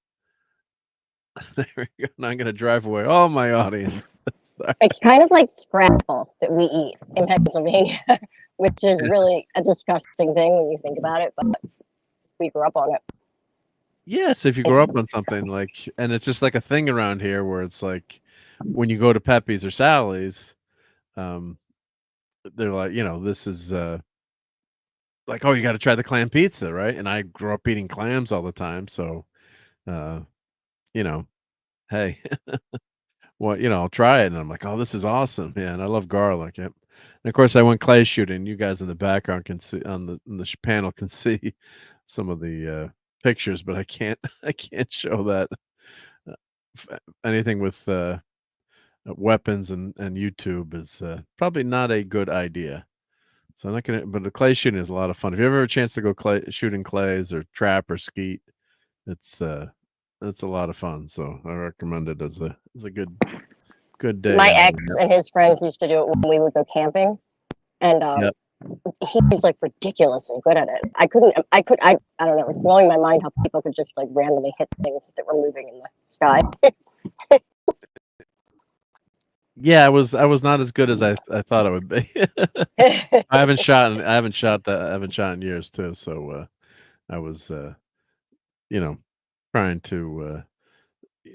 we go. Now I'm gonna drive away all my audience. It's kind of like scrapple that we eat in Pennsylvania, which is really a disgusting thing when you think about it, but we grew up on it. Yeah, so if you grow up on something like, and it's just like a thing around here where it's like when you go to Pepe's or Sally's, they're like, this is like, oh, you got to try the clam pizza, right? And I grew up eating clams all the time, so hey, well, I'll try it, and I'm like, oh, this is awesome. Yeah, and I love garlic. Yep. And of course, I went clay shooting. You guys in the background can see on the panel can see some of the pictures, but I can't show that anything with weapons and YouTube is probably not a good idea. So I'm not gonna. But the clay shooting is a lot of fun. If you ever have a chance to go shooting clays or trap or skeet, it's a lot of fun. So I recommend it as a good day. My ex and his friends used to do it when we would go camping, and he's like ridiculously good at it. I don't know. It was blowing my mind how people could just like randomly hit things that were moving in the sky. Yeah, I was not as good as I thought I would be. I haven't shot in years too. So I was trying to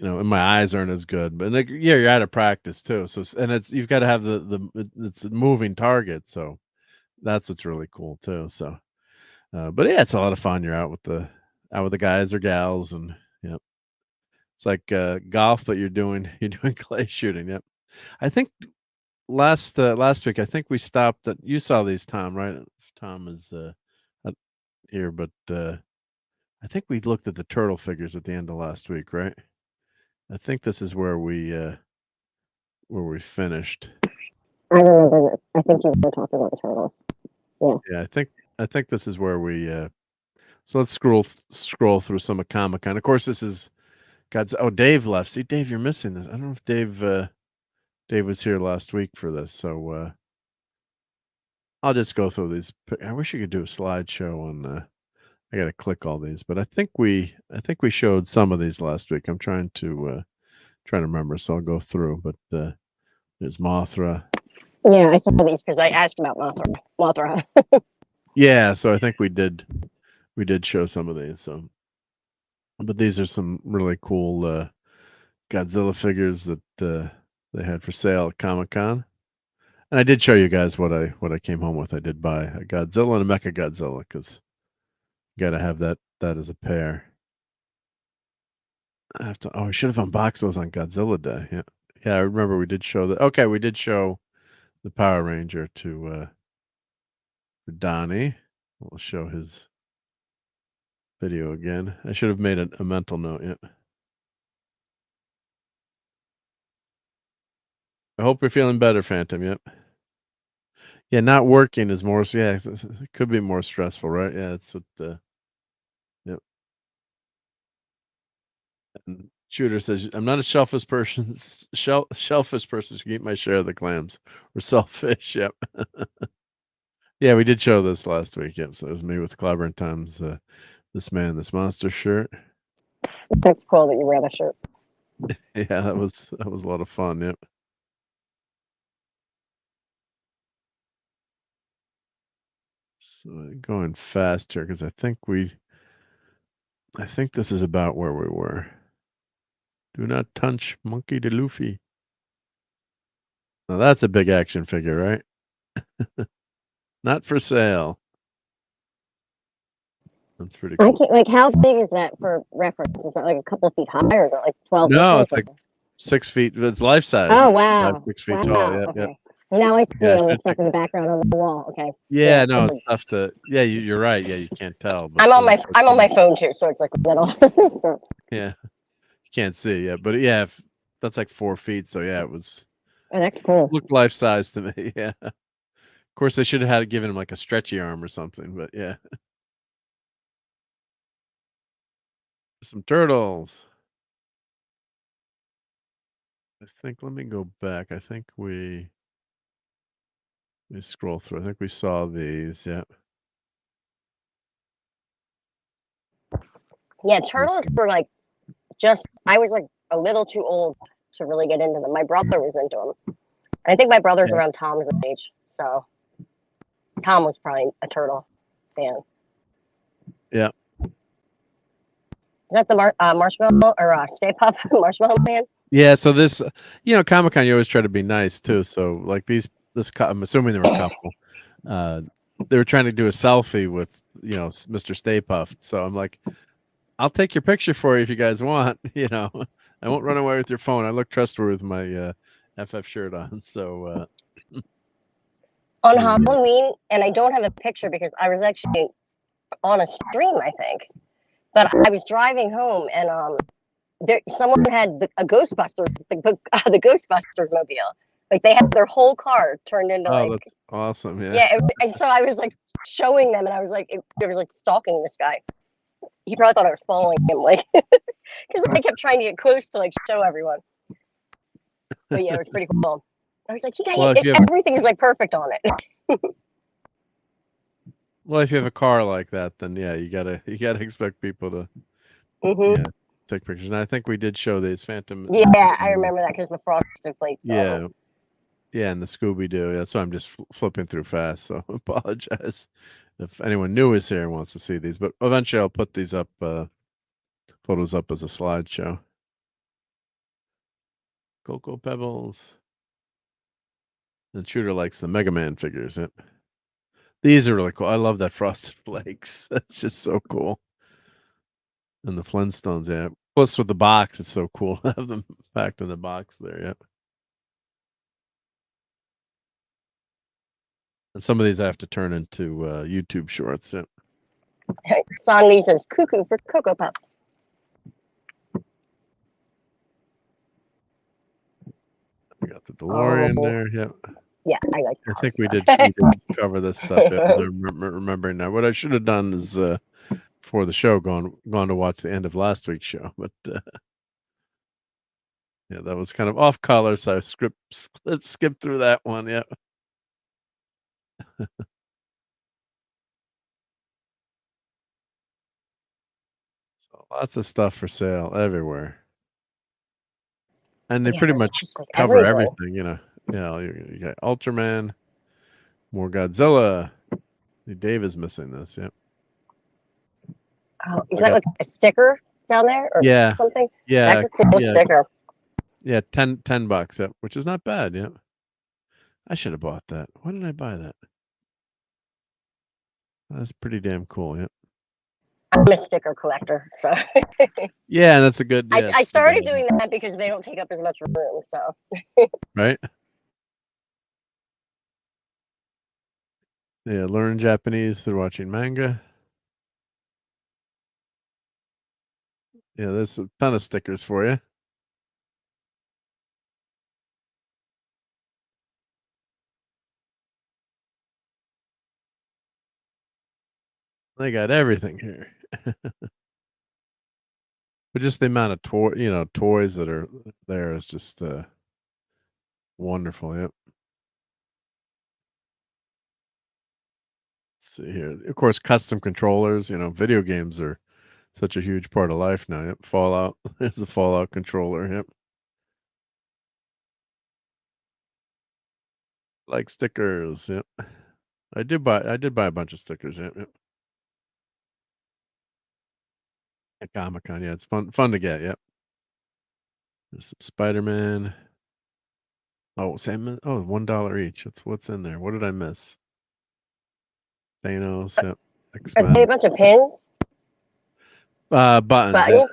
and my eyes aren't as good, but you're out of practice too. So and you've got to have it's a moving target. So that's what's really cool too. So but yeah, it's a lot of fun. You're out with the guys or gals, and it's like golf, but you're doing clay shooting. Yep. I think last week, I think we stopped at, you saw these, Tom, right? Tom is here, but I think we looked at the turtle figures at the end of last week, right? I think this is where we finished. I remember this. I think you were talking about the turtles. Yeah. Yeah, I think this is where we so let's scroll through some of Comic-Con. Of course, this is Dave left. See, Dave, you're missing this. I don't know if Dave was here last week for this, so I'll just go through these. I wish you could do a slideshow on I gotta click all these, but I think we showed some of these last week. I'm trying to remember, so I'll go through. But there's Mothra. Yeah, I saw these because I asked about Mothra. Yeah, so I think we did show some of these. So, but these are some really cool Godzilla figures that they had for sale at Comic-Con. And I did show you guys what I came home with. I did buy a Godzilla and a Mecha Godzilla because you got to have that as a pair. I should have unboxed those on Godzilla Day. Yeah. Yeah, I remember we did show that. Okay, we did show the Power Ranger to for Donnie. We'll show his video again. I should have made a mental note. Yeah. I hope you're feeling better, Phantom. Yep. Yeah, not working is more. Yeah, it could be more stressful, right? Yeah, that's what the. Yep. And Shooter says, "I'm not a shellfish person. Shellfish person should eat my share of the clams. We're selfish." Yep. Yeah, we did show this last week. Yep. So it was me with Clobber and Tom's This Man, This Monster shirt. That's cool that you wear the shirt. Yeah, that was a lot of fun. Yep. So going fast here because I think this is about where we were. Do not touch Monkey D. Luffy. Now that's a big action figure, right? Not for sale. That's pretty cool. I can't, like, how big is that for reference? Is that like a couple of feet high, or is it like 12? No, it's like 6 feet. It's life size. Oh wow, 6 feet tall. Yeah, okay. yeah. Now I see Yeah, all the stuff in the background on the wall. Okay. Yeah, no, it's tough to. Yeah, you're right. Yeah, you can't tell. But I'm on my phone too, so it's like little. Yeah, you can't see. Yeah, but yeah, that's like 4 feet. So yeah, it was. Oh, that's cool. Looked life size to me. Yeah. Of course, they should have given him like a stretchy arm or something. But yeah. Some turtles. I think. Let me go back. I think we scroll through. I think we saw these. Yeah. Yeah, turtles were like I was like a little too old to really get into them. My brother was into them. I think my brother's around Tom's age, so Tom was probably a turtle fan. Yeah. Is that the marshmallow or Stay Puft Marshmallow Man? Yeah. So this, Comic-Con, you always try to be nice too. So like I'm assuming they were a couple. They were trying to do a selfie with, Mr. Stay Puft. So I'm like, I'll take your picture for you if you guys want. I won't run away with your phone. I look trustworthy with my FF shirt on. So on Halloween, and I don't have a picture because I was actually on a stream, I think. But I was driving home, and someone had a Ghostbusters, the Ghostbusters mobile. Like they had their whole car turned into that's awesome. Yeah. Yeah, and so I was like showing them, and I was like, it was like stalking this guy. He probably thought I was following him, like, because I kept trying to get close to like show everyone. But yeah, it was pretty cool. I was like, everything is like perfect on it. Well, if you have a car like that, then yeah, you gotta expect people to take pictures. And I think we did show these Phantom. Yeah, I remember that because the frosted plates. Yeah, yeah, and the Scooby Doo. That's why I'm just flipping through fast. So I apologize if anyone new is here and wants to see these. But eventually, I'll put these up, photos up as a slideshow. Cocoa Pebbles. And Shooter likes the Mega Man figures. Yep. These are really cool. I love that Frosted Flakes. That's just so cool. And the Flintstones, yeah. Plus with the box, it's so cool to have them packed in the box there, yep. And some of these I have to turn into YouTube shorts, yep. Sanli says cuckoo for Cocoa Puffs. We got the DeLorean there, yep. Yeah. I like. I think we did cover this stuff. I'm remembering now. What I should have done is before the show gone to watch the end of last week's show, but yeah, that was kind of off color, so I skipped through that one. Yeah. So lots of stuff for sale everywhere, and they pretty much cover everything. You know, you got Ultraman, more Godzilla. Dave is missing this. Yeah. Oh, is that like a sticker down there or something? Yeah. That's a cool sticker. Yeah, $10, yeah, which is not bad. Yeah. I should have bought that. Why did I buy that? That's pretty damn cool. Yeah. I'm a sticker collector, so. Yeah, that's a good. Yeah, I started doing that because they don't take up as much room. So. Right. Yeah, learn Japanese through watching manga. Yeah, there's a ton of stickers for you. They got everything here. But just the amount of toys that are there is just wonderful. Yep. Let's see here. Of course, custom controllers. Video games are such a huge part of life now. Yep. Fallout. There's the Fallout controller. Yep. Like stickers. Yep. I did buy a bunch of stickers. Yep. Yep. At Comic-Con. Yeah, it's fun to get. Yep. There's some Spider-Man. Oh, $1 each. What's in there. What did I miss? Thanos. Yep. Are they a bunch of pins? Buttons. Yep.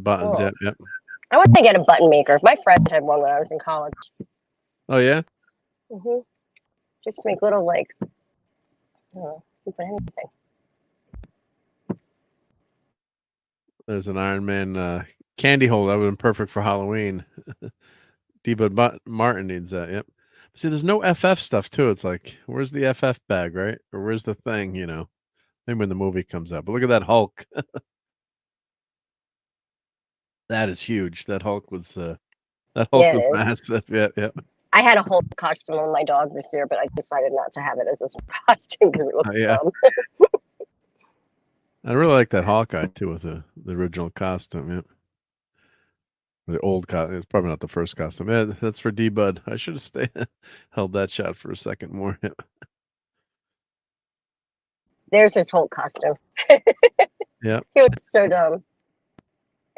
Buttons. Cool. Yep. I want to get a button maker. My friend had one when I was in college. Oh yeah. Just to make little anything. There's an Iron Man candy hole that would have been perfect for Halloween. D-Bud Martin needs that. Yep. See, there's no FF stuff too. It's like, where's the FF bag, right? Or where's the thing? Maybe when the movie comes out. But look at that Hulk. That is huge. That Hulk was massive. Yeah, yeah. I had a Hulk costume on my dog this year, but I decided not to have it as a costume because it looked dumb. I really like that Hawkeye too with the original costume. Yeah. The old costume. It's probably not the first costume. Yeah, that's for D-Bud. I should have held that shot for a second more. There's his Hulk costume. Yeah. He looks so dumb.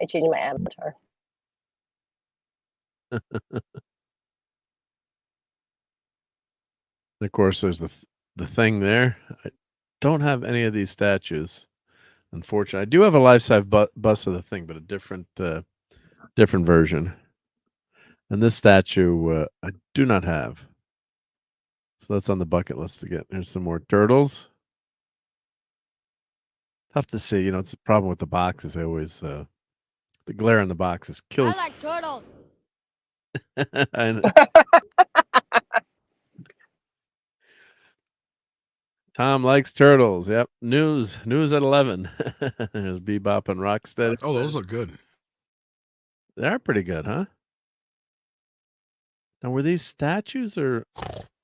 I changed my avatar. Of course, there's the thing there. I don't have any of these statues, unfortunately. I do have a life-size bust of the thing, but a different version. And this statue I do not have. So that's on the bucket list to get. There's some more turtles. Tough to see. It's a problem with the boxes. They always the glare on the boxes kills. I like turtles. Tom likes turtles. Yep. News at 11. There's Bebop and Rocksteady. Oh, those look good. They are pretty good, huh? Now, were these statues or?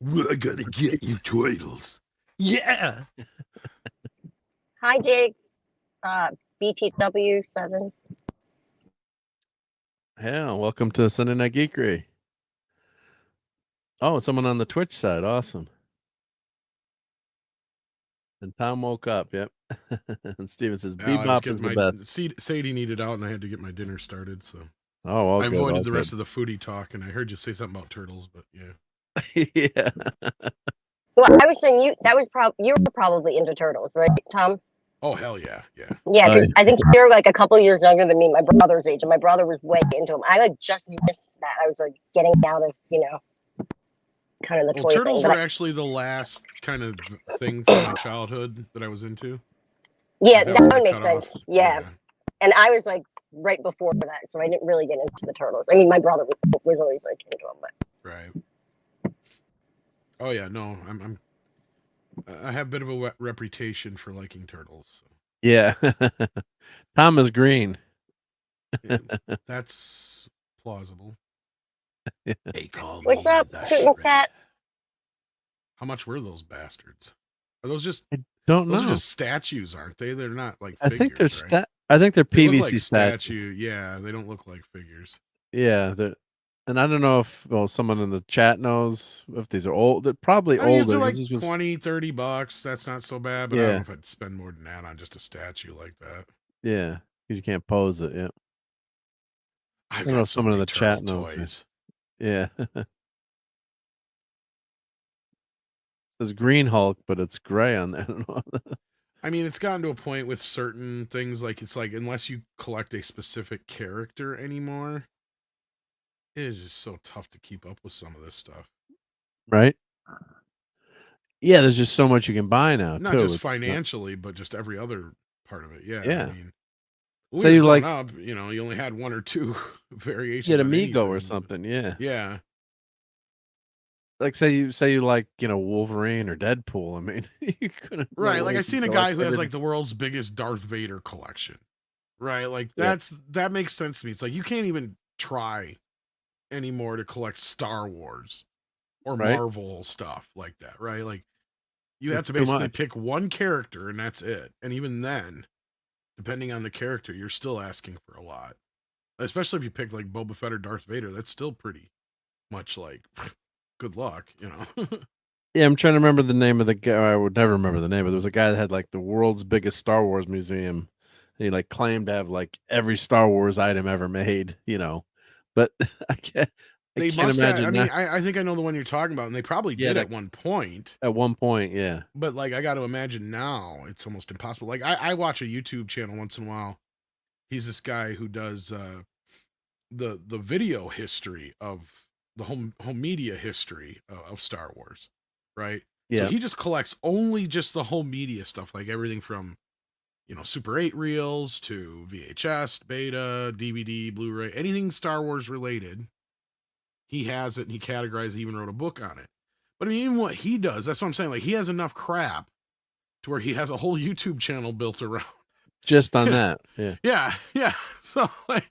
We're gonna get you, turtles. Yeah. Hi, Jakes. BTW7. Yeah, welcome to Sunday Night Geekery. Oh, someone on the Twitch side. Awesome. And Tom woke up. Yep. And Steven says, Bebop is the best. Sadie needed out, and I had to get my dinner started. So, I avoided the rest of the foodie talk, and I heard you say something about turtles, but yeah. Yeah. Well, I was saying you were probably into turtles, right, Tom? Oh hell yeah, yeah. Yeah, because I think you're like a couple years younger than me, my brother's age, and my brother was way into them. I just missed that. I was getting out of kind of the toy turtles thing, were actually the last kind of thing from my childhood that I was into. Yeah, that would make sense. Yeah. And I was right before that, so I didn't really get into the turtles. I mean, my brother was always into them, but right. Oh yeah, no, I have a bit of a reputation for liking turtles. So. Yeah. Thomas Green. Yeah, that's plausible. They call What's me up, the Putin's Shredder. cat? How much were those bastards? Are those just Don't those know. are just statues, aren't they? They're not like I figures, think they're right? I think they're They PVC look like statues. Yeah, they don't look like figures. Yeah, and I don't know if someone in the chat knows if these are old. They're probably I mean, if older. they're like 'cause this was, $20-$30, that's not so bad. But I don't know if I'd spend more than that on just a statue like that. Yeah, 'cause you can't pose it. Yeah. I I've don't know got if so someone in many the chat turtle knows. toys. Yeah. It says Green Hulk, but it's gray on there. I don't know. I mean, it's gotten to a point with certain things, like it's like unless you collect a specific character anymore, it is just so tough to keep up with some of this stuff. Right? Yeah, there's just so much you can buy now, Not too. just It's financially, but just every other part of it. Yeah. Yeah. I mean, So when you you were growing like up, you know, you only had one or two variations. get on Amigo or anything. something. Yeah. Yeah. Like say you like, Wolverine or Deadpool. I mean, you couldn't Right. Like I really seen a collect guy who has everything. like the world's biggest Darth Vader collection. Right. Like Yeah. that makes sense to me. It's like you can't even try anymore to collect Star Wars or Right? Marvel stuff like that. Right. Like you have It's to too basically much. pick one character and that's it. And even then, depending on the character, you're still asking for a lot. Especially if you pick like Boba Fett or Darth Vader, that's still pretty much like good luck, you know. Yeah, I'm trying to remember the name of the guy. I would never remember the name, but there was a guy that had like the world's biggest Star Wars museum. He like claimed to have like every Star Wars item ever made, But I can't They must have. imagine I mean, that. I think I know the one you're talking about, and they probably Yeah, did at one point. at one point, yeah. But like, I got to imagine now it's almost impossible. Like, I watch a YouTube channel once in a while. He's this guy who does the video history of the home media history of Star Wars, right? So Yeah. he just collects only just the home media stuff, like everything from Super 8 reels to VHS, beta, DVD, Blu-ray, anything Star Wars related. He has it and he categorized, he even wrote a book on it. But I mean, even what he does, that's what I'm saying. Like, he has enough crap to where he has a whole YouTube channel built around. Just on that. Yeah. Yeah. So like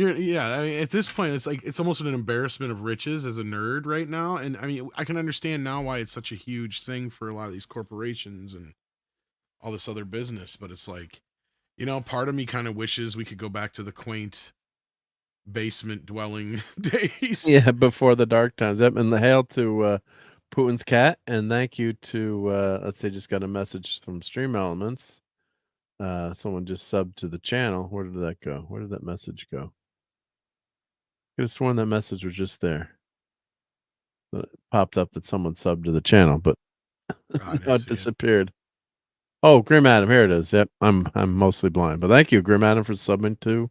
I mean, at this point, it's like it's almost an embarrassment of riches as a nerd right now. And I mean, I can understand now why it's such a huge thing for a lot of these corporations and all this other business. But it's like, part of me kind of wishes we could go back to the quaint basement dwelling days. Yeah, before the dark times. Yep. And the hail to Putin's cat, and thank you to let's say just got a message from Stream Elements. Someone just subbed to the channel. Where did that go? Where did that message go? I could have sworn that message was just there. It popped up that someone subbed to the channel, but now it disappeared. Oh, Grim Adam, here it is. Yep, I'm mostly blind, but thank you, Grim Adam, for subbing to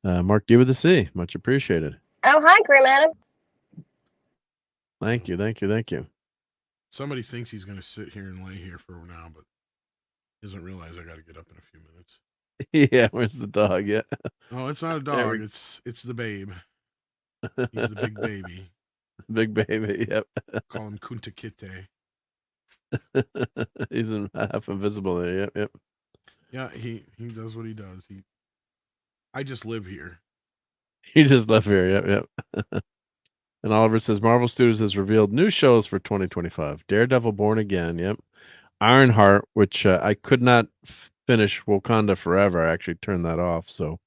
Marc D with a C. Much appreciated. Oh, hi, Grim Adam. Thank you. Somebody thinks he's going to sit here and lay here for now, but doesn't realize I got to get up in a few minutes. Yeah, where's the dog? Yeah. Oh, it's not a dog. It's the babe. He's the big baby. Big baby. Yep. Call him Kunta Kinte. He's half invisible there. Yep. Yeah, he does what he does. I just live here. He just left here. Yep. And Oliver says Marvel Studios has revealed new shows for 2025. Daredevil Born Again. Yep. Ironheart, which I could not finish Wakanda Forever. I actually turned that off, so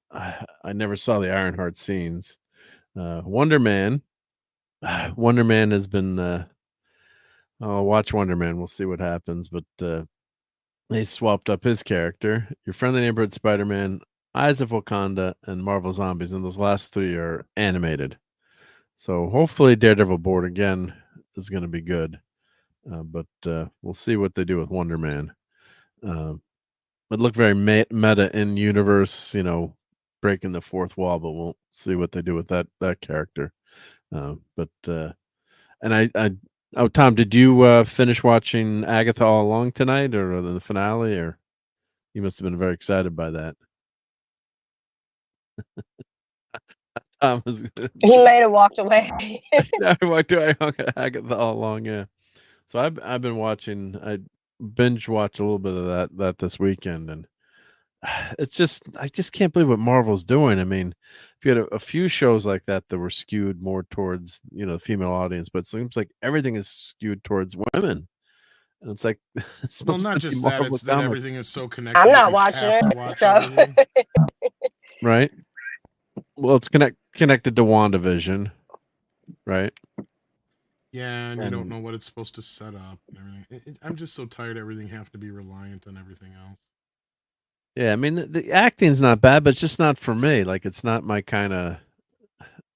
I never saw the Ironheart scenes. Wonder Man. Wonder Man has been. I'll watch Wonder Man. We'll see what happens, but they swapped up his character. Your Friendly Neighborhood Spider-Man, Eyes of Wakanda, and Marvel Zombies, and those last three are animated. So hopefully Daredevil Born Again is going to be good. But we'll see what they do with Wonder Man. It looked very meta in universe, breaking the fourth wall, but we'll see what they do with that character. Tom, did you finish watching Agatha all along tonight, or the finale, or you must have been very excited by that? He might have walked away. I walked away. I got all along. Yeah. So I've been watching. I binge watched a little bit of that this weekend, and it's just I just can't believe what Marvel's doing. I mean, if you had a few shows like that were skewed more towards the female audience, but it seems like everything is skewed towards women, and it's like it's Well, supposed not to be just that; Marvel it's that comics. everything is so connected. I'm that not you watching have it, to watch so everything. Right. Well, it's connected to WandaVision, right? Yeah, and you don't And know what it's supposed to set up and everything. I'm just so tired of everything have to be reliant on everything else. yeah, I mean the acting's not bad, but it's just not for me. Like it's not my kind of.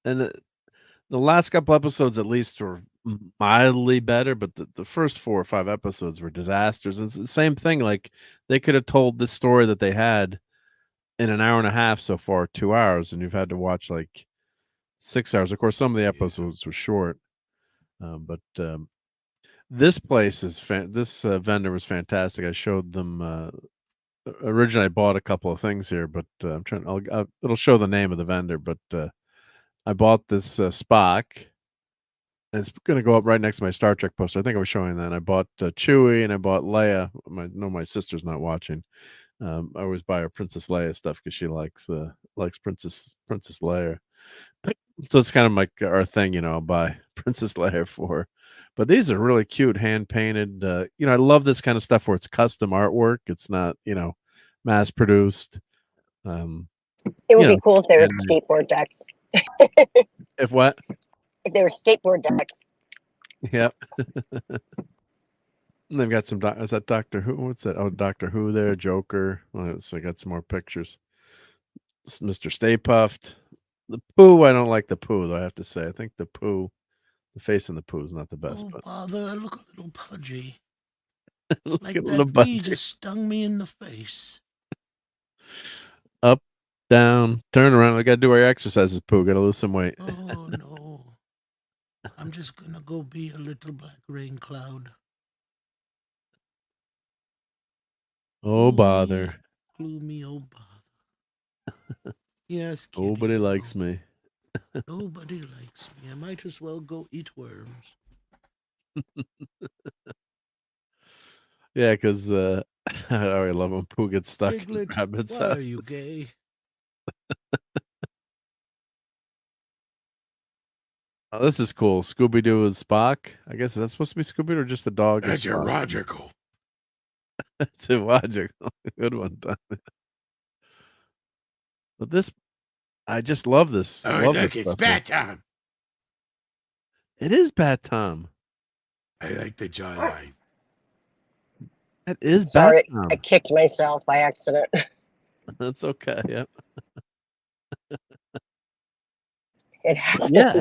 And the last couple episodes at least were mildly better, but the first 4 or 5 episodes were disasters. And it's the same thing. Like they could have told this story that they had in an hour and a half so far, 2 hours, and you've had to watch like 6 hours. Of course, some of the episodes were short, but this place is this vendor was fantastic. I showed them. Originally, I bought a couple of things here, but I'm trying. It'll show the name of the vendor, but I bought this Spock. And it's going to go up right next to my Star Trek poster. I think I was showing that. I bought Chewie and I bought Leia. My sister's not watching. I always buy her Princess Leia stuff because she likes Princess Leia. So it's kind of like our thing, I'll buy Princess Leia for her. But these are really cute, hand painted. I love this kind of stuff where it's custom artwork. It's not, mass produced. it would be cool if there was skateboard decks. If what? If there were skateboard decks. Yep. And they've got some. Is that Doctor Who? What's that? Oh, Doctor Who there, Joker. Well, so I got some more pictures. Mr. Stay Puffed. The Pooh. I don't like the Pooh, though. I have to say, I think the Pooh, the face in the Pooh is not the best. Oh, but bother! Look a little pudgy. look Like at that little bee budgie. just stung me in the face. Up, down, turn around. I got to do our exercises, Pooh. Got to lose some weight. Oh no! I'm just gonna go be a little black rain cloud. Oh, bother. Gloomy, oh bother. Yes, kitty, Nobody likes me. Nobody likes me. I might as well go eat worms. Yeah, because I love when Pooh gets stuck in Piglet, Rabbit's why house. are you gay? Oh, this is cool. Scooby Doo is Spock. I guess that's supposed to be Scooby Doo or just the dog? That's illogical. It's illogical. Good one, Tommy. But this, I just love this. Oh, love look, this it's stuff. Bat Time. It is Bat Tom. I like the jawline. It is Sorry, Bat Tom. I kicked myself by accident. That's okay. Yep. It happens. Yeah.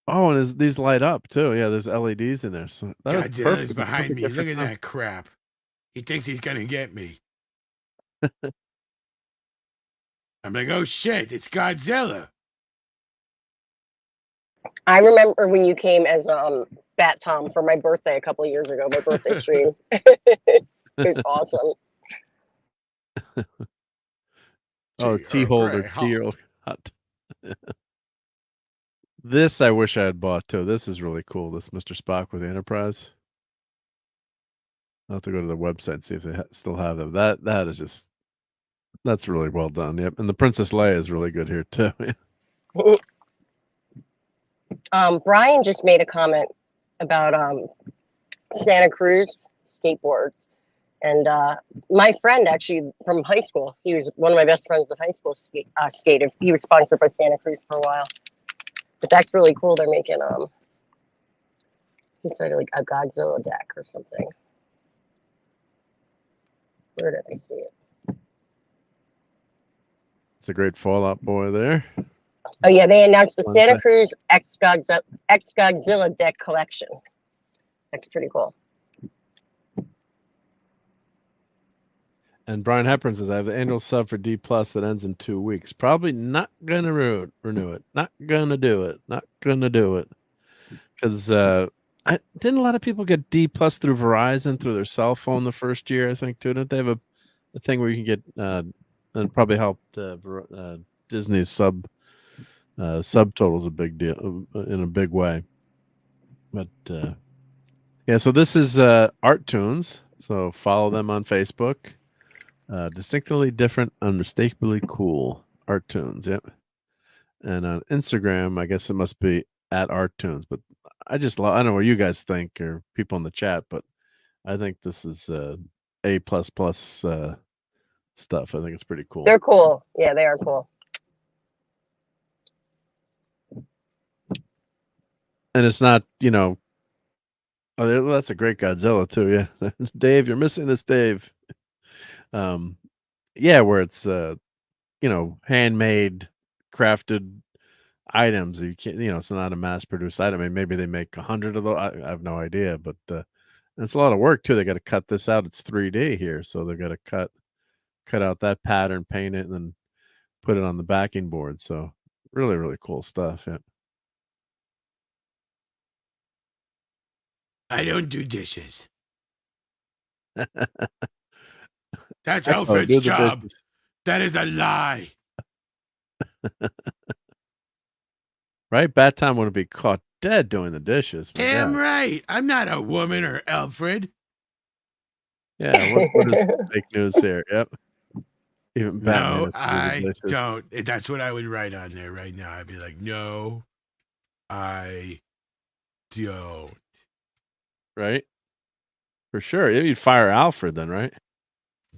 Oh, and these light up too. Yeah, there's LEDs in there. So Godzilla's behind me. Look at that crap. He thinks he's gonna get me. I'm like, oh shit, it's Godzilla. I remember when you came as Bat Tom for my birthday a couple of years ago, my birthday stream. It was awesome. Oh, tea holder, tea hot. This I wish I had bought too. This is really cool. This Mr. Spock with the Enterprise. I'll have to go to the website and see if they still have them. That is just, that's really well done. Yep, and the Princess Leia is really good here too. Brian just made a comment about Santa Cruz skateboards, and my friend actually from high school, he was one of my best friends of high school skated. He was sponsored by Santa Cruz for a while, but that's really cool. They're making he said like a Godzilla deck or something. Where did I see it? It's a great Fallout Boy there. Oh yeah, they announced the Santa Cruz X Godzilla deck collection. That's pretty cool. And Brian Hepburn says, I have the annual sub for D Plus that ends in 2 weeks. Probably not gonna renew it. Not gonna do it. Not gonna do it. Because didn't a lot of people get D Plus through Verizon through their cell phone the first year? I think too. Didn't they have a thing where you can get and probably helped Disney's sub Subtotal's a big deal in a big way. But yeah, so this is Art Tunes. So follow them on Facebook. Distinctly different, unmistakably cool. Art Tunes, yep. And on Instagram, I guess it must be at Art Tunes. But I don't know what you guys think or people in the chat, but I think this is A++ stuff. I think it's pretty cool. They're cool. Yeah, they are cool. And it's not, oh, that's a great Godzilla too. Yeah, Dave, you're missing this, Dave. Yeah, where it's handmade, crafted items. You can't, it's not a mass-produced item. I mean, maybe they make 100 of those. I have no idea, but it's a lot of work too. They got to cut this out. It's 3D here, so they've got to cut out that pattern, paint it, and then put it on the backing board. So really, really cool stuff. Yeah. I don't do dishes. That's Alfred's job. Dishes. That is a lie. Right? Bad time wouldn't be caught dead doing the dishes. Damn right. I'm not a woman or Alfred. Yeah, what is fake news here? Yep. Even no, I don't. That's what I would write on there right now. I'd be like, no, I don't. Right? For sure. You'd fire Alfred then, right?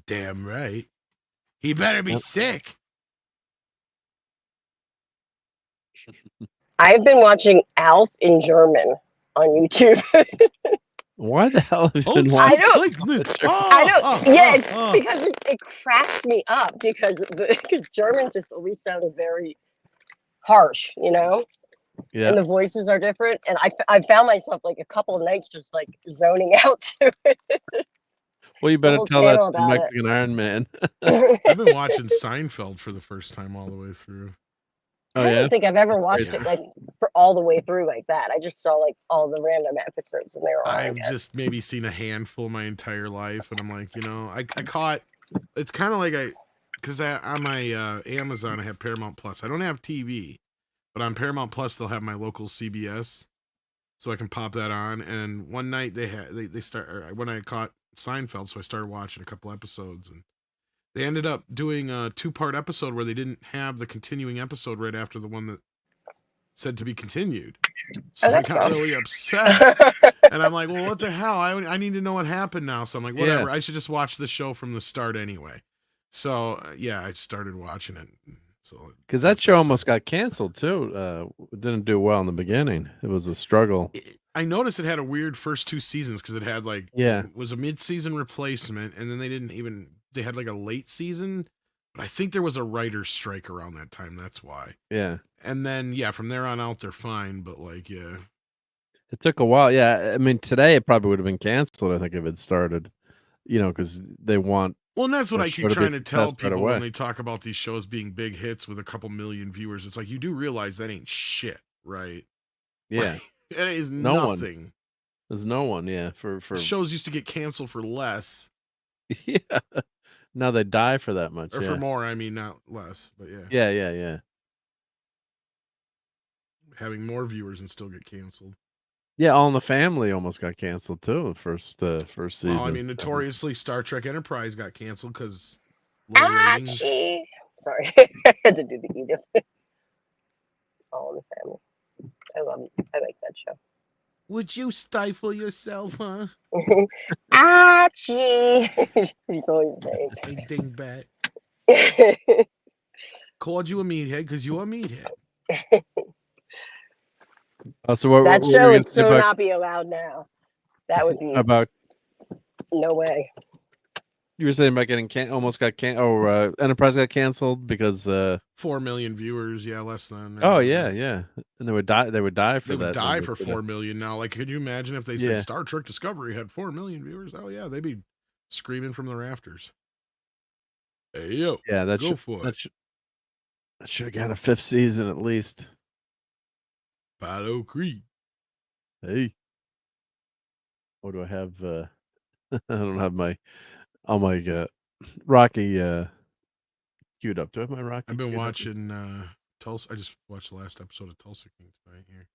Damn right. He better be sick. I've been watching Alf in German on YouTube. Why the hell have you been watching? I know. Yeah, it's because it cracks me up because German just always sounds very harsh, Yeah. And the voices are different. And I found myself like a couple of nights just like zoning out to it. Well, you better tell that to Mexican Iron Man. I've been watching Seinfeld for the first time all the way through. Oh, I don't think I've ever watched it like for all the way through like that. I just saw like all the random episodes and they were all I've just maybe seen a handful my entire life, and I'm like, I caught. It's kind of like because on my Amazon I have Paramount Plus. I don't have TV, but on Paramount Plus they'll have my local CBS, so I can pop that on. And one night they start when I caught Seinfeld, so I started watching a couple episodes, and they ended up doing a 2-part episode where they didn't have the continuing episode right after the one that said to be continued. So I got really upset. And I'm like, well, what the hell? I need to know what happened now. So I'm like, whatever. Yeah. I should just watch the show from the start anyway. So, yeah, I started watching it. So because that show almost got canceled, too. It didn't do well in the beginning. It was a struggle. I noticed it had a weird first 2 seasons because it had it was a mid-season replacement, and then they had like a late season, but I think there was a writer's strike around that time. That's why. Yeah. And then, from there on out, they're fine. But it took a while. Yeah. I mean, today it probably would have been canceled, I think, if it started, because they want. Well, and that's what I keep trying to tell people when they talk about these shows being big hits with a couple million viewers. It's like, you do realize that ain't shit, right? Yeah. It is nothing. There's no one. Yeah. For shows used to get canceled for less. Yeah. Now they die for that much. Or for more, I mean, not less, but yeah. Yeah. Having more viewers and still get canceled. Yeah, All in the Family almost got canceled too. First season. Oh, I mean, notoriously, Star Trek Enterprise got canceled because low ratings. Sorry, I had to do the Edith. All in the Family. I like that show. Would you stifle yourself, huh? Achie. She's always saying. I dingbat. Called you a meathead because you're a meathead. So that show would so not be allowed now. That would be about. No way. You were saying about getting almost got Enterprise got canceled because 4 million viewers, less than. Oh yeah, and they would die. They would die for that. They would die for 4 million now. Like, could you imagine if they said Star Trek Discovery had 4 million viewers? Oh yeah, they'd be screaming from the rafters. Hey yo, go for it. That should have got a 5th season at least. Apollo Creed. Hey, what do I have? I don't have my Rocky queued up. Do I have my Rocky? I've been watching Tulsa. I just watched the last episode of Tulsa King tonight here.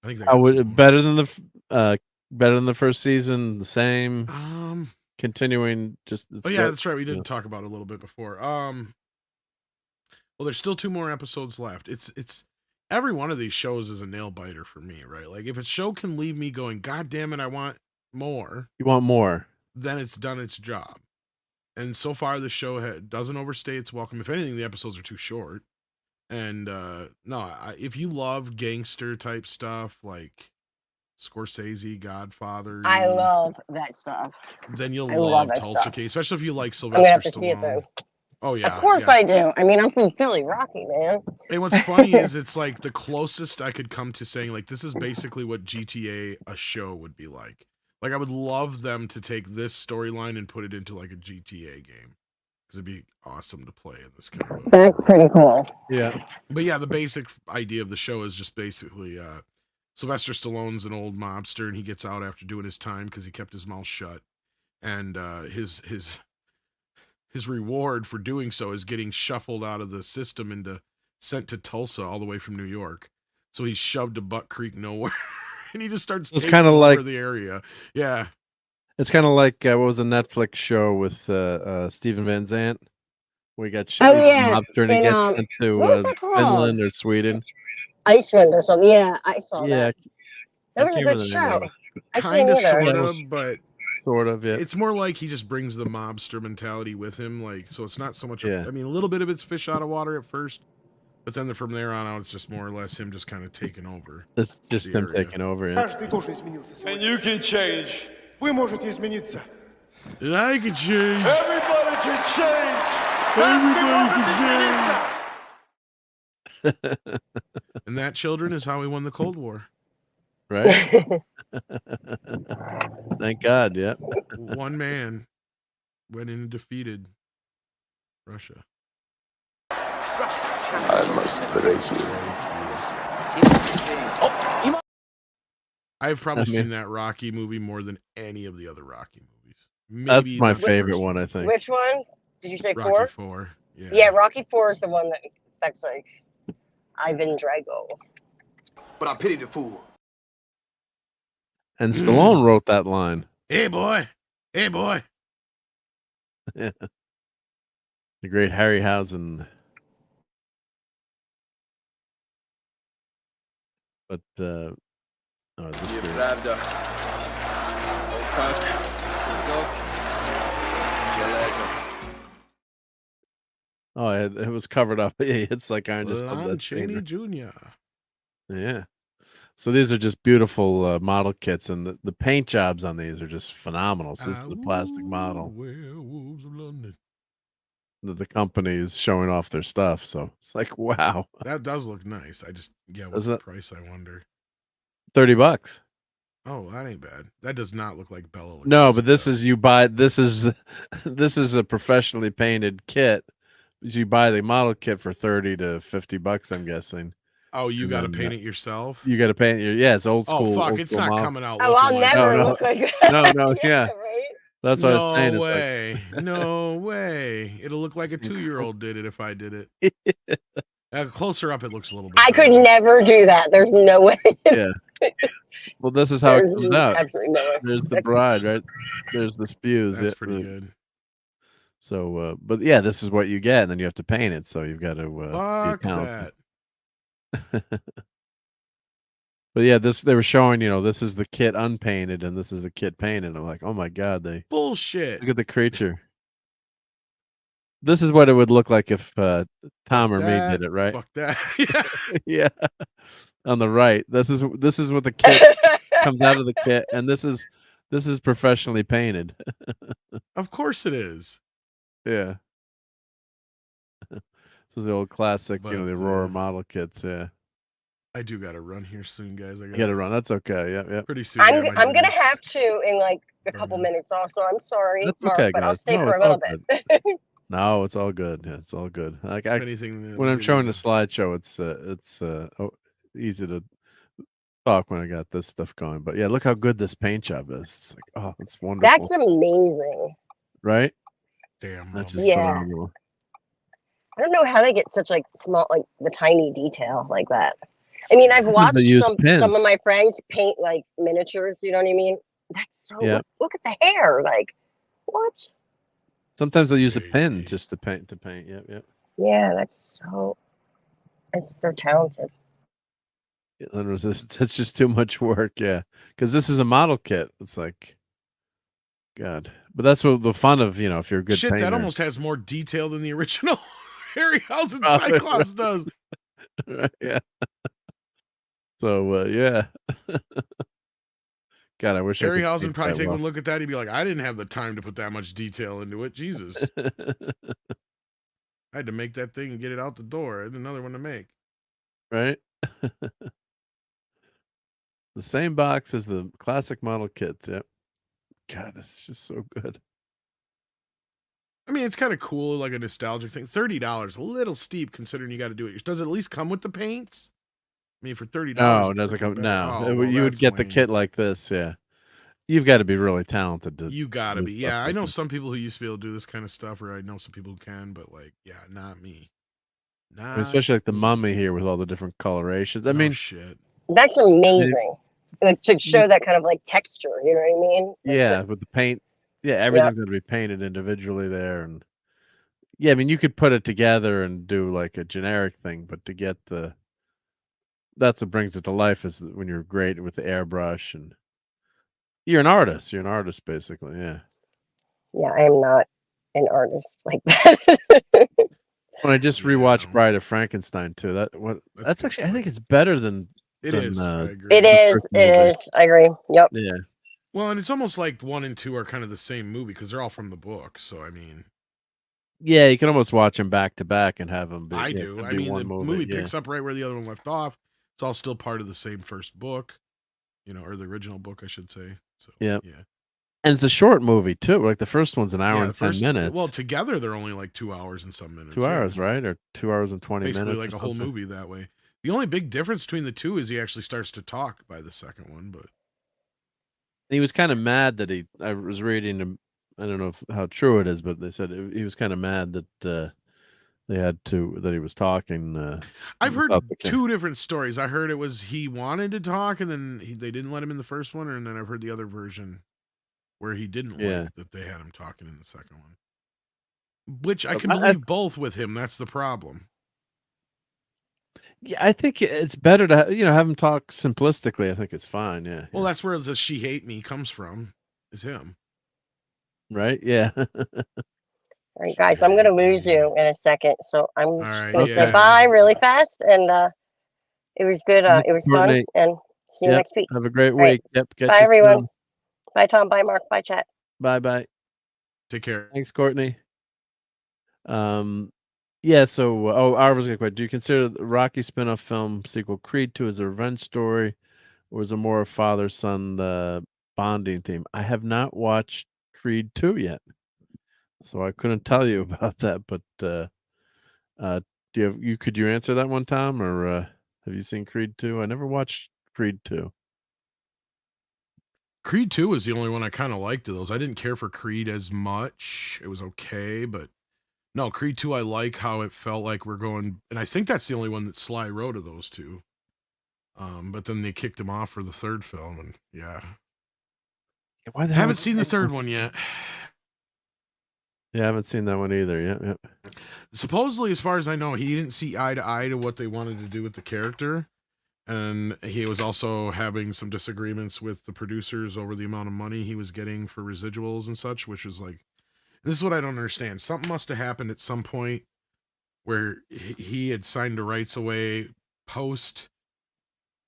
I think I would better than the first season. The same. Continuing. Just. That's right. We did talk about it a little bit before. Well, there's still 2 more episodes left. It's every one of these shows is a nail biter for me, right? Like if a show can leave me going, God damn it, I want more. You want more. Then it's done its job. And so far, the show doesn't overstay its welcome. If anything, the episodes are too short. And if you love gangster type stuff like Scorsese, Godfather, I love that stuff. Then you'll love Tulsa King, especially if you like I'm gonna have Sylvester to see it Stallone. though. Oh yeah, of course I do. I mean, I'm from Philly, Rocky, man. And what's funny is it's like the closest I could come to saying like this is basically what GTA a show would be like. Like I would love them to take this storyline and put it into like a GTA game because it'd be awesome to play in this kind of. That's pretty cool. Yeah, but yeah, the basic idea of the show is just basically Sylvester Stallone's an old mobster and he gets out after doing his time because he kept his mouth shut, and his reward for doing so is getting shuffled out of the system and sent to Tulsa all the way from New York. So he's shoved to Buck Creek nowhere. And he just starts taking over like, the area. Yeah. It's kind of like, what was the Netflix show with Steven Van Zandt? Where he got mobster and he gets sent to Finland or Sweden. Iceland or something. Yeah, I saw that. That was a good show. Kind of, sort of, but... Sort of, yeah. It's more like he just brings the mobster mentality with him. Like, so it's not so much... I mean, a little bit of it's fish out of water at first. But then from there on out, it's just more or less him just kind of taking over. It's just him taking over, yeah. And you can change. Вы можете измениться. And I can change. Everybody can change. Everybody can change. And that, children, is how we won the Cold War. Right? Thank God, yeah. One man went in and defeated Russia. I must break you. I've probably seen that Rocky movie more than any of the other Rocky movies. Maybe that's my favorite one, I think. Which one? Did you say Rocky 4? 4. Yeah. Yeah, Rocky 4 is the one that's like Ivan Drago. But I pity the fool. And Stallone wrote that line. Hey, boy. Hey, boy. Yeah. The great Harryhausen. But it was covered up. It's like I just love that Cheney Jr. Yeah. So these are just beautiful model kits, and the paint jobs on these are just phenomenal. So this is the plastic model. Werewolves of London. The company is showing off their stuff, so it's like, wow, that does look nice. I just what's the price? I wonder. $30. Oh, that ain't bad. That does not look like Bella. No, but this is this is a professionally painted kit. You buy the model kit for $30 to $50, I'm guessing. Oh, you got to paint it yourself. You got to paint it. Yeah, it's old school. Oh fuck, it's not coming out. Oh, I'll never look like that. No, yeah. Right? That's what I was saying. No way. No way. It'll look like a 2-year-old did it if I did it. Closer up, it looks a little bit. I could never do that. There's no way. Yeah. Well, this is how it comes out. There's the bride, right? There's the spews. That's pretty good. So, but yeah, this is what you get, and then you have to paint it. So you've got to. Fuck that. But yeah, they were showing, this is the kit unpainted and this is the kit painted. I'm like, oh my God, bullshit. Look at the creature. This is what it would look like if Tom or me did it, right? Fuck that. Yeah. On the right. This is what the kit comes out of the kit, and this is professionally painted. Of course it is. Yeah. This is the old classic, the Aurora model kits, yeah. I do got to run here soon, guys. I got to run. That's okay. Yeah. Pretty soon. I'm going to have to in like a couple minutes also. I'm sorry, That's Mark, okay, but guys. I'll stay for a little bit. No, it's all good. Yeah, it's all good. Like anything when I'm showing the slideshow, it's easy to talk when I got this stuff going. But yeah, look how good this paint job is. It's like, oh, it's wonderful. That's amazing. Right? Damn. That's just phenomenal. I don't know how they get such like small, like the tiny detail like that. I mean, I've watched some of my friends paint like miniatures. You know what I mean? That's so. Yeah. Look at the hair. Like, what? Sometimes they'll use a pen just to paint. Yep, yep. Yeah, that's so. They're talented. That's just too much work. Yeah, because this is a model kit. It's like, God. But that's what the fun of, if you're a good shit, painter. That almost has more detail than the original Harryhausen Cyclops does. Right, yeah. So, yeah. God, I wish Harryhausen probably take one look at that. He'd be like, I didn't have the time to put that much detail into it. Jesus. I had to make that thing and get it out the door. I had another one to make. Right? The same box as the classic model kits. Yep. God, it's just so good. I mean, it's kind of cool, like a nostalgic thing. $30, a little steep considering you got to do it. Does it at least come with the paints? I mean, for $30. No, it doesn't come. No, well, you would get the kit like this. Yeah. You've got to be really talented. You got to be. Yeah, I know some people who used to be able to do this kind of stuff, or I know some people who can, but like, yeah, not me. Especially like the mummy here with all the different colorations. I mean, shit. That's amazing. Like, to show that kind of like texture, you know what I mean? Yeah, with the paint. Yeah, everything's going to be painted individually there, and yeah, I mean, you could put it together and do like a generic thing, but to get that's what brings it to life is when you're great with the airbrush and you're an artist. You're an artist, basically. Yeah. Yeah, I am not an artist like that. When I just rewatched Bride of Frankenstein too, that's actually, I think it's better than it is. I agree. It is. I agree. Yep. Yeah. Well, and it's almost like 1 and 2 are kind of the same movie because they're all from the book. So I mean, yeah, you can almost watch them back to back and have them. I do. I mean, the movie picks up right where the other one left off. It's all still part of the same first book, or the original book, I should say. So yeah. And it's a short movie too. Like the first one's an hour and 10 minutes. Well, together they're only like 2 hours and some minutes. 2 hours, right? Or 2 hours and 20 Basically minutes. Like a whole movie that way. The only big difference between the two is he actually starts to talk by the second one, but he was kind of mad that I was reading, I don't know how true it is, but they said he was kind of mad that that he was talking. I've heard 2 different stories. I heard it was he wanted to talk and then they didn't let him in the first one, and then I've heard the other version where he didn't like that they had him talking in the second one. Which I can believe both with him. That's the problem. Yeah, I think it's better to have him talk simplistically. I think it's fine. Yeah. Well, that's where the "she hate me" comes from. Is him. Right. Yeah. All right, guys, I'm gonna lose you in a second, so I'm just gonna say bye really fast. And it was good. It was fun, and see you next week. Have a great week. Right. Yep. Bye, everyone. Bye, Tom. Bye, Mark. Bye, chat. Bye. Take care. Thanks, Courtney. Yeah, so I was gonna quit. Do you consider the Rocky spin-off film sequel Creed 2 as a revenge story, or is it more a father-son bonding theme? I have not watched Creed 2 yet, so I couldn't tell you about that. But could you answer that one, Tom, or have you seen Creed 2? I never watched Creed 2. Creed 2 was the only one I kind of liked of those. I didn't care for Creed as much. It was okay, but no, Creed 2, I like how it felt like we're going, and I think that's the only one that Sly wrote of those two. But then they kicked him off for the third film, and yeah. Why the haven't seen the third one yet. Yeah, I haven't seen that one either. Yeah. Supposedly, as far as I know, he didn't see eye to eye to what they wanted to do with the character. And he was also having some disagreements with the producers over the amount of money he was getting for residuals and such, which was like, this is what I don't understand. Something must have happened at some point where he had signed the rights away post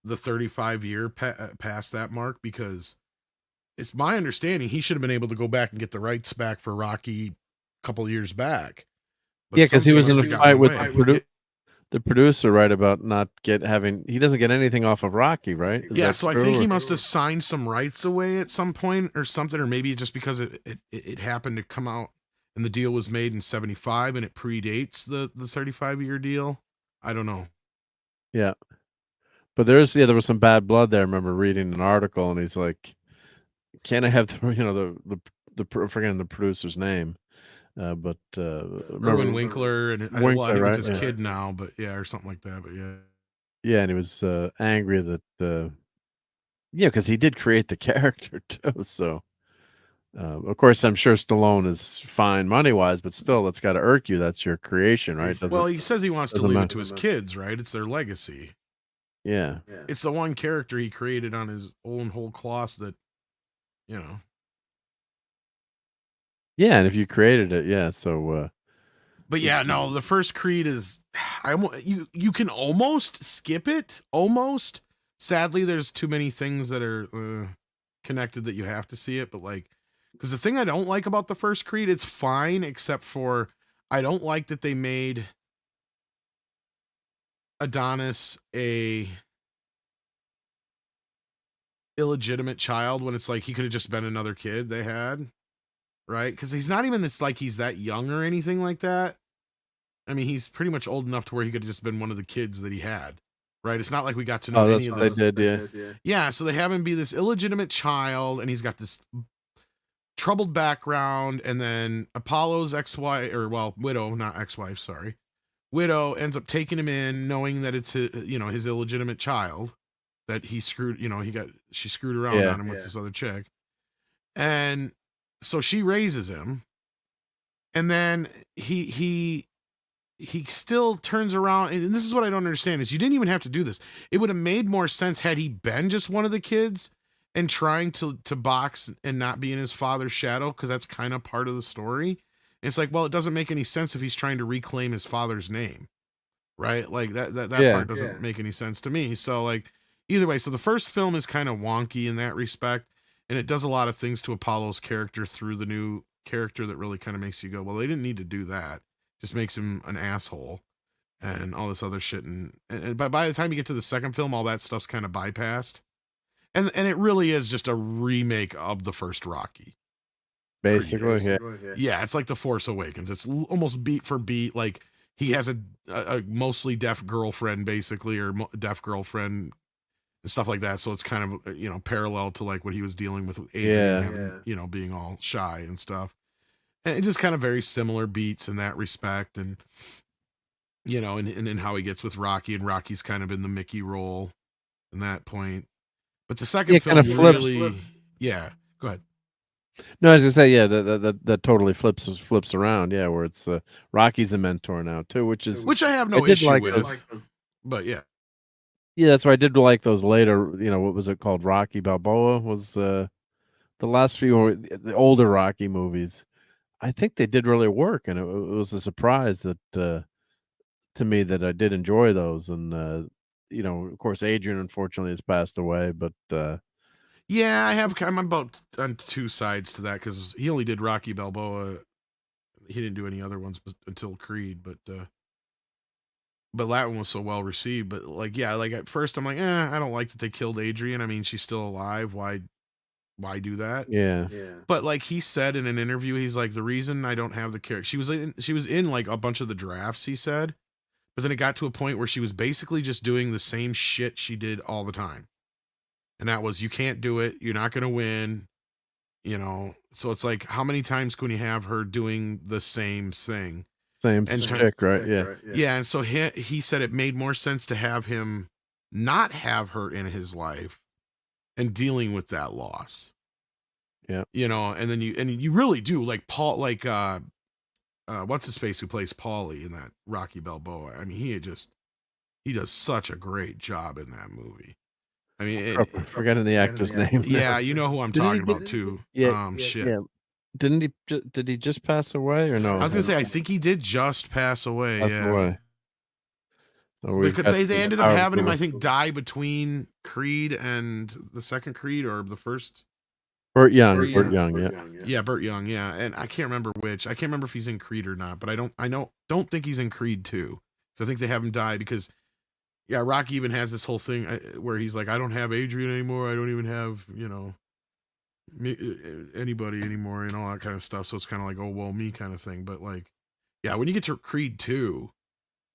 the 35-year past that mark, because it's my understanding he should have been able to go back and get the rights back for Rocky a couple years back. But yeah, because he was in a fight with the producer, right, about not he doesn't get anything off of Rocky, right? Yeah, so I think he must have signed some rights away at some point or something, or maybe just because it happened to come out and the deal was made in 75 and it predates the 35-year deal. I don't know. Yeah. But there was some bad blood there. I remember reading an article and he's like, can I have I'm forgetting the producer's name. But Erwin Winkler and Winkler, well, I think right? it's his kid now, but yeah, or something like that. But yeah, yeah, and he was angry that because he did create the character too. So of course, I'm sure Stallone is fine money wise, but still, it's got to irk you. That's your creation, right? Well, he says he wants to leave it to his kids, right? It's their legacy. Yeah. It's the one character he created on his own whole cloth that, you know. Yeah, and if you created it, yeah. So. But yeah, no, the first Creed is, you can almost skip it, almost. Sadly, there's too many things that are connected that you have to see it. But like, because the thing I don't like about the first Creed, it's fine, except for I don't like that they made Adonis a illegitimate child when it's like he could have just been another kid they had, right? Because he's not even this like he's that young or anything like that. I mean, he's pretty much old enough to where he could have just been one of the kids that he had, right? It's not like we got to know any of them. They did, yeah. Yeah, so they have him be this illegitimate child, and he's got this troubled background, and then Apollo's ex-wife, or well, widow, not ex-wife, sorry. Widow ends up taking him in, knowing that it's his illegitimate child that he screwed, she screwed around on him with this other chick. And so she raises him, and then he still turns around, and this is what I don't understand, is you didn't even have to do this. It would have made more sense had he been just one of the kids and trying to box and not be in his father's shadow, because that's kind of part of the story. And it's like, well, it doesn't make any sense if he's trying to reclaim his father's name, right? Like that part doesn't make any sense to me. So like, either way, so the first film is kind of wonky in that respect, and it does a lot of things to Apollo's character through the new character that really kind of makes you go, well, they didn't need to do that. Just makes him an asshole and all this other shit. And by the time you get to the second film, all that stuff's kind of bypassed. And it really is just a remake of the first Rocky. Basically, yeah. Yeah, it's like The Force Awakens. It's almost beat for beat. Like he has a mostly deaf girlfriend, basically, or deaf girlfriend and stuff like that. So it's kind of, parallel to like what he was dealing with Adrian, being all shy and stuff. And it just kind of very similar beats in that respect. And, and how he gets with Rocky, and Rocky's kind of in the Mickey role in that point. But the second film kind of really, go ahead. No, I was gonna say, that totally flips around, where it's Rocky's the mentor now too, which I have no issue with. But yeah, that's why I did like those later. What was it called? Rocky Balboa was the last few, the older Rocky movies. I think they did really work, and it was a surprise that to me that I did enjoy those. And of course, Adrian unfortunately has passed away, but I'm about on two sides to that, because he only did Rocky Balboa. He didn't do any other ones until Creed, but that one was so well received. But like at first I'm like, I don't like that they killed Adrian. I mean, she's still alive. Why do that? Yeah. But like he said in an interview, he's like, the reason I don't have the character, she was in like a bunch of the drafts, he said, but then it got to a point where she was basically just doing the same shit she did all the time. And that was, you can't do it. You're not going to win, So it's like, how many times can you have her doing the same thing? Same chick, right? Yeah. Yeah. And so he said it made more sense to have him not have her in his life and dealing with that loss. Yeah. And then you really do like Paul, like, what's his face who plays Paulie in that Rocky Balboa. I mean, he does such a great job in that movie. I mean, forgetting the actor's name. Yeah, you know who I'm talking about too. Shit. Yeah. Did he just pass away or no? I was gonna say, I think he did just pass away. Because they ended up having him, I think, die between Creed and the second Creed, or the first. Burt Young, yeah. Yeah, Burt Young, yeah. And I can't remember which. I can't remember if he's in Creed or not, but I don't think he's in Creed 2. So I think they have him die because, Rocky even has this whole thing where he's like, I don't have Adrian anymore. I don't even have, anybody anymore and all that kind of stuff. So it's kind of like, oh, well, me kind of thing. But like, when you get to Creed 2,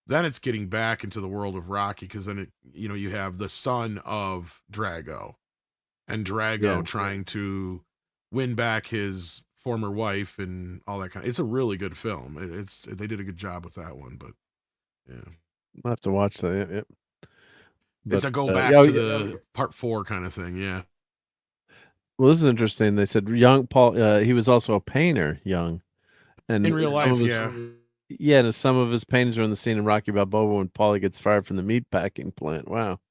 then it's getting back into the world of Rocky, because then you have the son of Drago, and Drago trying to win back his former wife and all that kind of. It's a really good film. They did a good job with that one, but yeah, I'll have to watch that. Yep. It's a go back to the part 4 kind of thing. Yeah. Well, this is interesting. They said young Paul. He was also a painter, young, and in real life, yeah. And some of his paintings are in the scene in Rocky Balboa when Paulie gets fired from the meatpacking plant. Wow.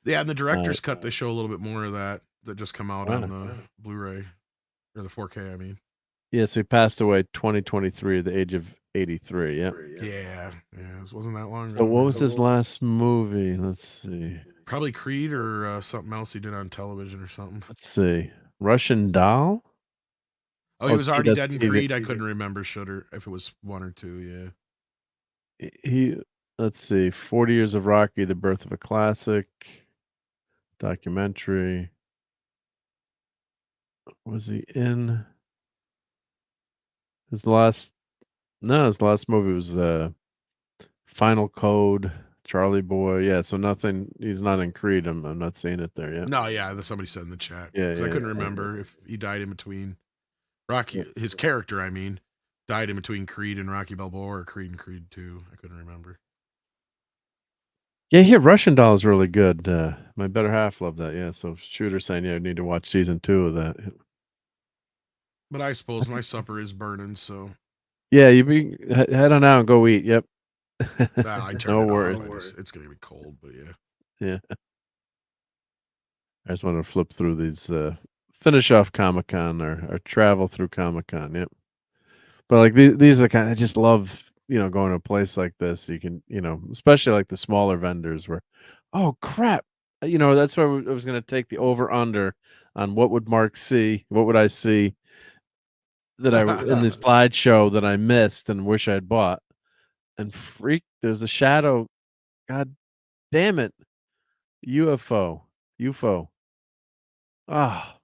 Yeah, and the director's cut, they show a little bit more of that just come out on the Blu-ray or the 4K. I mean. Yeah, so he passed away 2023 at the age of 83. Yeah. Yeah. This wasn't that long ago. So what was his last movie? Let's see. Probably Creed or something else he did on television or something. Let's see. Russian Doll? Oh, he was already dead in Creed. I couldn't remember if it was 1 or 2, yeah. Let's see. 40 Years of Rocky, The Birth of a Classic. Documentary. Was he in? His last movie was Final Code, Charlie Boy. Yeah, so nothing. He's not in Creed. I'm not seeing it there yet. No, yeah, somebody said in the chat. Yeah, I couldn't remember if he died in between Rocky. His character, I mean, died in between Creed and Rocky Balboa or Creed and Creed 2. I couldn't remember. Yeah, here Russian Doll is really good. My better half loved that. Yeah, so Shooter saying, I need to watch season 2 of that. But I suppose my supper is burning, so. Yeah, head on out and go eat. Yep. I no worries. It's gonna be cold, but yeah. Yeah. I just want to flip through these. Finish off Comic-Con or travel through Comic-Con. Yep. But like these are the kind I just love. Going to a place like this, you can, especially like the smaller vendors where, oh crap, that's why I was going to take the over under on what would Mark see, what would I see that I in the slideshow that I missed and wish I'd bought, and there's a shadow, god damn it, UFO, ah,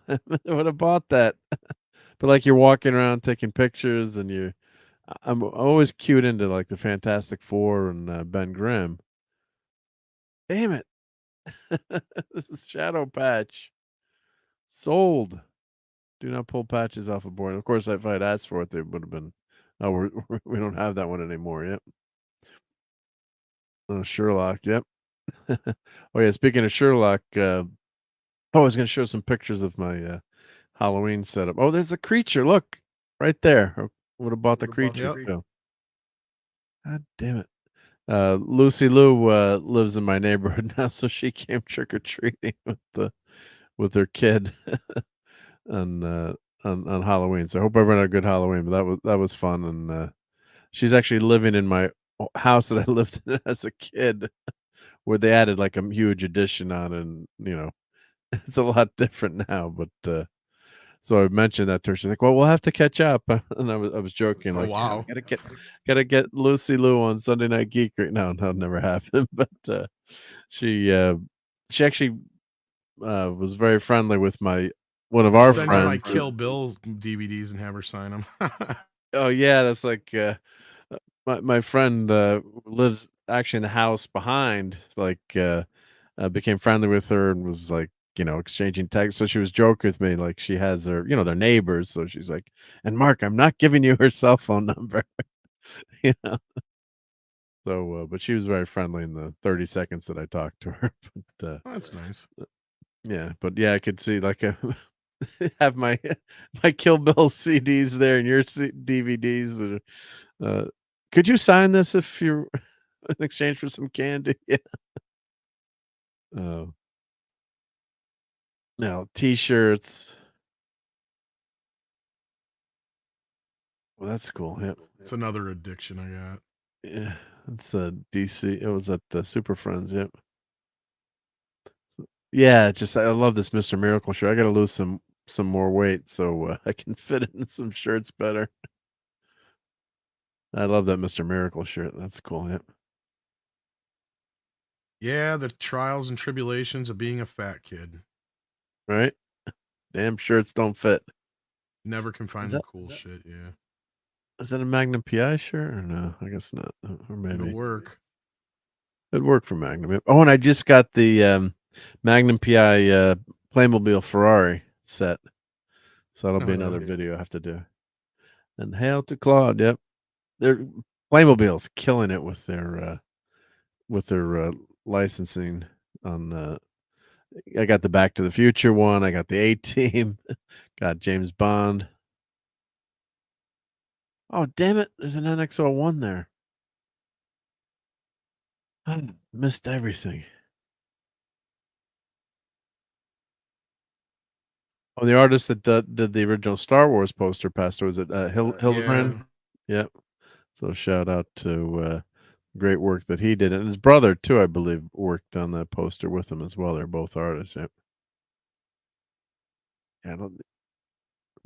I would have bought that, but like you're walking around taking pictures and I'm always cued into like the Fantastic Four and Ben Grimm. Damn it. This is Shadow Patch. Sold. Do not pull patches off a board. Of course, if I had asked for it, they would have been, we don't have that one anymore. Yep. Oh, Sherlock. Yep. Oh, yeah. Speaking of Sherlock, I was going to show some pictures of my Halloween setup. Oh, there's a creature. Look right there. Would have bought the creature. Yep. God damn it. Lucy Lou lives in my neighborhood now, so she came trick or treating with her kid on Halloween. So I hope everyone had a good Halloween. But that was fun, and she's actually living in my house that I lived in as a kid, where they added like a huge addition on, and it's a lot different now. But so I mentioned that to her. She's like, "Well, we'll have to catch up," and I was joking, like, "Wow, gotta get Lucy Lou on Sunday Night Geekery." No, that never happened. But she actually was very friendly with one of our friends. Send her my Kill Bill DVDs and have her sign them. Oh yeah, that's like my friend lives actually in the house behind. Like became friendly with her and was like, exchanging texts. So she was joking with me, like she has her, they're neighbors. So she's like, "And Mark, I'm not giving you her cell phone number." So, but she was very friendly in the 30 seconds that I talked to her. But, that's nice. Yeah, but yeah, I could see like have my Kill Bill CDs there and your DVDs. Could you sign this if you're in exchange for some candy? Yeah. Now, T-shirts. Well, that's cool. Yep. It's another addiction I got. Yeah, it's a DC. It was at the Super Friends. Yep. Yeah, I love this Mr. Miracle shirt. I got to lose some more weight so I can fit in some shirts better. I love that Mr. Miracle shirt. That's cool. Yep. Yeah, the trials and tribulations of being a fat kid. Right? Damn shirts don't fit. Never can find the cool shit, yeah. Is that a Magnum PI shirt or no? I guess not. Or maybe. It'll work. It'd work for Magnum. Oh, and I just got the Magnum PI Playmobil Ferrari set. So that'll be another video I have to do. And hail to Claude. Yep. They're Playmobil's killing it with their licensing on I got the Back to the Future one, I got the A-Team, got James Bond. Oh, damn it. There's an NX-01 there. I missed everything. Oh, the artist that did the original Star Wars poster passed away. Was it Hildebrand? Yeah. Yep. So shout out to great work that he did. And his brother, too, I believe, worked on that poster with him as well. They're both artists. Yep. Yeah,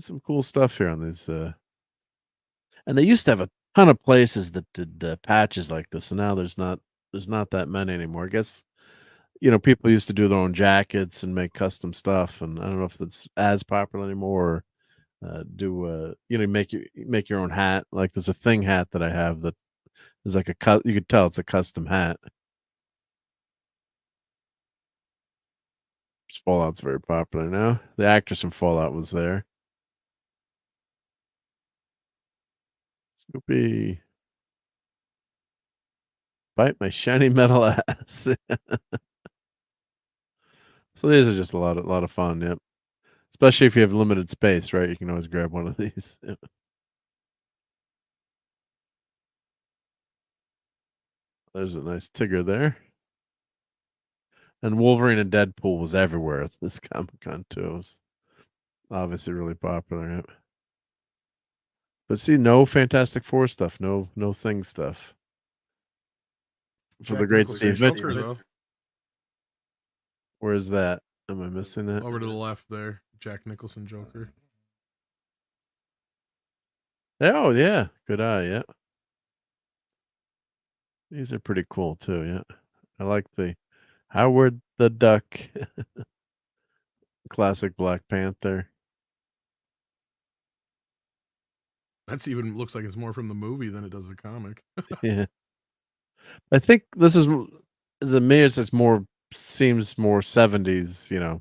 some cool stuff here on these. And they used to have a ton of places that did patches like this, and now there's not that many anymore. I guess people used to do their own jackets and make custom stuff, and I don't know if that's as popular anymore. Or, make your own hat. Like there's a Thing hat that I have that is like you could tell it's a custom hat. Fallout's very popular now. The actress from Fallout was there. Snoopy. Bite my shiny metal ass. So these are just a lot of fun, yep. Especially if you have limited space, right? You can always grab one of these. Yep. There's a nice Tigger there. And Wolverine and Deadpool was everywhere at this Comic-Con too. It was obviously really popular, yep. But see, no Fantastic Four stuff, no Thing stuff. For the great Steve Mitchell. Where's that? Am I missing that? Over to the left there, Jack Nicholson Joker. Oh yeah, good eye, yeah. These are pretty cool too, yeah. I like the Howard the Duck. Classic Black Panther. That's even looks like it's more from the movie than it does the comic. Yeah. I think this is as a me, it's seems more 70s,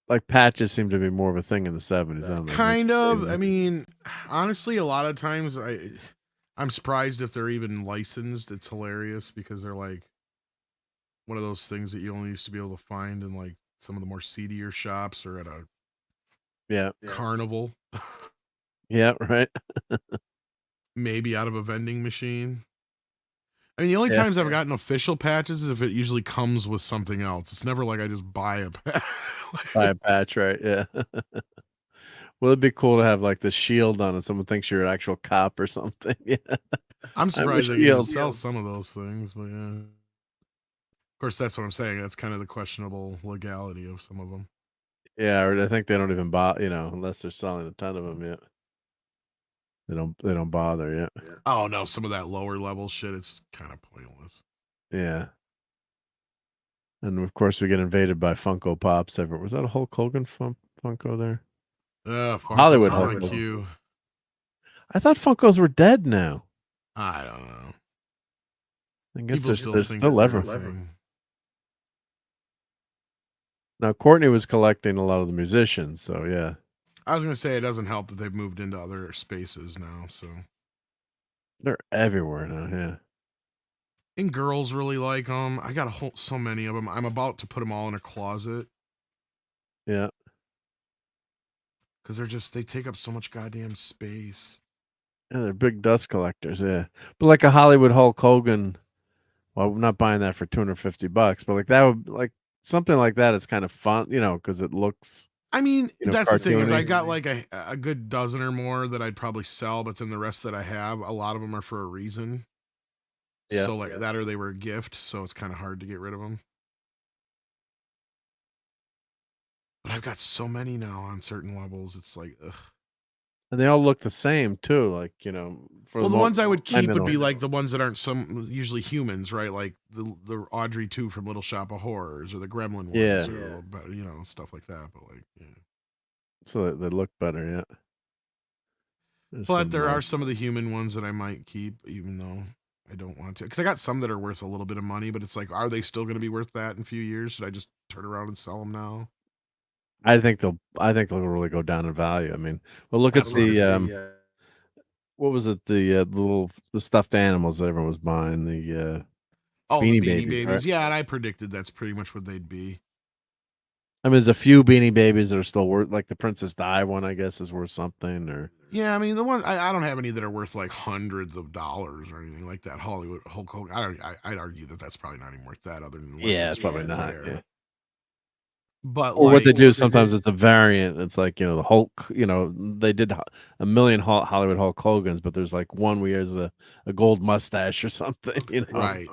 like patches seem to be more of a thing in the 70s. Kind of. I mean, honestly, a lot of times I'm surprised if they're even licensed. It's hilarious because they're like one of those things that you only used to be able to find in like some of the more seedier shops or at a carnival. Yeah, right. Maybe out of a vending machine. I mean, the only times I've gotten official patches is if it usually comes with something else. It's never like I just buy a patch. Buy a patch, right? Yeah. Well, it'd be cool to have like the shield on it. Someone thinks you're an actual cop or something. Yeah. I'm surprised they even sell some of those things, but yeah. Of course, that's what I'm saying. That's kind of the questionable legality of some of them. Yeah, or I think they don't even buy, unless they're selling a ton of them yet. They don't bother yet. Oh no, some of that lower level shit, it's kind of pointless. Yeah. And of course we get invaded by Funko Pops everywhere. Was that a Hulk Hogan Funko there? Hollywood Hulk Hogan. I thought Funkos were dead now. I don't know. I guess they're still everything. Now Courtney was collecting a lot of the musicians, so yeah. I was gonna say it doesn't help that they've moved into other spaces now, so they're everywhere now. Yeah, and girls really like them. I got so many of them. I'm about to put them all in a closet. Yeah, because they take up so much goddamn space. Yeah, they're big dust collectors. Yeah, but like a Hollywood Hulk Hogan, well, I'm not buying that for $250, but like that would something like that is kind of fun, because it looks. I mean, that's the thing is I got like a good dozen or more that I'd probably sell, but then the rest that I have, a lot of them are for a reason. Yeah. So like that or they were a gift, so it's kind of hard to get rid of them. But I've got so many now on certain levels. It's like, ugh. And they all look the same too, like for the ones I would keep would be like the ones that aren't usually humans, right? Like the Audrey 2 from Little Shop of Horrors or the Gremlin ones, or stuff like that. But like, yeah. So they look better, yeah. But there are some of the human ones that I might keep, even though I don't want to, because I got some that are worth a little bit of money. But it's like, are they still going to be worth that in a few years? Should I just turn around and sell them now? I think they'll really go down in value. I mean, well, look at the what was it? The stuffed animals that everyone was buying, the Beanie Babies, right? Yeah, and I predicted that's pretty much what they'd be. I mean, there's a few Beanie Babies that are still worth, like the Princess Di one, I guess, is worth something. Or yeah, I mean the one I don't have any that are worth like hundreds of dollars or anything like that. Hollywood Hulk Hogan. I'd argue that that's probably not even worth that. Other than it's probably not. Yeah. But or what they do sometimes it's a variant. It's like, the Hulk. They did a million Hollywood Hulk Hogan's, but there's like one where he has a gold mustache or something. Right.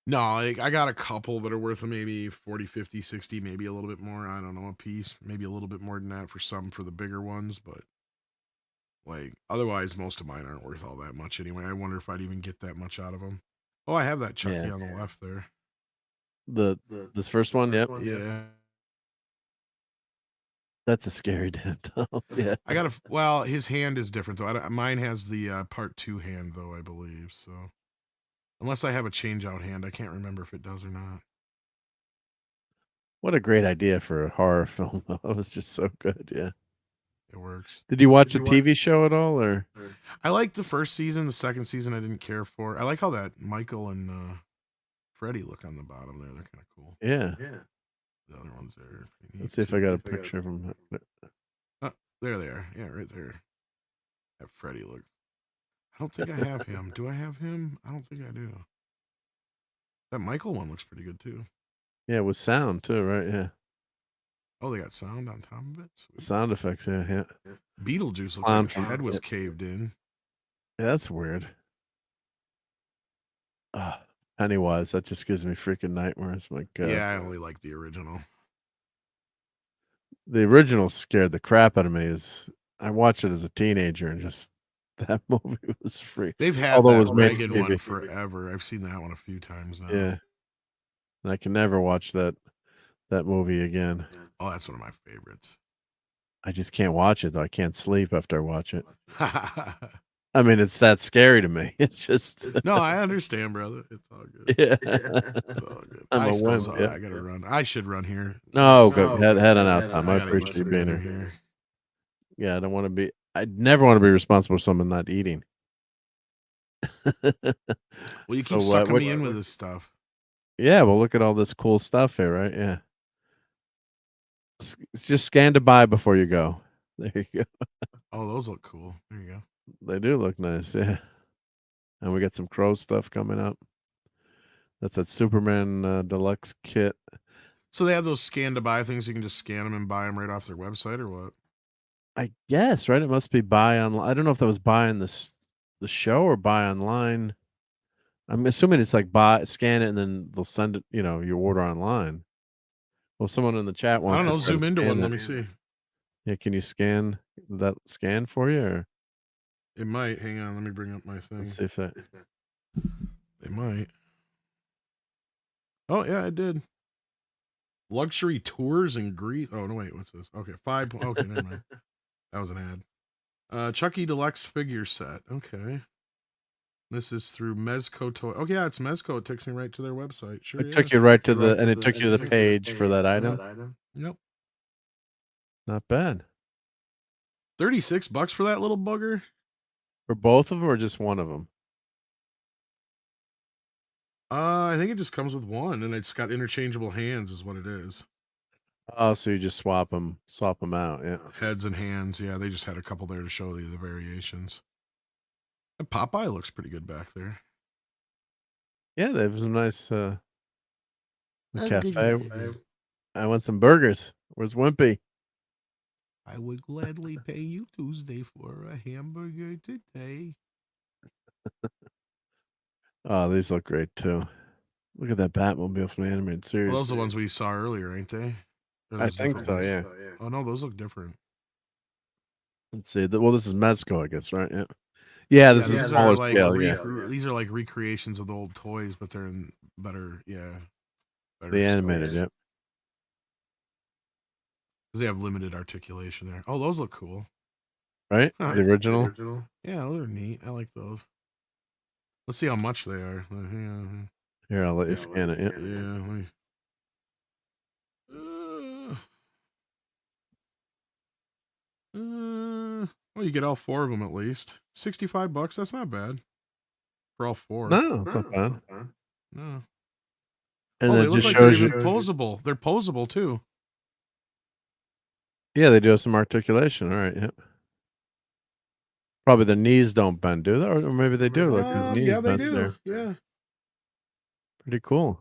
No, I got a couple that are worth maybe 40, 50, 60, maybe a little bit more. I don't know, a piece, maybe a little bit more than that for the bigger ones, but like otherwise most of mine aren't worth all that much anyway. I wonder if I'd even get that much out of them. Oh, I have that Chucky on the left there. This first one, yep. Yeah. That's a scary damn doll. Yeah. Well, his hand is different though. Mine has the part 2 hand though, I believe. So unless I have a change out hand, I can't remember if it does or not. What a great idea for a horror film. It was just so good. Yeah. It works. Did you watch the TV show at all, or? I liked the first season. The second season I didn't care for. I like how that Michael and Freddy look on the bottom there. They're kind of cool. Yeah. The other ones there. Let's see if I got a picture of them. There they are. Yeah, right there. That Freddy look. I don't think I have him. Do I have him? I don't think I do. That Michael one looks pretty good too. Yeah, with sound too, right? Yeah. Oh, they got sound on top of it? Sweet. Sound effects, yeah. Beetlejuice looks like his head was caved in. Yeah, that's weird. Pennywise, that just gives me freaking nightmares. My God. Yeah, I only like the original. The original scared the crap out of me. I watched it as a teenager, and just that movie was freak. They've had that Reagan one forever. I've seen that one a few times now. Yeah, and I can never watch that movie again. Oh, that's one of my favorites. I just can't watch it though. I can't sleep after I watch it. I mean, it's that scary to me. It's just no. I understand, brother. It's all good. Yeah, it's all good. I suppose I gotta run. I should run here. No, go head on out, Tom. I appreciate you being here. Yeah, I don't want to be. I never want to be responsible for someone not eating. Well, you keep sucking me in with this stuff. Yeah, well, look at all this cool stuff here, right? Yeah. It's just scan to buy before you go. There you go. Oh, those look cool. There you go. They do look nice, yeah. And we got some Crow stuff coming up. That's that Superman deluxe kit. So they have those scan to buy things. You can just scan them and buy them right off their website, or what? I guess, right? It must be buy online. I don't know if that was buy in the show or buy online. I'm assuming it's like scan it, and then they'll send it. You order online. Well, someone in the chat wants. I don't know. Zoom into one. Let me see. Yeah, can you scan for you? Or? It might. Hang on. Let me bring up my thing. Let's see if that. They might. Oh yeah, it did. Luxury tours in Greece. Oh no, wait. What's this? Okay, 5. Okay, never mind. That was an ad. Chucky Deluxe figure set. Okay. This is through Mezco Toy. Oh yeah, it's Mezco. It takes me right to their website. Sure. It took you right to it took you to the page for that item. Yep. Not bad. $36 for that little bugger. For both of them or just one of them? I think it just comes with one, and it's got interchangeable hands, is what it is. Oh, so you just swap them out, yeah. Heads and hands, yeah. They just had a couple there to show you the variations. And Popeye looks pretty good back there. Yeah, they have some nice cafe. I want some burgers. Where's Wimpy? I would gladly pay you Tuesday for a hamburger today. Oh, these look great too. Look at that Batmobile from the animated series. Well, those are the ones we saw earlier, ain't they? I think so, yeah. Oh no, those look different. Let's see. Well, this is Mezco, I guess, right? Yeah. Yeah, this is smaller scale. These are like recreations of the old toys, but they're in better, better the animated, yep. Because they have limited articulation there. Oh, those look cool. Right? The original? Yeah, those are neat. I like those. Let's see how much they are. Here, I'll let you scan it. Yeah. Yeah. Well, you get all 4 of them at least. $65. That's not bad for all 4. No, it's not bad. No. And They it look just like they're shows even you. posable. They're posable too. Yeah, they do have some articulation. All right. Yep. Probably the knees don't bend, do they? Or maybe they do. Look, his knees Yeah, they bent do. there. Yeah. Pretty cool.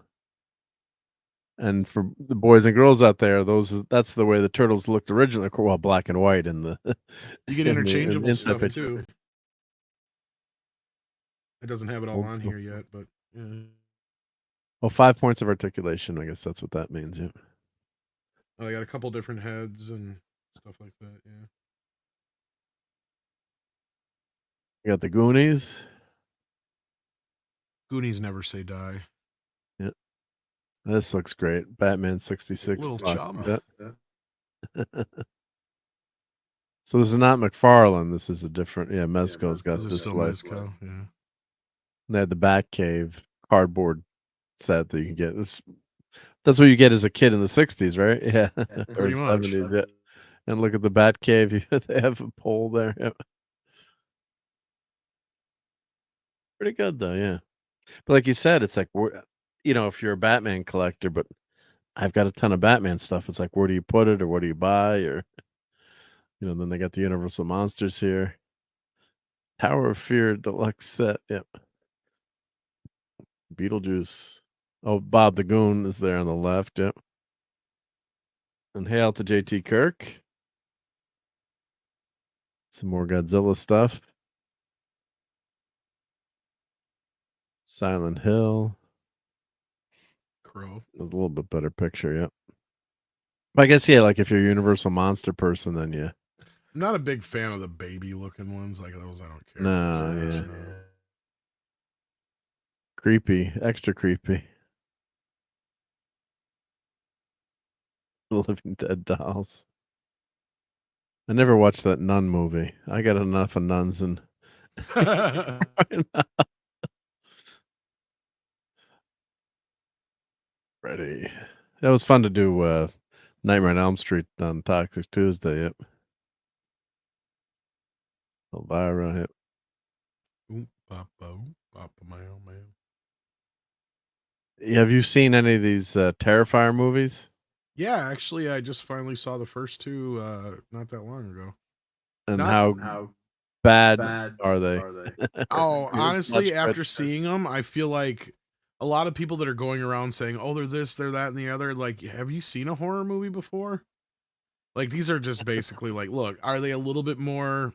And for the boys and girls out there, that's the way the turtles looked originally. Well, black and white in the You get in the interchangeable inside stuff picture. too. It doesn't have it all Old on school here stuff. yet, but yeah. Well, 5 points of articulation. I guess that's what that means. Yeah. I got a couple different heads and stuff like that. Yeah. You got the Goonies. Goonies never say die. Yeah. This looks great. Batman 66. Little bucks. chum. Yeah. So this is not McFarlane. This is a different. Yeah, Mezco's got This is this still light. Mezco. Yeah. And they had the Batcave cardboard set that you can get. That's what you get as a kid in the 60s, right? Yeah. Or Pretty much. 70s, yeah. And look at the Batcave. They have a pole there. Yeah. Pretty good, though, yeah. But like you said, it's like, if you're a Batman collector, but I've got a ton of Batman stuff. It's like, where do you put it or what do you buy? Or, then they got the Universal Monsters here. Tower of Fear Deluxe set. Yep. Beetlejuice. Oh, Bob the Goon is there on the left. Yep. And hail to JT Kirk. Some more Godzilla stuff. Silent Hill. Crow. A little bit better picture, yep. But I guess, yeah, like if you're a Universal Monster person, then yeah. I'm not a big fan of the baby looking ones. Like those, I don't care. No, for yeah. no. Creepy. Extra creepy. The Living Dead dolls. I never watched that nun movie. I got enough of nuns and ready. That was fun to do Nightmare on Elm Street on Toxic Tuesday, yep. Elvira, yep. Have you seen any of these Terrifier movies? Yeah, actually, I just finally saw the first 2 not that long ago. And how bad are they? Oh, honestly, after seeing them, I feel like a lot of people that are going around saying, "Oh, they're this, they're that, and the other." Like, have you seen a horror movie before? Like, these are just basically like, look, are they a little bit more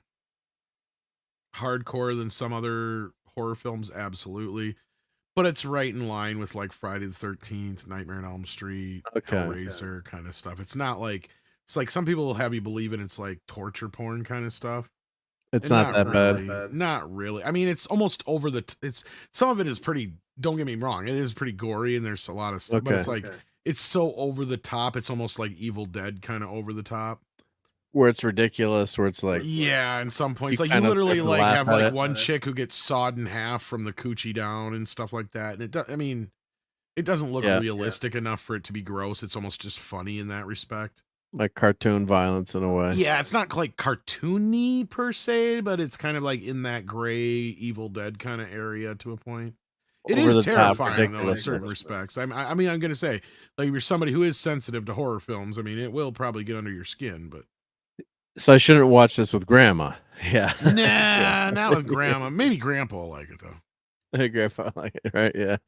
hardcore than some other horror films? Absolutely. But it's right in line with like Friday the 13th, Nightmare on Elm Street, Hellraiser kind of stuff. It's not like, it's like some people will have you believe it's like torture porn kind of stuff. It's not that really, bad. Not really. I mean, it's almost over the, some of it is pretty, don't get me wrong, it is pretty gory and there's a lot of stuff, but it's like, it's so over the top. It's almost like Evil Dead kind of over the top. Where it's ridiculous, where it's like, yeah, in some points, like you literally like have like one chick who gets sawed in half from the coochie down and stuff like that. And I mean, it doesn't look realistic enough for it to be gross. It's almost just funny in that respect. Like cartoon violence in a way. Yeah, it's not like cartoony per se, but it's kind of like in that gray Evil Dead kind of area to a point. It is terrifying though in certain respects. I mean, I'm gonna say, like, if you're somebody who is sensitive to horror films, I mean, it will probably get under your skin, but. So I shouldn't watch this with grandma. Yeah. Nah, not with grandma. Maybe grandpa will like it though. Hey, grandpa like it, right? Yeah.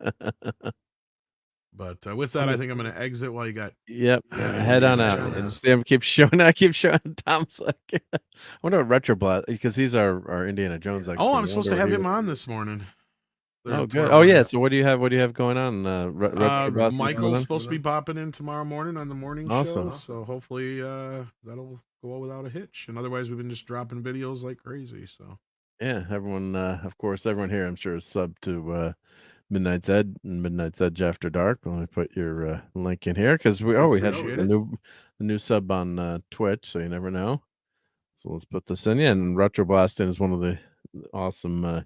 But with that, I think I'm going to exit while you got. Yep. Head on out. And Sam keeps showing. I keep showing. Tom's like, I wonder what Retroblast, because he's our Indiana Jones expert. Oh, I'm supposed to have him on this morning. Oh, good. Oh, yeah. So what do you have going on? Michael's supposed to be popping in tomorrow morning on the morning show. So hopefully that'll go without a hitch. And otherwise, we've been just dropping videos like crazy. So yeah, everyone, of course, everyone here, I'm sure, is subbed to Midnight's Edge and Midnight's Edge After Dark. Let me put your link in here because we had the new sub on Twitch, so you never know. So let's put this in. Yeah, and Retroblasting is one of the awesome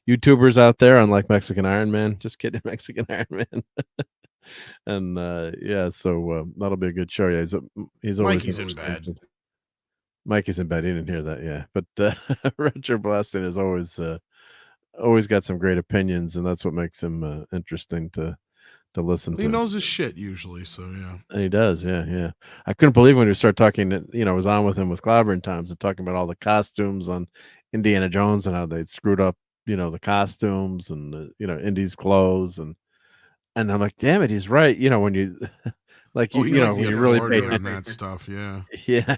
YouTubers out there, unlike Mexican Iron Man. Just kidding, Mexican Iron Man. And yeah, so that'll be a good show. Yeah, he's always Mikey's in bed. Mike is in bed. He didn't hear that. Yeah, but Retro Blasting is always got some great opinions, and that's what makes him interesting to listen to. He knows his shit usually, so yeah. And he does, yeah. I couldn't believe when we started talking. I was on with him with Clobbering Times and talking about all the costumes on Indiana Jones and how they'd screwed up, the costumes and the, Indy's clothes and I'm like, damn it, he's right. When you like he's like when the you really pay authority on attention. that stuff, yeah. Yeah,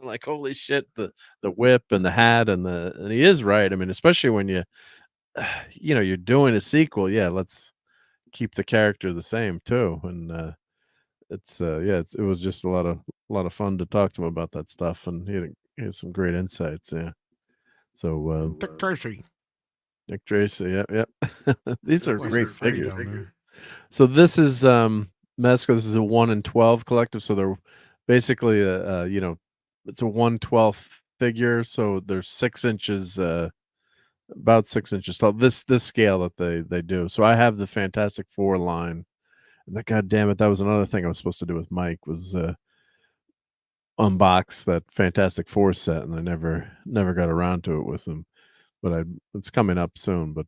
like holy shit, the whip and the hat and he is right. I mean, especially when you're doing a sequel. Yeah, let's keep the character the same too. And it was just a lot of fun to talk to him about that stuff, and he had some great insights. Yeah. So Dick Tracy. Nick Tracy, yep. These are great figures. There. So this is Mezco. This is a 1 in 12 collective. So they're basically it's a 1/12 figure. So they're 6 inches, about 6 inches tall. This scale that they do. So I have the Fantastic Four line. And God damn it, that was another thing I was supposed to do with Mike was unbox that Fantastic Four set, and I never got around to it with him. But it's coming up soon. But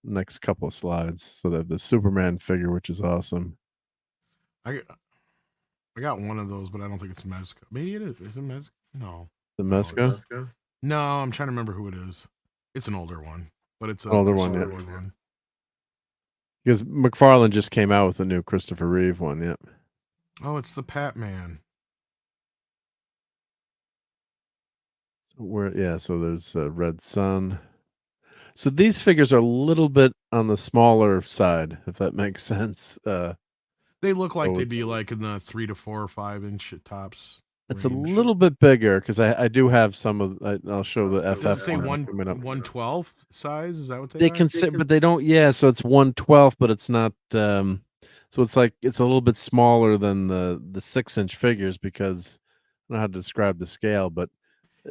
next couple of slides. So they have the Superman figure, which is awesome. I got one of those, but I don't think it's Mezco. Maybe it is. Is it Mezco? No. The Mezco? No, I'm trying to remember who it is. It's an older one, but it's an older one. Yeah. Because McFarlane just came out with a new Christopher Reeve one, yep. Oh, it's the Pat Man. So there's Red Sun. So these figures are a little bit on the smaller side, if that makes sense. They look like they'd be like in the 3 to 4 or 5 inch tops. It's a little bit bigger because I do have some of. I'll show the FF. Does it say 1/12 size? Is that what they consider? But they don't. Yeah, so it's 1/12, but it's not. So it's like it's a little bit smaller than the 6 inch figures because I don't know how to describe the scale, but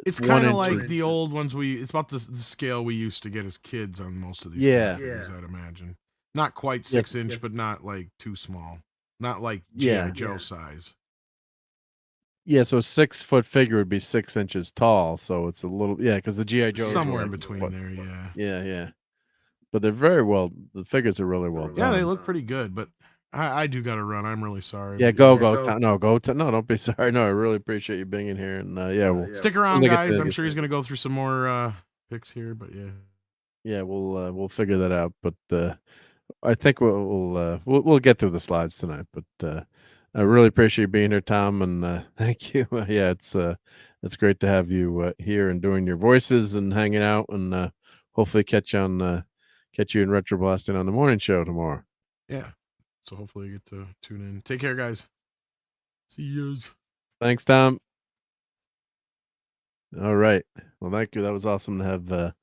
it's kind of like the old ones. It's about the scale we used to get as kids on most of these figures, I'd imagine. Not quite 6 inch, but not like too small. Not like G.I. Joe size. Yeah, so a 6 foot figure would be 6 inches tall. So it's a little, because the G.I. Joe somewhere in between there, yeah. But they're very well. The figures are really well done. Yeah, they look pretty good. But I do got to run. I'm really sorry. Yeah, go. No, don't be sorry. No, I really appreciate you being in here. And we'll stick around, guys. I'm sure he's gonna go through some more picks here. But yeah, we'll figure that out. But I think we'll get through the slides tonight. But I really appreciate you being here, Tom, and thank you. It's great to have you here and doing your voices and hanging out, and hopefully catch you in Retro Blasting on the morning show tomorrow. Yeah, so hopefully you get to tune in. Take care, guys. See yous. Thanks, Tom. All right. Well, thank you. That was awesome to have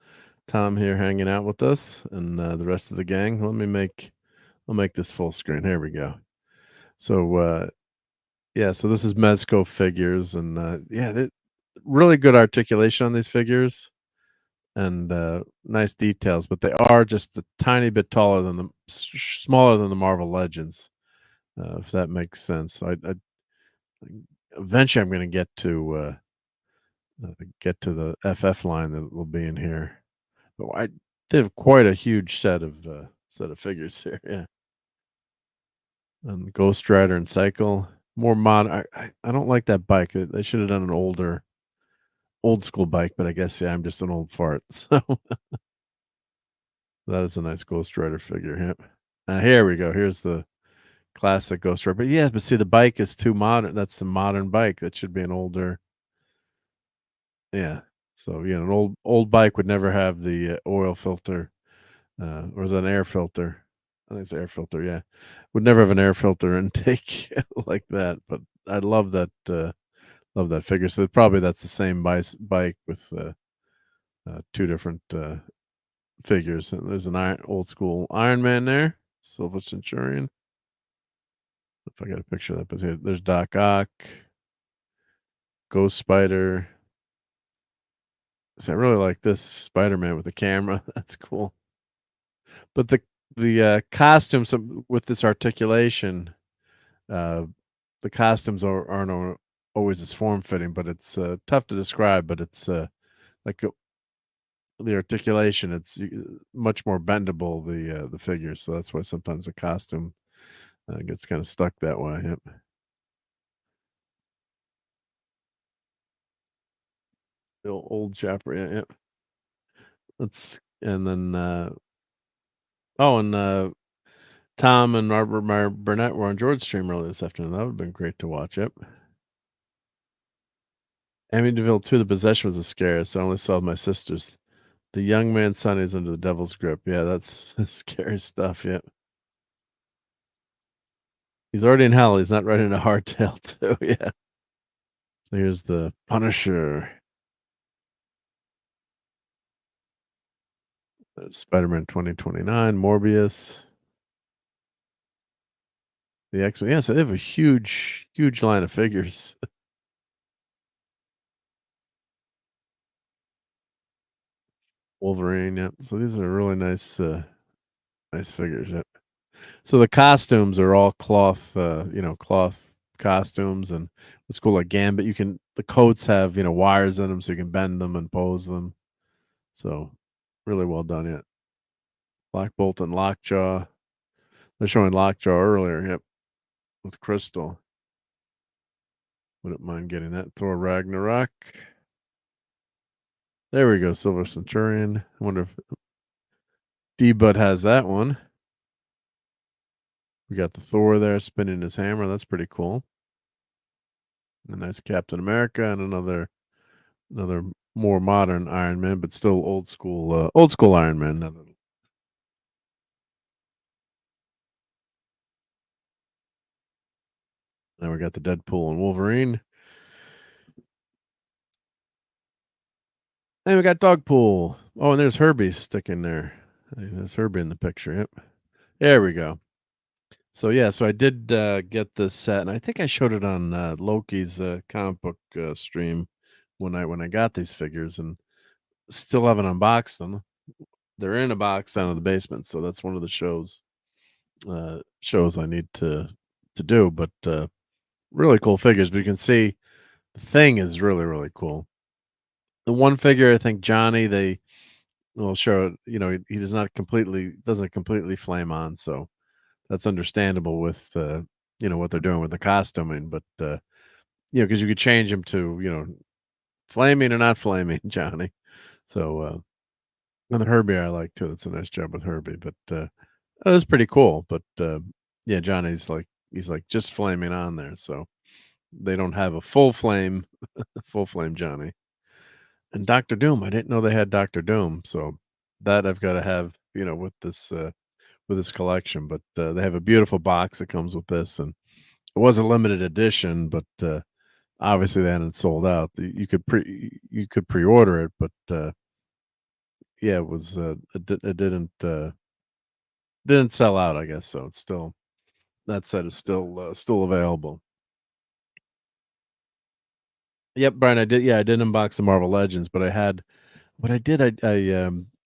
Tom here hanging out with us and the rest of the gang. I'll make this full screen. Here we go. So so this is Mezco figures, and really good articulation on these figures, and nice details. But they are just a tiny bit smaller than the Marvel Legends, if that makes sense. I eventually I'm going to get to the FF line that will be in here. But they have quite a huge set of figures here. Yeah. And Ghost Rider and Cycle, more modern. I don't like that bike. They should have done an old school bike, but I guess I'm just an old fart. So that is a nice Ghost Rider figure. Yep. Here we go. Here's the classic Ghost Rider. But see, the bike is too modern. That's a modern bike. That should be an older. Yeah. So an old bike would never have the oil filter, or is that an air filter? I think it's an air filter. Yeah, would never have an air filter intake like that. But I love that figure. So probably that's the same bike with two different figures. And there's an old school Iron Man there, Silver Centurion. If I got a picture of that, but there's Doc Ock, Ghost Spider. So I really like this Spider-Man with the camera. That's cool. But the costumes with this articulation, the costumes aren't always as form fitting, but it's tough to describe. But it's like the articulation. It's much more bendable, the figure. So that's why sometimes the costume gets kind of stuck that way. Yep. The old chapter. Yeah. Yep. That's and then Tom and Robert Burnett were on George's stream earlier this afternoon. That would have been great to watch. Yep. Amityville 2, The Possession was the scariest. I only saw my sisters. The young man Sonny is under the devil's grip. Yeah, that's scary stuff. Yeah. He's already in hell. He's not writing a hardtail too. Yeah. So here's the Punisher. Spider-Man 2029, Morbius. The X-Men. Yeah, so they have a huge line of figures. Wolverine, yep. So these are really nice figures. Yep. So the costumes are all cloth, cloth costumes, and what's cool like Gambit, the coats have wires in them, so you can bend them and pose them. So really well done. Yet Black Bolt and Lockjaw. They're showing Lockjaw earlier. Yep, with Crystal. Wouldn't mind getting that. Thor Ragnarok. There we go. Silver Centurion. I wonder if D-Bud has that one. We got the Thor there spinning his hammer. That's pretty cool. A nice Captain America and another more modern Iron Man, but still old school Iron Man. Now we got the Deadpool and Wolverine. And we got Dogpool. Oh, and there's Herbie sticking there. There's Herbie in the picture. Yep. There we go. So yeah, so I did get this set, and I think I showed it on Loki's comic book stream when I got these figures, and still haven't unboxed them. They're in a box down in the basement, so that's one of the shows I need to do. But really cool figures. But you can see the thing is really cool. The one figure, I think Johnny, they will show it. He doesn't completely flame on, so that's understandable with what they're doing with the costuming. But because you could change him to flaming or not flaming Johnny. So and the Herbie I like too. That's a nice job with Herbie. But that was pretty cool. But yeah, Johnny's he's just flaming on there. So they don't have a full flame Johnny. And Doctor Doom, I didn't know they had Doctor Doom. So that I've got to have with this collection. But they have a beautiful box that comes with this, and it was a limited edition, but obviously they hadn't sold out. You could pre-order it, but yeah, it was it didn't sell out, I guess. So it's still, that set is still available. Yep, Brian, I did unbox the Marvel Legends, but I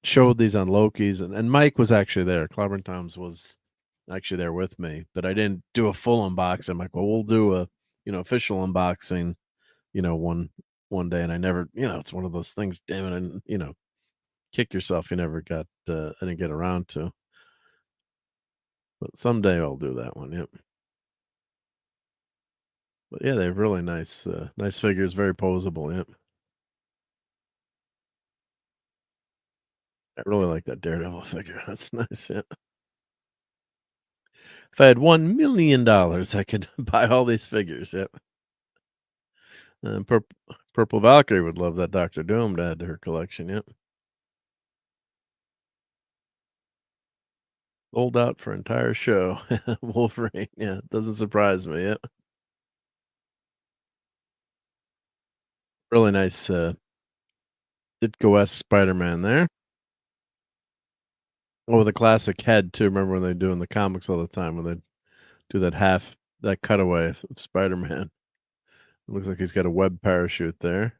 showed these on Loki's, and Mike was actually there. Clobbering Toms was actually there with me, but I didn't do a full unboxing. I'm like, well, we'll do a official unboxing, one day. And I never, it's one of those things, damn it, and kick yourself, you never got I didn't get around to. But someday I'll do that one. Yep. But yeah, they have really nice figures, very posable. Yep. I really like that Daredevil figure. That's nice. Yeah. If I had $1 million, I could buy all these figures. Yep. And Purple Valkyrie would love that Doctor Doom to add to her collection. Yep. Sold out for entire show. Wolverine. Yeah, doesn't surprise me. Yep. Really nice Ditko-esque Spider-Man there. Oh, with a classic head too. Remember when they do in the comics all the time when they do that cutaway of Spider-Man. It looks like he's got a web parachute there.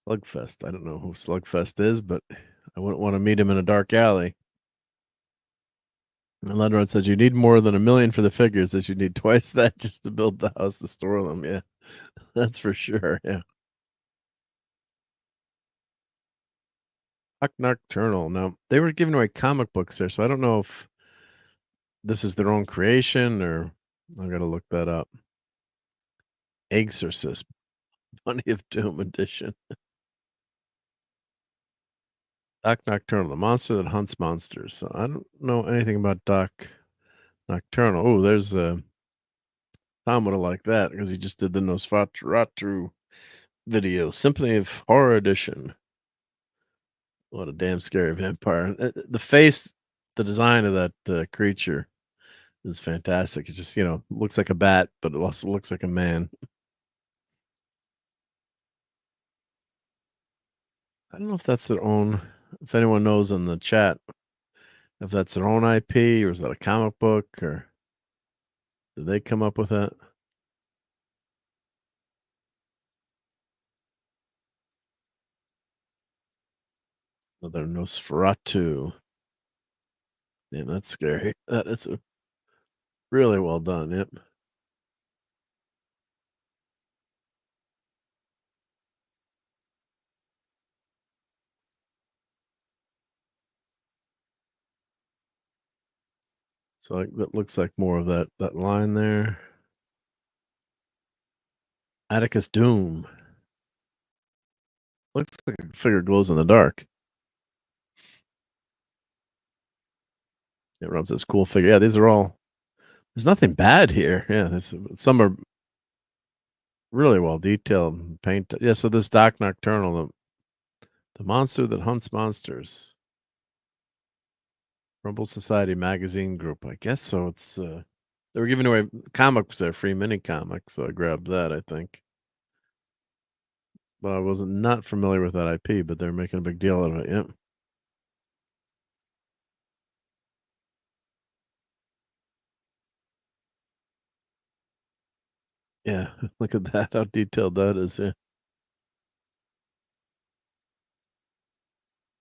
Slugfest. I don't know who Slugfest is, but I wouldn't want to meet him in a dark alley. And Ledrod says you need more than $1 million for the figures, that you need twice that just to build the house to store them. Yeah, that's for sure. Yeah. Nocturnal. Now, they were giving away comic books there, so I don't know if this is their own creation or I gotta look that up. Exorcist, Bunny of Doom edition. Doc Nocturnal, the monster that hunts monsters. So I don't know anything about Doc Nocturnal. Oh, there's Tom would have liked that because he just did the Nosferatu video, Symphony of Horror edition. What a damn scary vampire! The face, the design of that creature is fantastic. It just looks like a bat, but it also looks like a man. I don't know if that's their own. If anyone knows in the chat, if that's their own IP or is that a comic book or did they come up with that? Another Nosferatu. Damn, that's scary. That is really well done. Yep. So that looks like more of that line there. Atticus Doom. Looks like a figure glows in the dark. It rubs this cool figure. Yeah, these are all. There's nothing bad here. Yeah, some are really well detailed, paint. Yeah, so this Doc Nocturnal, the monster that hunts monsters. Rumble Society magazine group. I guess so. It's they were giving away comics there, free mini comics, so I grabbed that, I think. But I wasn't not familiar with that IP, but they're making a big deal out of it. Yep. Yeah, look at that, how detailed that is. Yeah.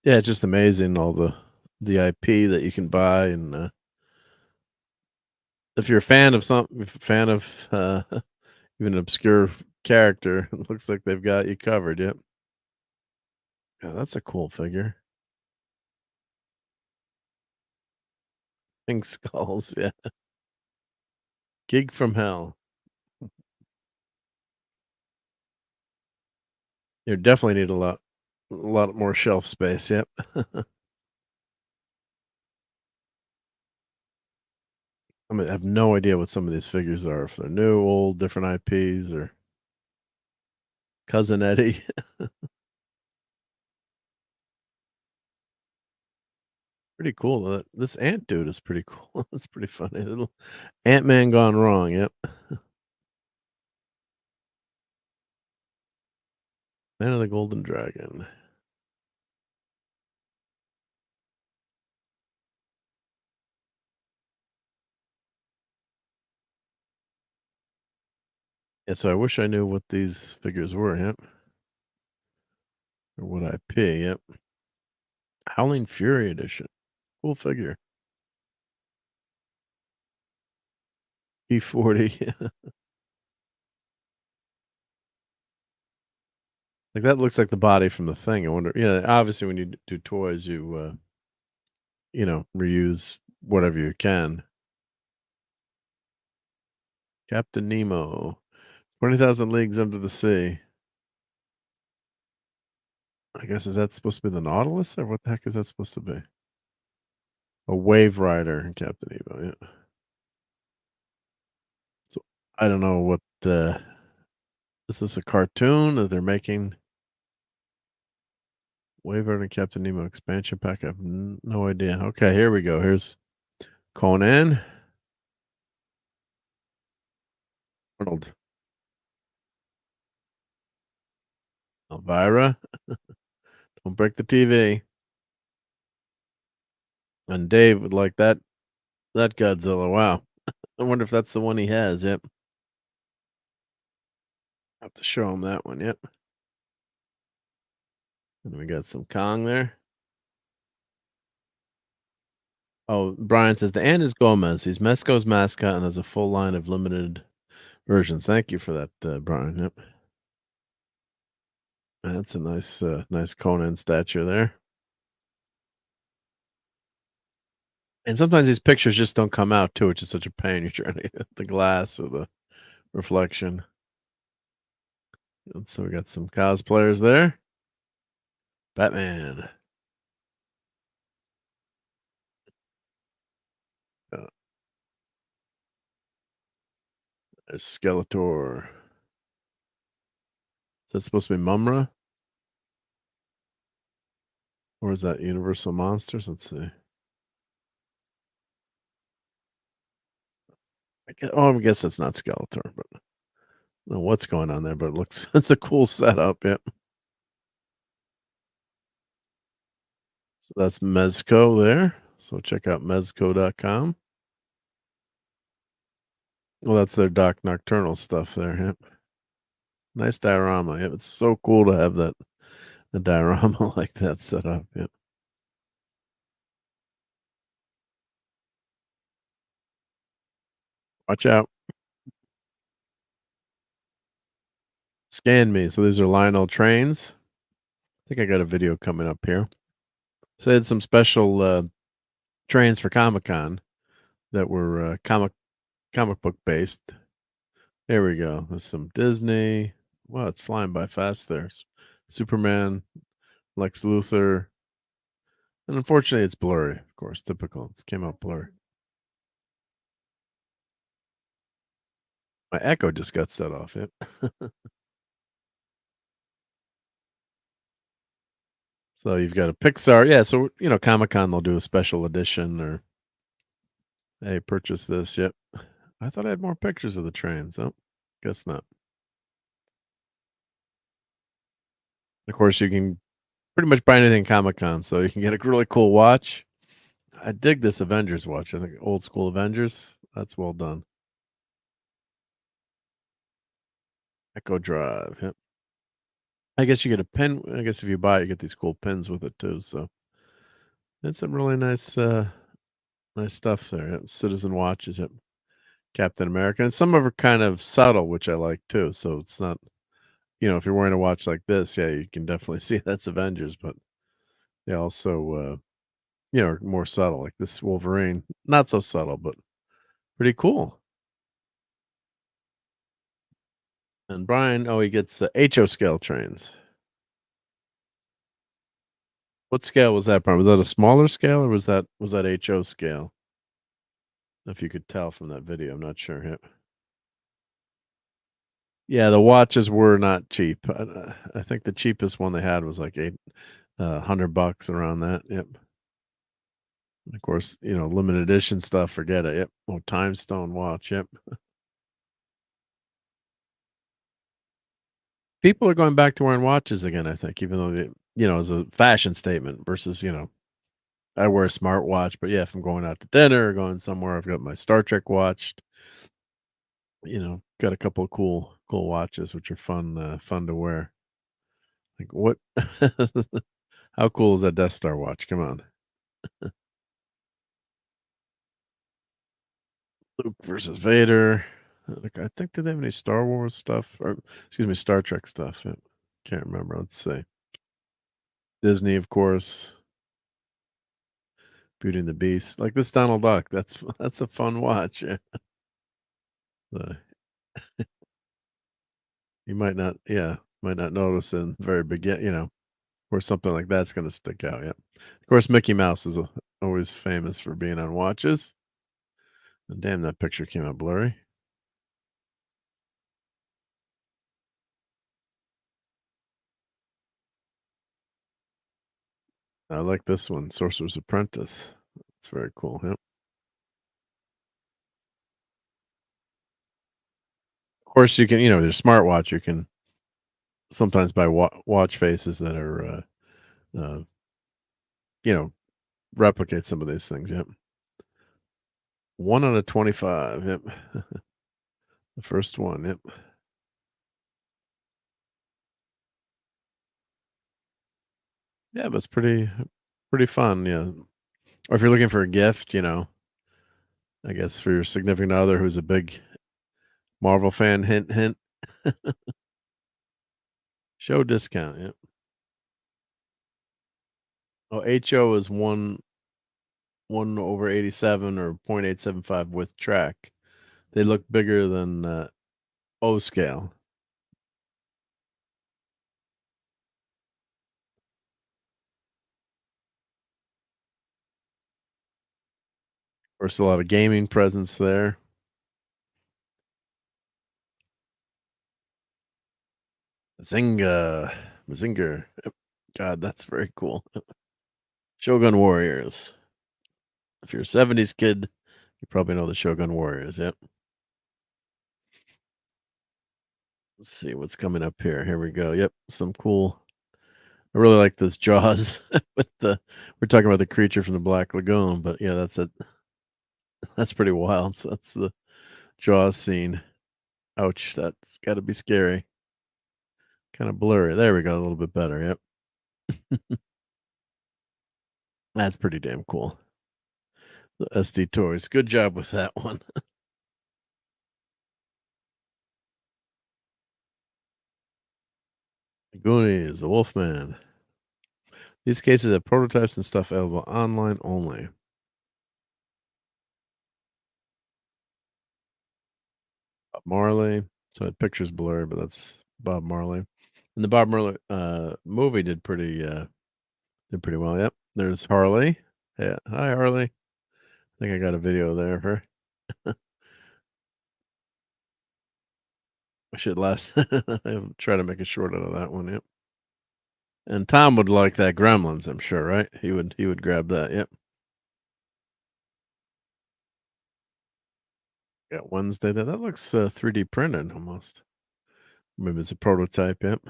Yeah, it's just amazing all the IP that you can buy, and if you're a fan of even an obscure character, it looks like they've got you covered. Yep. Yeah, that's a cool figure. Pink skulls, yeah. Gig from Hell. You definitely need a lot more shelf space. Yep. I mean, I have no idea what some of these figures are. If they're new, old, different IPs, or Cousin Eddie. Pretty cool. This ant dude is pretty cool. That's pretty funny. Little Ant-Man gone wrong. Yep. Man of the Golden Dragon. Yeah, so I wish I knew what these figures were. Yep. Or what IP. Yep. Howling Fury edition. Cool figure. P40. Like that looks like the body from the thing. I wonder. Yeah, obviously when you do toys, you reuse whatever you can. Captain Nemo, 20,000 Leagues Under the Sea. I guess is that supposed to be the Nautilus, or what the heck is that supposed to be? A wave rider in Captain Nemo. Yeah. So I don't know what. Is this a cartoon that they're making? Wave rider and Captain Nemo expansion pack. I have no idea. Okay, here we go. Here's Conan. Arnold. Elvira. Don't break the TV. And Dave would like that Godzilla. Wow. I wonder if that's the one he has. Yep. I have to show him that one. Yep. And we got some Kong there. Oh, Brian says the and is Gomez. He's Mesco's mascot and has a full line of limited versions. Thank you for that, Brian. Yep. That's a nice Conan statue there. And sometimes these pictures just don't come out too, which is such a pain. You're trying to get the glass or the reflection. So we got some cosplayers there. Batman. There's Skeletor. Is that supposed to be Mumra? Or is that Universal Monsters? Let's see. I guess that's not Skeletor, but I don't know what's going on there, but it looks it's a cool setup. Yep. So that's Mezco there. So check out mezco.com. Well, that's their Doc Nocturnal stuff there. Yep. Nice diorama. Yep. It's so cool to have a diorama like that set up. Yep. Watch out. Scan me. So these are Lionel trains. I think I got a video coming up here. So they had some special trains for Comic-Con that were comic book based. There we go. There's some Disney. Wow, it's flying by fast there. Superman, Lex Luthor. And unfortunately, it's blurry, of course. Typical. It came out blurry. My echo just got set off. Yep. So you've got a Pixar. Yeah, so, Comic-Con, they'll do a special edition or, hey, purchase this. Yep. I thought I had more pictures of the trains. Oh, guess not. Of course, you can pretty much buy anything Comic-Con, so you can get a really cool watch. I dig this Avengers watch. I think old school Avengers. That's well done. Echo Drive. Yep. I guess you get a pin. I guess if you buy it, you get these cool pins with it too. So that's some really nice stuff there. Yep. Citizen watches. Yep. Captain America. And some of them are kind of subtle, which I like too. So it's not, if you're wearing a watch like this, yeah, you can definitely see that's Avengers, but they also, are more subtle. Like this Wolverine, not so subtle, but pretty cool. And Brian, he gets HO scale trains. What scale was that, Brian? Was that a smaller scale or was that HO scale? If you could tell from that video, I'm not sure. Yep. Yeah, the watches were not cheap. I think the cheapest one they had was like $100 around that. Yep. And of course, limited edition stuff. Forget it. Yep. Oh, Time Stone watch. Yep. People are going back to wearing watches again, I think, even though as a fashion statement versus, I wear a smartwatch, but yeah, if I'm going out to dinner or going somewhere, I've got my Star Trek watch. Got a couple of cool watches, which are fun to wear. Like what? How cool is that Death Star watch? Come on. Luke versus Vader. Like, I think, do they have any Star Wars stuff? Or, excuse me, Star Trek stuff. Can't remember. Let's see. Disney, of course. Beauty and the Beast. Like this Donald Duck. That's a fun watch. Yeah. You might not notice in the very beginning, where something like that's going to stick out. Yeah. Of course, Mickey Mouse is always famous for being on watches. And damn, that picture came out blurry. I like this one, Sorcerer's Apprentice. It's very cool. Yep. Of course, you can, your smartwatch, you can sometimes buy watch faces that are, replicate some of these things. Yep. 1 out of 25. Yep. The first one. Yep. Yeah, but it's pretty fun. Yeah. Or if you're looking for a gift, I guess for your significant other who's a big Marvel fan, hint, hint. Show discount, yep. Oh, HO is 1/87 or 0.875 with track. They look bigger than O scale. Of course, a lot of gaming presence there. Mazinger. Yep. God, that's very cool. Shogun Warriors. If you're a 70s kid, you probably know the Shogun Warriors. Yep. Let's see what's coming up here. Here we go. Yep, some cool. I really like this Jaws with we're talking about the creature from the Black Lagoon, but yeah, that's it. That's pretty wild. So that's the Jaws scene. Ouch, that's got to be scary. Kind of blurry. There we go, a little bit better. Yep. That's pretty damn cool. The SD Toys. Good job with that one. Goonies, the Wolfman. These cases have prototypes and stuff available online only. Bob Marley. So the picture's blurry, but that's Bob Marley. And the Bob Marley movie did pretty well. Yep. There's Harley. Yeah. Hi, Harley. I think I got a video there of her. I should I'll try to make a short out of that one. Yep. And Tom would like that Gremlins, I'm sure, right? He would grab that. Yep. Got Wednesday there. That looks 3D printed almost. Maybe it's a prototype. Yep.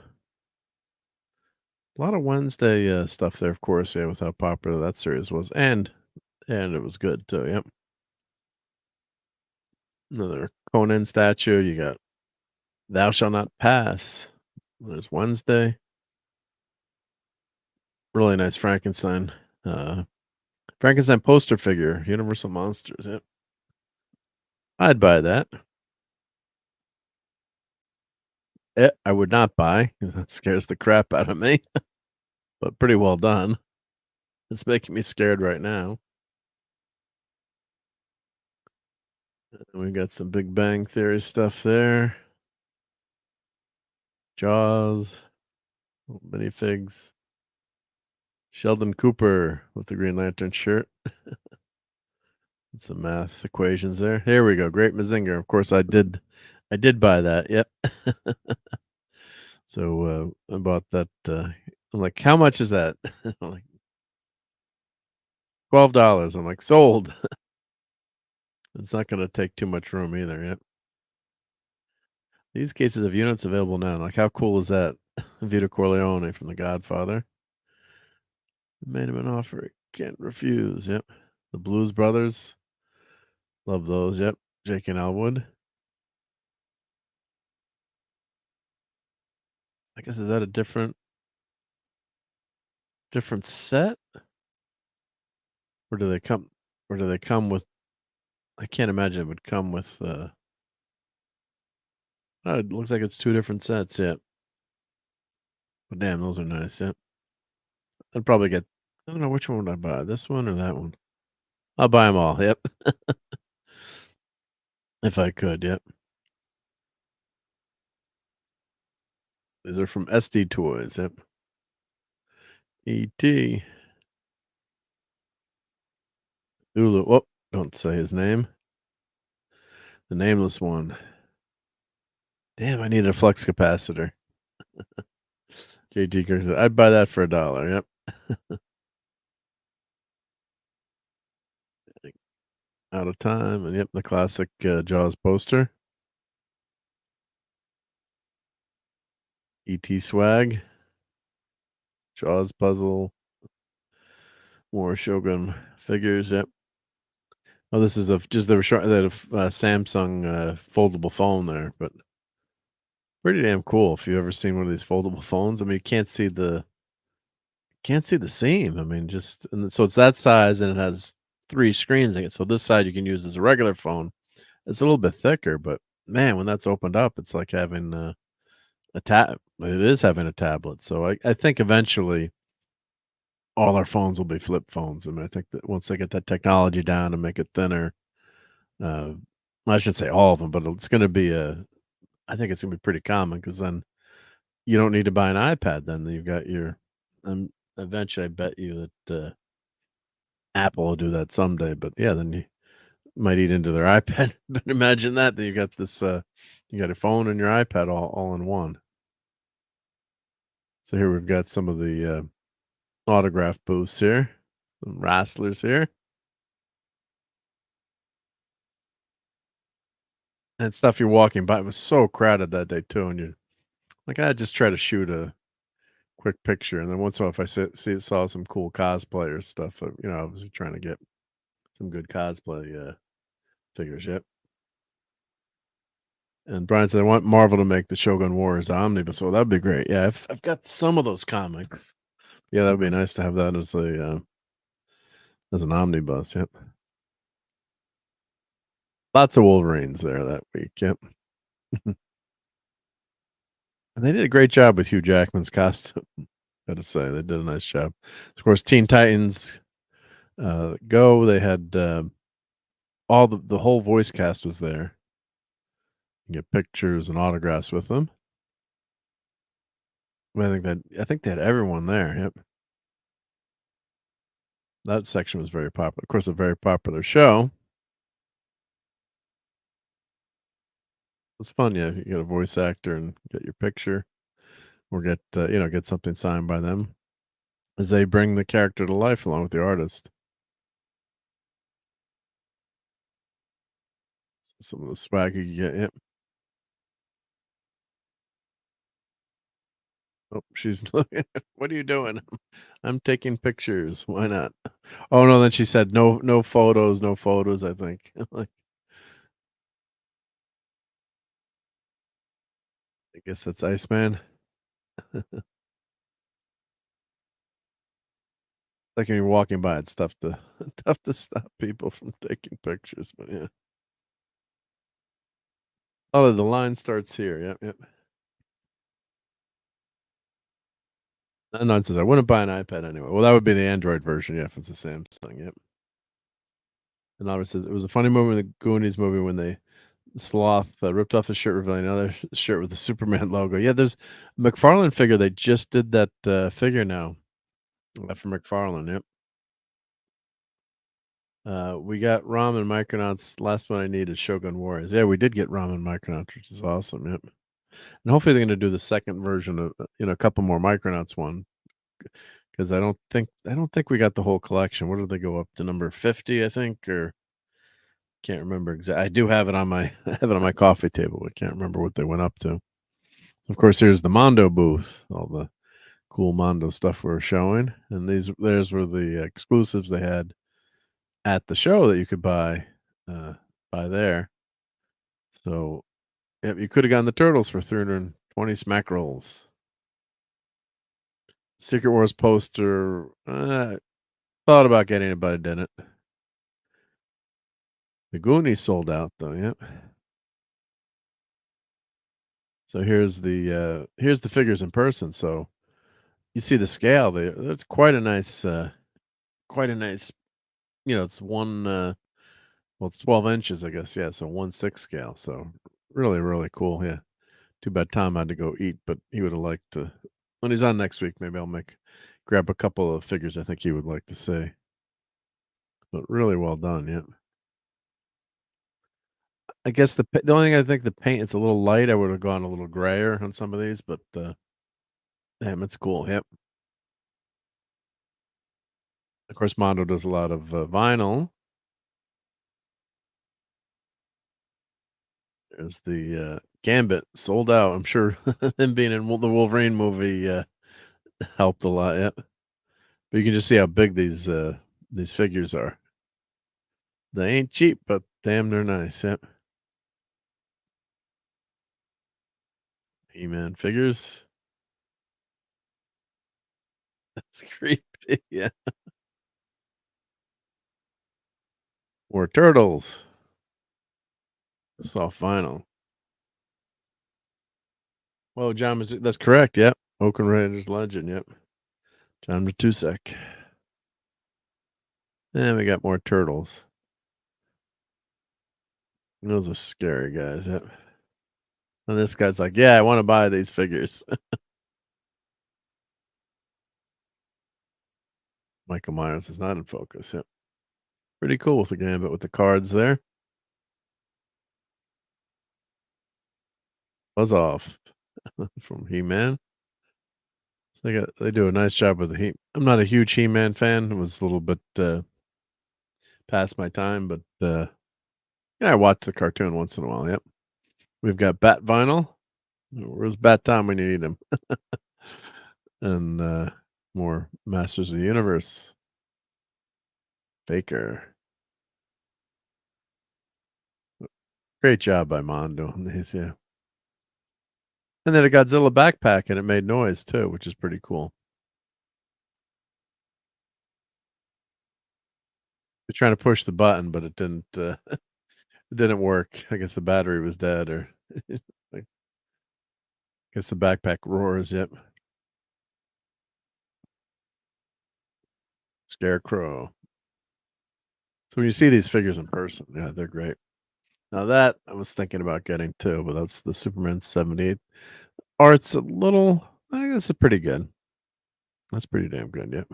A lot of Wednesday stuff there, of course. Yeah, with how popular that series was, and it was good too. Yep. Another Conan statue. You got Thou Shall Not Pass. There's Wednesday. Really nice Frankenstein. Frankenstein poster figure. Universal Monsters. Yep. I'd buy that. I would not buy because that scares the crap out of me. But pretty well done. It's making me scared right now. We got some Big Bang Theory stuff there. Jaws. Minifigs. Sheldon Cooper with the Green Lantern shirt. Some math equations there. Here we go. Great Mazinger. Of course, I did buy that. Yep. So I bought that. I'm like, how much is that? I'm like, $12. I'm like, sold. It's not going to take too much room either. Yep. These cases have units available now. Like, how cool is that? Vito Corleone from The Godfather. Made him an offer. Can't refuse. Yep. The Blues Brothers. Love those. Yep. Jake and Elwood. I guess, is that a different set? Or do they come with, I can't imagine it would come with oh, it looks like it's two different sets. Yep. But damn, those are nice. Yep. I'd probably get, I don't know, which one would I buy? This one or that one? I'll buy them all. Yep. If I could. Yep. These are from SD Toys. Yep. E.T. Ulu. Oh, don't say his name. The nameless one. Damn, I need a flux capacitor. JT Kirk said, I'd buy that for $1. Yep. Out of time. And yep, the classic Jaws poster. E.T. swag. Jaws puzzle. More Shogun figures. Yep. Oh, this is just the Samsung foldable phone there, but pretty damn cool. If you've ever seen one of these foldable phones, I mean, you can't see the can't see the seam. I mean, and so it's that size, and it has 3 screens in it. So this side you can use as a regular phone. It's a little bit thicker, but man, when that's opened up, it's like having a tab. It is having a tablet. So I think eventually all our phones will be flip phones. I mean, I think that once they get that technology down and make it thinner, uh, I should say all of them, but it's going to be I think it's going to be pretty common because then you don't need to buy an iPad. Then you've got your, eventually I bet you that Apple will do that someday. But yeah, then you might eat into their iPad. But imagine that you got this, you got a phone and your iPad all in one. So here we've got some of the autograph booths here, some wrestlers here. And stuff you're walking by. It was so crowded that day too, and you're like, I just try to shoot a quick picture, and then once in a while, if I saw some cool cosplayers stuff, I was trying to get some good cosplay figures. Yep. And Brian said, I want Marvel to make the Shogun Wars omnibus. So that'd be great. Yeah, I've got some of those comics. Yeah, that'd be nice to have that as an omnibus. Yep. Lots of Wolverines there that week. Yep. And they did a great job with Hugh Jackman's costume. Gotta say, they did a nice job. Of course, Teen Titans Go. They had all the whole voice cast was there. You get pictures and autographs with them. I think they had everyone there. Yep. That section was very popular. Of course, a very popular show. It's fun, yeah. You get a voice actor and get your picture, or get something signed by them as they bring the character to life along with the artist. Some of the swag you get. Yep. Oh, she's looking. What are you doing? I'm taking pictures. Why not? Oh no, then she said no photos, no photos, I think. Like, I guess that's Iceman. Like when you're walking by, it's tough to tough to stop people from taking pictures, but yeah. Oh, the line starts here. Yep, yep. No, it says I wouldn't buy an iPad anyway. Well, that would be the Android version, yeah, if it's a Samsung. Yep. And obviously, it was a funny moment in the Goonies movie when the sloth ripped off his shirt, revealing another shirt with the Superman logo. Yeah, there's a McFarlane figure. They just did that figure now for McFarlane. Yep. We got Ramen Micronauts. Last one I need is Shogun Warriors. Yeah, we did get Ramen Micronauts, which is awesome. Yep. And hopefully they're going to do the second version of a couple more Micronauts one, because I don't think we got the whole collection. What did they go up to, number 50? I think, or can't remember exactly. I do have it on my coffee table. I can't remember what they went up to. Of course, here's the Mondo booth. All the cool Mondo stuff we're showing, and there's were the exclusives they had at the show that you could buy there. So yep, you could have gotten the Turtles for 320 smack rolls. Secret Wars poster. Thought about getting it, but I didn't. The Goonies sold out though. Yep. So here's the figures in person. So you see the scale. That's quite a nice. It's one. Well, it's 12 inches, I guess. Yeah, so 1/6 scale. So really, really cool. Yeah. Too bad Tom had to go eat, but he would have liked to. When he's on next week, maybe I'll grab a couple of figures I think he would like to see. But really well done. Yeah. I guess the only thing I think the paint it's a little light. I would have gone a little grayer on some of these, but damn, it's cool. Yep. Of course, Mondo does a lot of vinyl. There's the Gambit sold out. I'm sure him being in the Wolverine movie helped a lot. Yep. But you can just see how big these figures are. They ain't cheap, but damn, they're nice. Yep. He-Man figures. That's creepy. Yeah. More turtles. Soft vinyl. Well, John, that's correct. Yep. Oakland Raiders legend. Yep. John Matusek. And we got more turtles. Those are scary guys. Yep. And this guy's like, yeah, I want to buy these figures. Michael Myers is not in focus. Yep. Pretty cool with the gambit with the cards there. Buzz off from He-Man. So they do a nice job with the He. I'm not a huge He-Man fan. It was a little bit past my time, but yeah, I watch the cartoon once in a while. Yep. We've got Bat Vinyl. Where's Bat Tom when you need him? And more Masters of the Universe. Faker. Great job by Mondo on these, yeah. And then a Godzilla backpack, and it made noise too, which is pretty cool. We're trying to push the button, but it didn't. It didn't work. I guess the battery was dead, or I guess the backpack roars. Yep. Scarecrow. So when you see these figures in person, yeah, they're great. Now that I was thinking about getting too, but that's the Superman 78. Art's a little. I guess it's pretty good. That's pretty damn good. Yep.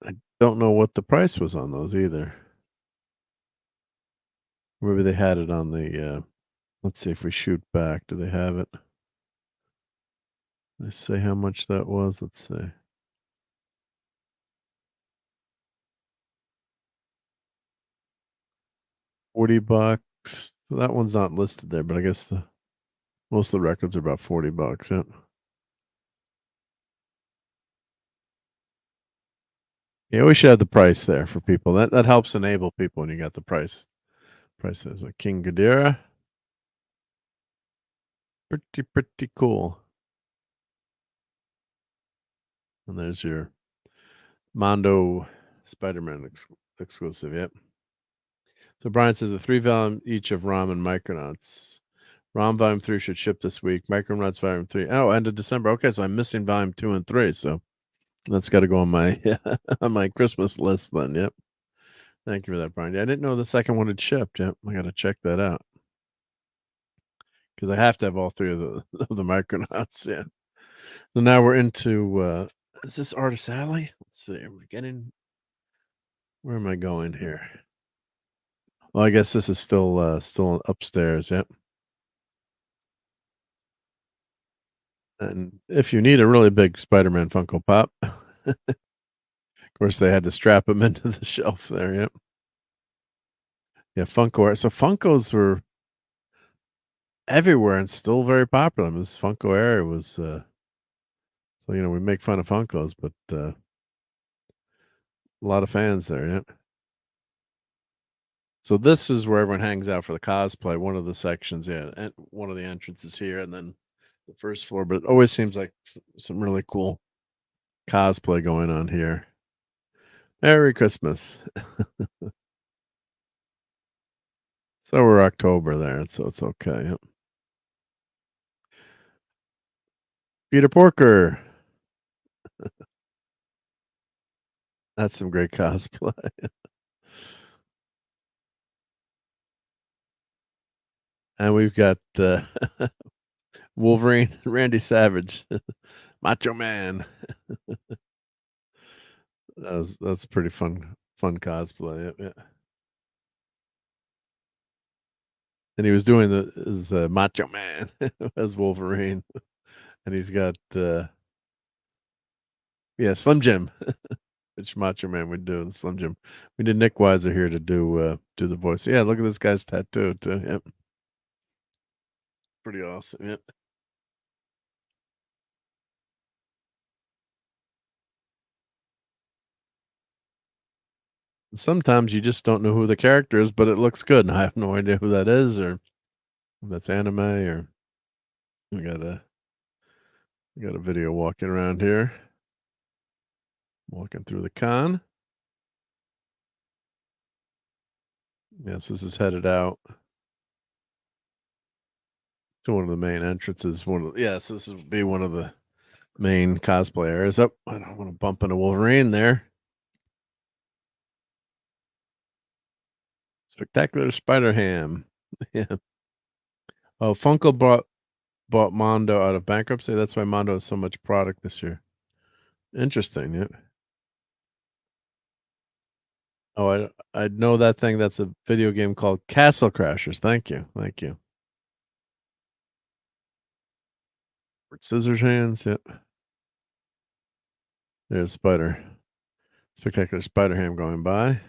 I don't know what the price was on those either. Maybe they had it on the. Let's see if we shoot back. Do they have it? Let's say how much that was. Let's see. $40. So that one's not listed there, but I guess most of the records are about $40. Yeah. Yeah, we should have the price there for people. That helps enable people when you got the price. Price is a King Ghidorah. Pretty cool. And there's your Mondo Spider-Man exclusive. Yep. So Brian says the 3 volume each of ROM and Micronauts. ROM volume 3 should ship this week. Micronauts volume 3. Oh, end of December. Okay, so I'm missing volume 2 and 3. So that's got to go on my on my Christmas list then. Yep. Thank you for that, Brian. Yeah, I didn't know the second one had shipped. Yep. I got to check that out. Because I have to have all 3 of the Micronauts. Yeah. So now we're into is this Artist Alley? Let's see. Are we getting where am I going here? Well, I guess this is still upstairs, yep. And if you need a really big Spider-Man Funko Pop, of course they had to strap him into the shelf there, yep. Yeah, Funko. So Funkos were everywhere and still very popular. This Funko area was so we make fun of Funkos, but a lot of fans there, yep. So this is where everyone hangs out for the cosplay. One of the sections, yeah, and one of the entrances here, and then the first floor. But it always seems like some really cool cosplay going on here. Merry Christmas. So we're October there, so it's okay. Yep. Peter Porker. That's some great cosplay. And we've got Wolverine, Randy Savage, Macho Man. That's pretty fun cosplay. Yep, yeah. And he was doing his Macho Man as Wolverine, and he's got Slim Jim, which Macho Man would do. Slim Jim. We did Nick Weiser here to do the voice. Yeah, look at this guy's tattoo too. Yep, pretty awesome. Yep. Sometimes you just don't know who the character is, but it looks good, and I have no idea who that is, or if that's anime, or we got We got a video walking around here. Walking through the con. Yes, this is headed out to one of the main entrances. Yes, this would be one of the main cosplay areas. Oh, I don't want to bump into Wolverine there. Spectacular Spider Ham. Yeah. Oh, Funko bought Mondo out of bankruptcy. That's why Mondo has so much product this year. Interesting. Yeah. Oh, I know that thing. That's a video game called Castle Crashers. Thank you. Thank you. Scissors hands. Yep. There's Spectacular Spider Ham going by.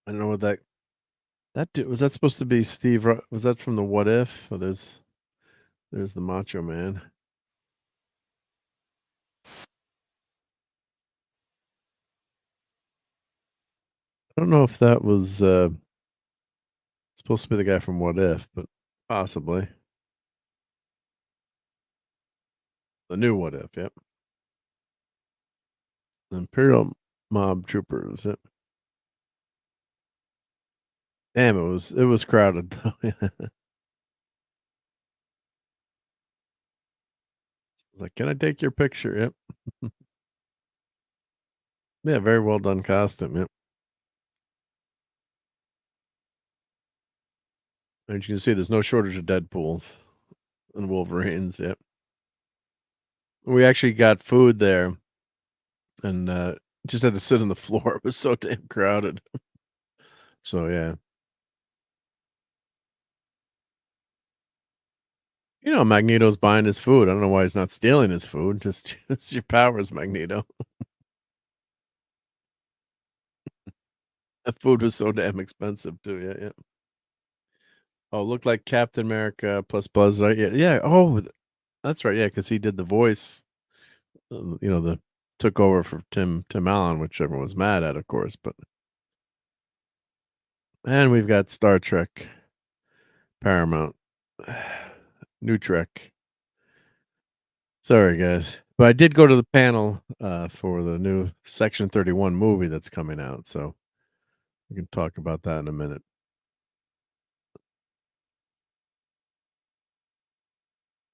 I don't know what that dude was. That supposed to be Steve? Was that from the What If? Oh, there's the Macho Man. I don't know if that was supposed to be the guy from What If, but possibly the new What If. Yep. Imperial Mob Troopers. Yep. Damn, it was crowded though. Like, can I take your picture? Yep. Yeah, very well done costume. Yep. And you can see there's no shortage of Deadpools and Wolverines. Yep. We actually got food there and just had to sit on the floor. It was so damn crowded. So yeah. You know, Magneto's buying his food. I don't know why he's not stealing his food. Just your powers, Magneto. That food was so damn expensive too. Yeah, yeah. Oh, looked like Captain America plus Buzz Lightyear. Yeah. Oh, that's right. Yeah, because he did the voice. You know, the took over for Tim Allen, which everyone was mad at, of course. And we've got Star Trek, Paramount, New Trek. Sorry, guys, but I did go to the panel for the new Section 31 movie that's coming out, so we can talk about that in a minute.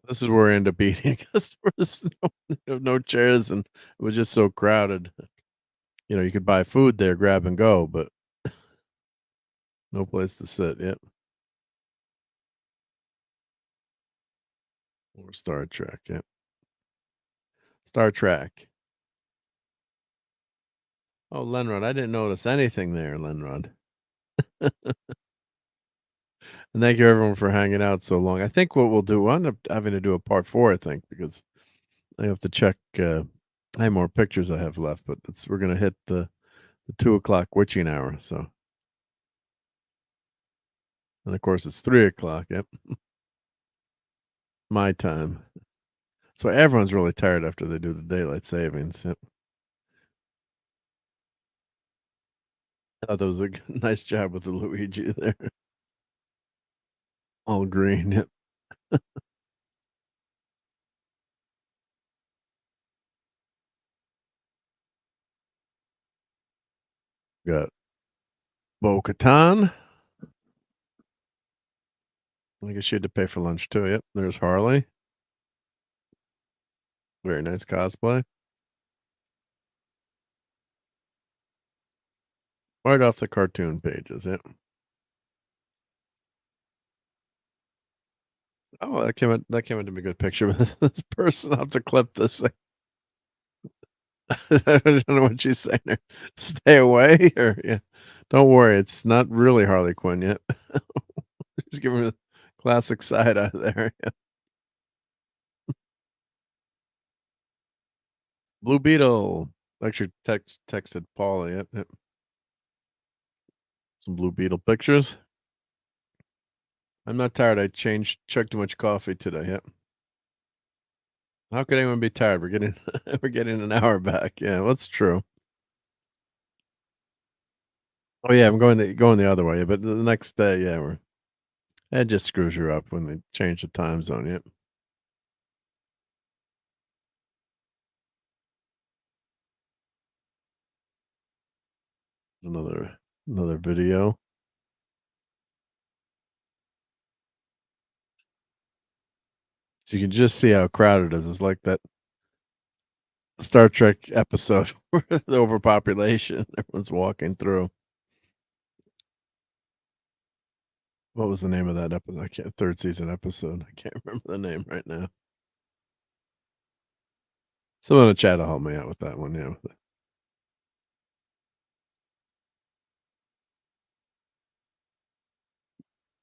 This is where I end up eating because there was no chairs and it was just so crowded. You know, you could buy food there, grab and go, but no place to sit. Yep. Or Star Trek. Yep. Star Trek. Oh, Lenrod, I didn't notice anything there, Lenrod. And thank you everyone for hanging out so long. I think what we'll end up having to do a part 4, I think, because I have to check how many more pictures I have left, but we're gonna hit the 2:00 witching hour. So, and of course it's 3:00. Yep, my time. That's why everyone's really tired after they do the daylight savings. Yep. I thought that was a nice job with the Luigi there. All green. Yep. Got Bo-Katan. I guess she had to pay for lunch too. Yep. There's Harley. Very nice cosplay. Right off the cartoon pages. Yep. Oh, that came out to be a good picture. This person, I'll have to clip this. I don't know what she's saying there. Stay away, or yeah. Don't worry, it's not really Harley Quinn yet. Just give her a classic side eye there. Yeah. Blue Beetle. Actually, texted Paula. Yep, yep. Some Blue Beetle pictures. I'm not tired. I chugged too much coffee today. Yep. How could anyone be tired? We're getting an hour back. Yeah, well, that's true. Oh yeah, I'm going the other way. But the next day, yeah, It just screws you up when they change the time zone. Yep. Another video. So you can just see how crowded it is. It's like that Star Trek episode where the overpopulation, everyone's walking through. What was the name of that episode? I can't, third season episode. I can't remember the name right now. Someone in the chat will help me out with that one. Yeah.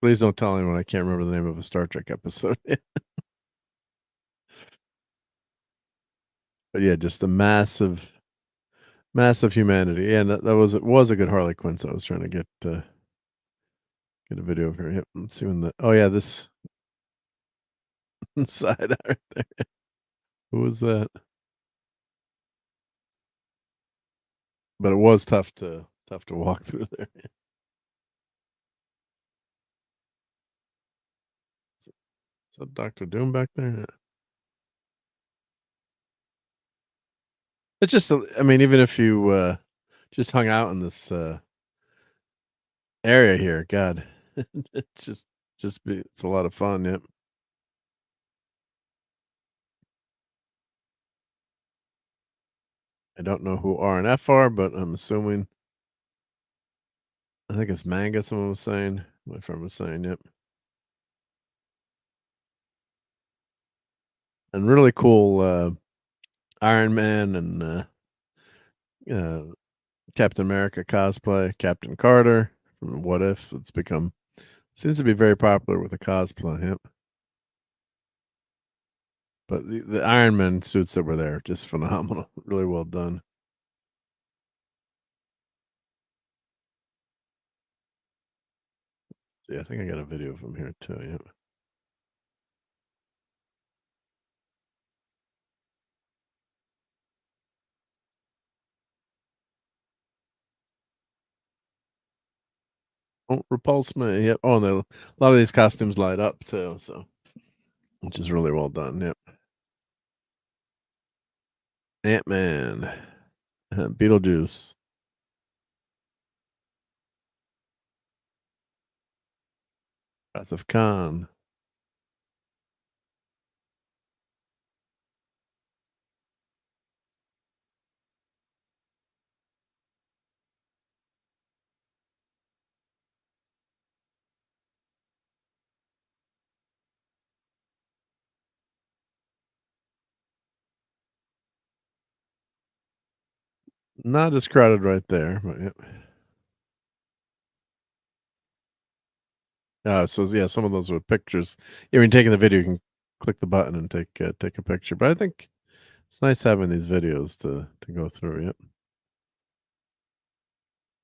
Please don't tell anyone I can't remember the name of a Star Trek episode. But yeah, just the massive humanity. And that was a good Harley Quinn. So I was trying to get a video of her. Yep. I'm seeing the. Oh yeah, this side right there. Who was that? But it was tough to walk through there. Is that Dr. Doom back there? It's just, I mean, even if you just hung out in this area here, God, it's it's a lot of fun. Yep. I don't know who R and F are, but I'm assuming. I think it's manga. Someone was saying. My friend was saying, yep. And really cool Iron Man and Captain America cosplay. Captain Carter from What If. It's become seems to be very popular with the cosplay. Yep. But the Iron Man suits that were there, just phenomenal. Really well done. Yeah, I think I got a video from here too. Yep. Don't repulse me. Yep. Oh, no. A lot of these costumes light up too, so which is really well done. Yep. Ant-Man, Beetlejuice, Wrath of Khan. Not as crowded right there, but yep. So yeah, some of those were pictures. Yeah, when you're taking the video, you can click the button and take a picture. But I think it's nice having these videos to go through. Yep.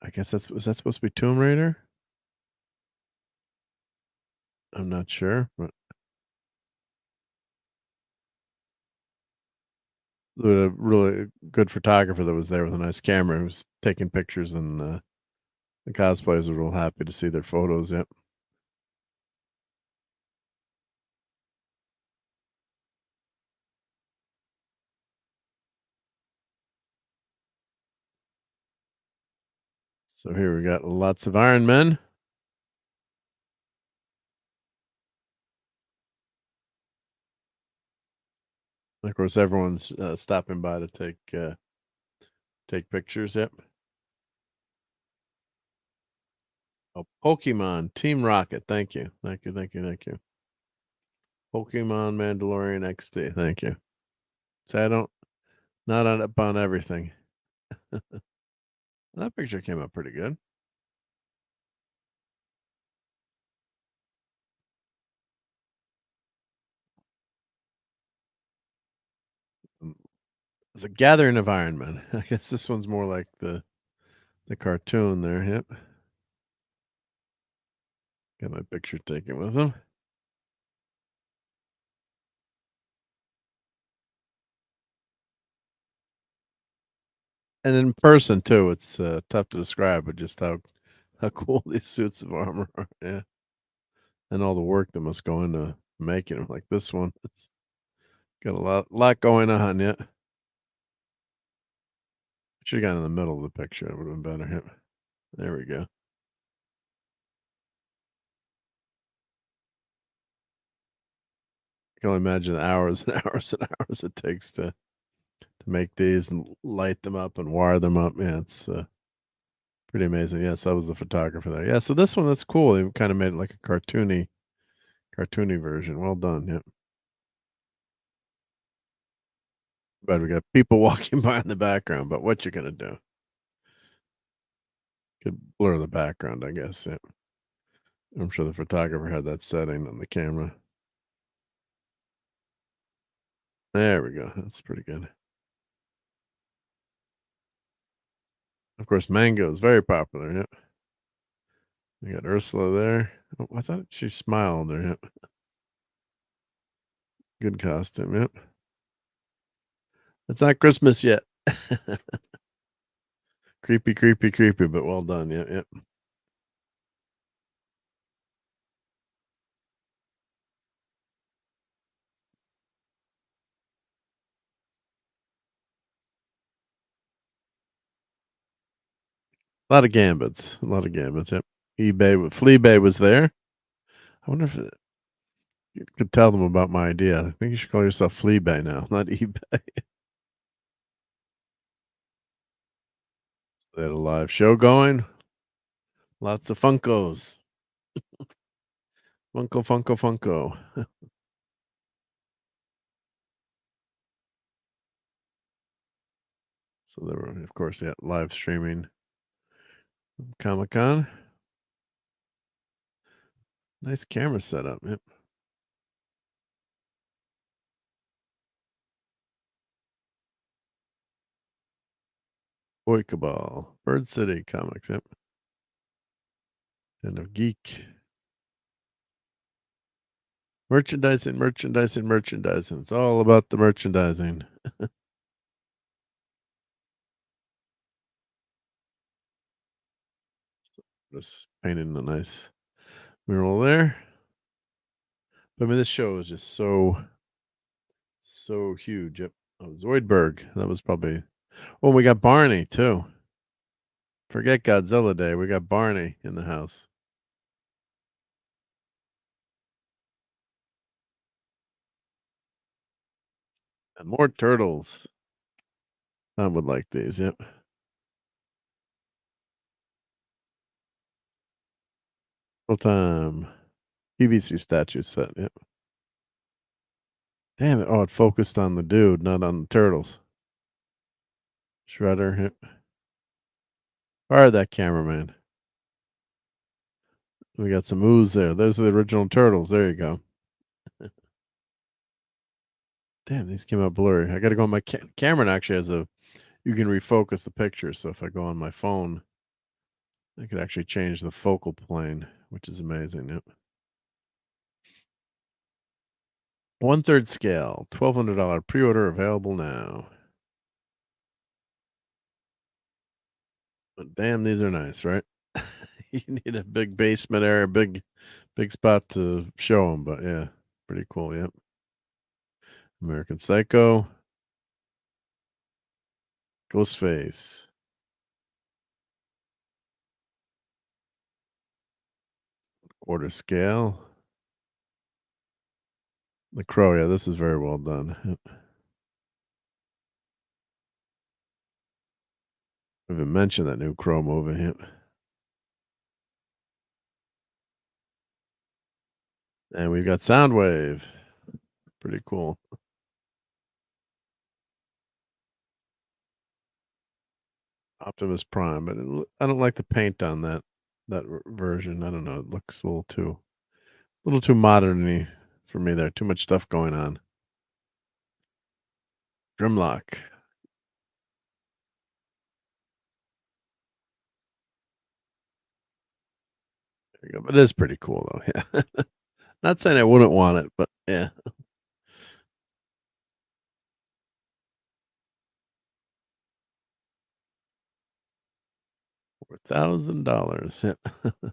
I guess was that supposed to be Tomb Raider? I'm not sure, but a really good photographer that was there with a nice camera who was taking pictures, and the cosplayers were real happy to see their photos. Yep. So here we got lots of Iron Men. Of course, everyone's stopping by to take pictures. Yep. Oh, Pokemon Team Rocket. Thank you. Pokemon Mandalorian XD. Thank you. So I don't not up on everything. That picture came out pretty good. It's a gathering of Iron Men. I guess this one's more like the cartoon there. Yep. Got my picture taken with them. And in person too, it's tough to describe, but just how cool these suits of armor are. Yeah. and all the work that must go into making them. Like this one, it's got a lot going on. Yeah, should have gotten in the middle of the picture. It would have been better. Yeah. There we go. I can only imagine the hours and hours and hours it takes to make these and light them up and wire them up. Yeah, it's pretty amazing. Yes, that was the photographer there. Yeah, so this one, that's cool. They kind of made it like a cartoony version. Well done. Yeah. But we got people walking by in the background, but what you gonna do? Could blur the background, I guess. Yeah. I'm sure the photographer had that setting on the camera. There we go. That's pretty good. Of course, mango is very popular. Yeah. We got Ursula there. Oh, I thought she smiled there. Yep. Good costume. Yep. It's not Christmas yet. Creepy, creepy, creepy, but well done. Yep. Yep. A lot of gambits. A lot of gambits. Yep. Fleabay was there. I wonder if you could tell them about my idea. I think you should call yourself Fleabay now, not eBay. They had a live show going. Lots of Funkos. Funko, Funko, Funko. So there were, of course, yeah, live streaming Comic-Con. Nice camera setup. Yep. Boy Cabal. Bird City Comics. Yep. And of Geek. Merchandising. It's all about the merchandising. Just painting a nice mural there. But I mean, this show is just so huge. Yep. Oh, Zoidberg. That was probably. Oh, we got Barney too. Forget Godzilla Day. We got Barney in the house. And more turtles. I would like these. Yep. Full time. PVC statue set. Yep. Damn it. Oh, it focused on the dude, not on the turtles. Shredder. Yep. Fire that cameraman. We got some ooze there. Those are the original turtles. There you go. Damn, these came out blurry. I got to go on my camera. Actually has you can refocus the picture. So if I go on my phone, I could actually change the focal plane, which is amazing. Yep. 1/3 scale, $1,200 pre-order available now. But damn, these are nice, right? You need a big basement area, big spot to show them. But yeah, pretty cool. Yep. American Psycho. Ghostface. Quarter scale. The Crow, yeah, this is very well done. Yep. I haven't mentioned that new Crow movie. Yep. And we've got Soundwave. Pretty cool. Optimus Prime, but I don't like the paint on that version. I don't know. It looks a little too modern-y for me there. Too much stuff going on. Grimlock. There you go. But it is pretty cool though. Yeah. Not saying I wouldn't want it, but yeah. $4,000. Yep. A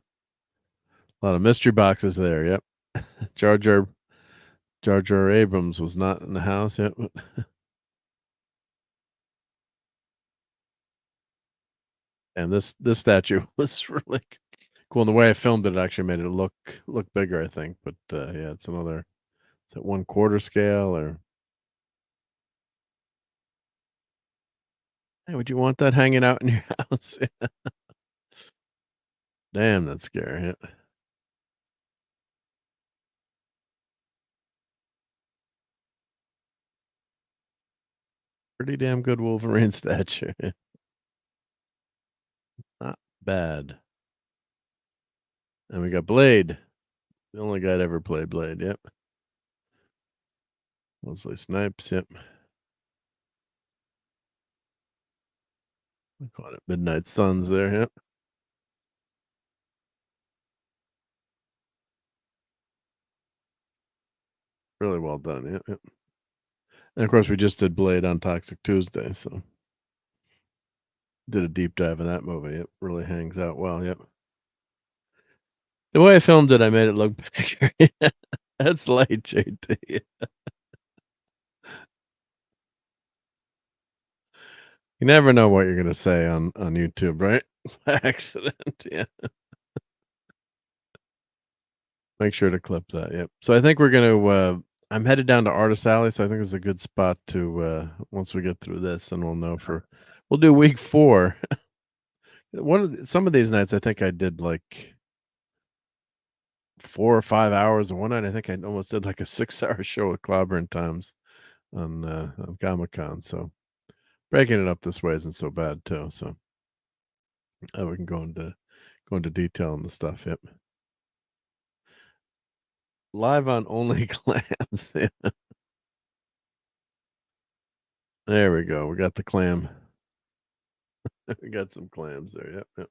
lot of mystery boxes there. Yep. Jar Jar Abrams was not in the house yet. And this statue was really cool. And the way I filmed it actually made it look bigger, I think. But yeah, it's another. Is it 1/4 scale or? Hey, would you want that hanging out in your house? Damn, that's scary. Yeah. Pretty damn good Wolverine statue. Not bad. And we got Blade. The only guy that ever played Blade. Yep. Wesley Snipes. Yep. We call it Midnight Suns there. Yep. Really well done. Yep. Yep. And of course, we just did Blade on Toxic Tuesday, so did a deep dive in that movie. It really hangs out well. Yep. The way I filmed it, I made it look bigger. That's light, JT. You never know what you're gonna say on YouTube, right? By accident, yeah. Make sure to clip that. Yep. So I think we're gonna. I'm headed down to Artist Alley, so I think it's a good spot to once we get through this, and we'll know for. We'll do week 4. Some of these nights, I think I did like 4 or 5 hours, and one night I think I almost did like a 6-hour show with Clobbering Times on Comic-Con. So breaking it up this way isn't so bad too. So we can go into detail on the stuff. Yep. Live on Only Clams. Yeah. There we go. We got the clam. We got some clams there. Yep. Yep.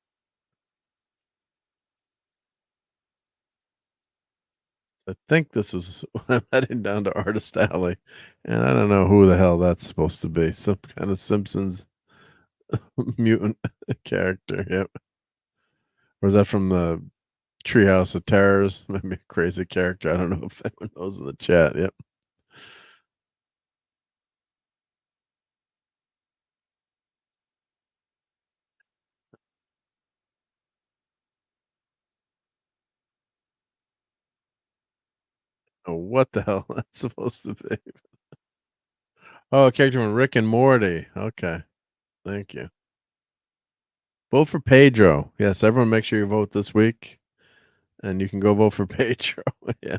I think this was I'm heading down to Artist Alley, and I don't know who the hell that's supposed to be. Some kind of Simpsons mutant character. Yep. Or is that from the Treehouse of Terrors? Maybe a crazy character. I don't know if anyone knows in the chat. Yep. Oh, what the hell that's supposed to be? Oh, a character from Rick and Morty. Okay. Thank you. Vote for Pedro. Yes, everyone make sure you vote this week. And you can go vote for Pedro. Yeah.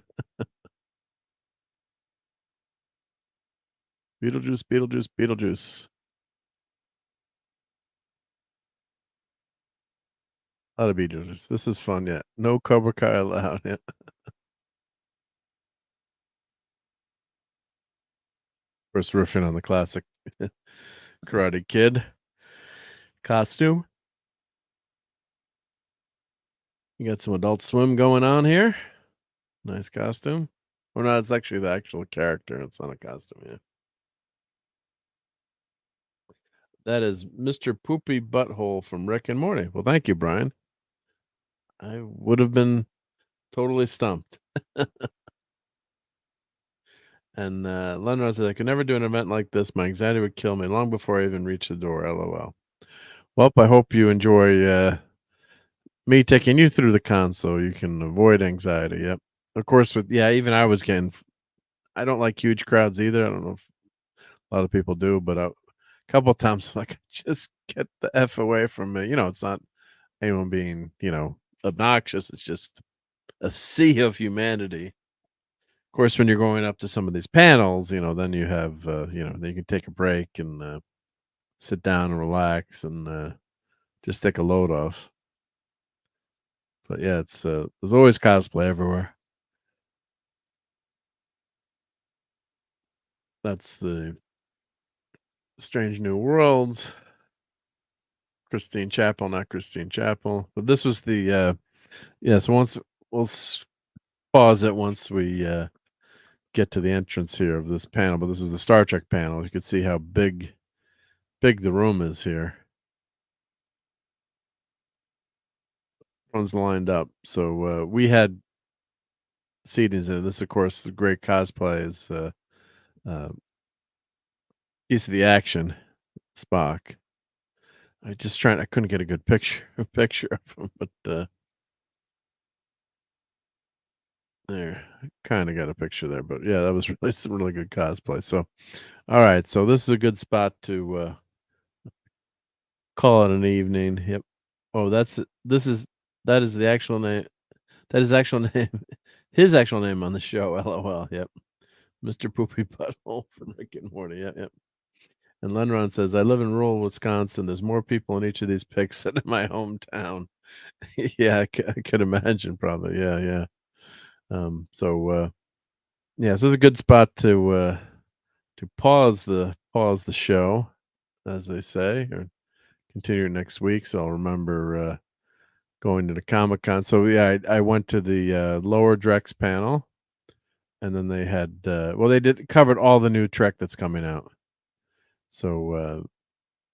Beetlejuice, Beetlejuice, Beetlejuice. A lot of Beetlejuice. This is fun, yeah. No Cobra Kai allowed. Yeah. First riffing on the classic Karate Kid costume. You got some Adult Swim going on here. Nice costume. Or no, it's actually the actual character. It's not a costume, yeah. That is Mr. Poopy Butthole from Rick and Morty. Well, thank you, Brian. I would have been totally stumped. And Lenrod said, I could never do an event like this. My anxiety would kill me long before I even reach the door. LOL. Well, I hope you enjoy me taking you through the con so you can avoid anxiety. Yep. Of course, even I was getting. I don't like huge crowds either. I don't know if a lot of people do, but a couple of times, like, just get the F away from me. It's not anyone being, obnoxious. It's just a sea of humanity. Of course, when you're going up to some of these panels, then you have, then you can take a break and sit down and relax and just take a load off. But yeah, it's there's always cosplay everywhere. That's the Strange New Worlds. Christine Chapel, not Christine Chapel. But this was the so once we'll pause it once we get to the entrance here of this panel. But this was the Star Trek panel. You could see how big the room is here. Everyone's lined up. So we had seatings in. This, of course, the great cosplay is piece of the action, Spock. I couldn't get a good picture of him, but there, kind of got a picture there. But yeah, that was really some really good cosplay. So, all right, so this is a good spot to call it an evening. Yep. Oh, that is the actual name. That is actual name. His actual name on the show. LOL. Yep. Mr. Poopy Butthole from Rick and Morty. Yep. Yep. And Lenron says, I live in rural Wisconsin. There's more people in each of these pics than in my hometown. Yeah, I could imagine probably. Yeah, yeah. So this is a good spot to pause the show, as they say, or continue next week. So I'll remember going to the Comic-Con. So yeah, I went to the Lower Decks panel, and then they had they covered all the new Trek that's coming out. So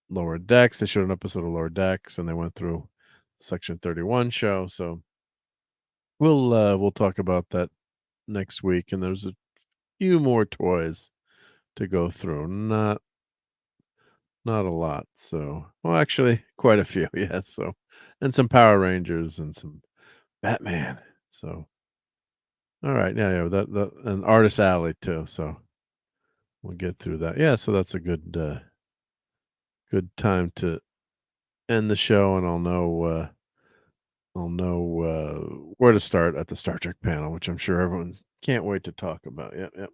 Lower Decks, they showed an episode of Lower Decks, and they went through Section 31 show. So we'll talk about that next week. And there's a few more toys to go through. Not a lot. So, well, actually, quite a few. Yeah. So, and some Power Rangers and some Batman. So, all right. Yeah. That and Artist Alley too. So, we'll get through that. Yeah. So that's a good time to end the show, and I'll know where to start at the Star Trek panel, which I'm sure everyone can't wait to talk about. Yep. Yep.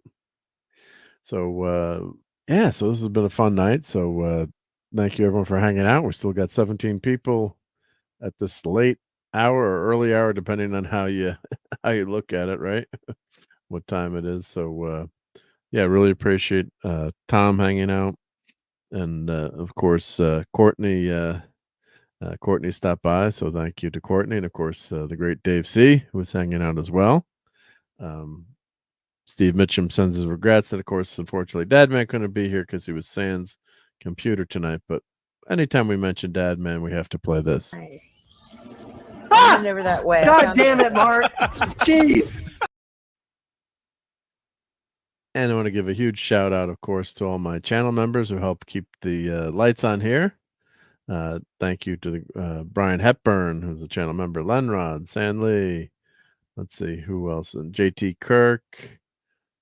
So so this has been a fun night. So thank you everyone for hanging out. We still got 17 people at this late hour or early hour, depending on how you look at it, right? What time it is. So really appreciate Tom hanging out, and of course Courtney. Courtney stopped by, so thank you to Courtney, and of course the great Dave C, who was hanging out as well. Steve Mitchum sends his regrets, and of course, unfortunately, Dadman couldn't be here because he was sans computer tonight. But anytime we mention Dadman, we have to play this. Never that way. God damn it, Mark! Jeez. And I want to give a huge shout out, of course, to all my channel members who help keep the lights on here. Thank you to the Brian Hepburn, who's a channel member, Lenrod, San Lee. Let's see who else, and JT Kirk.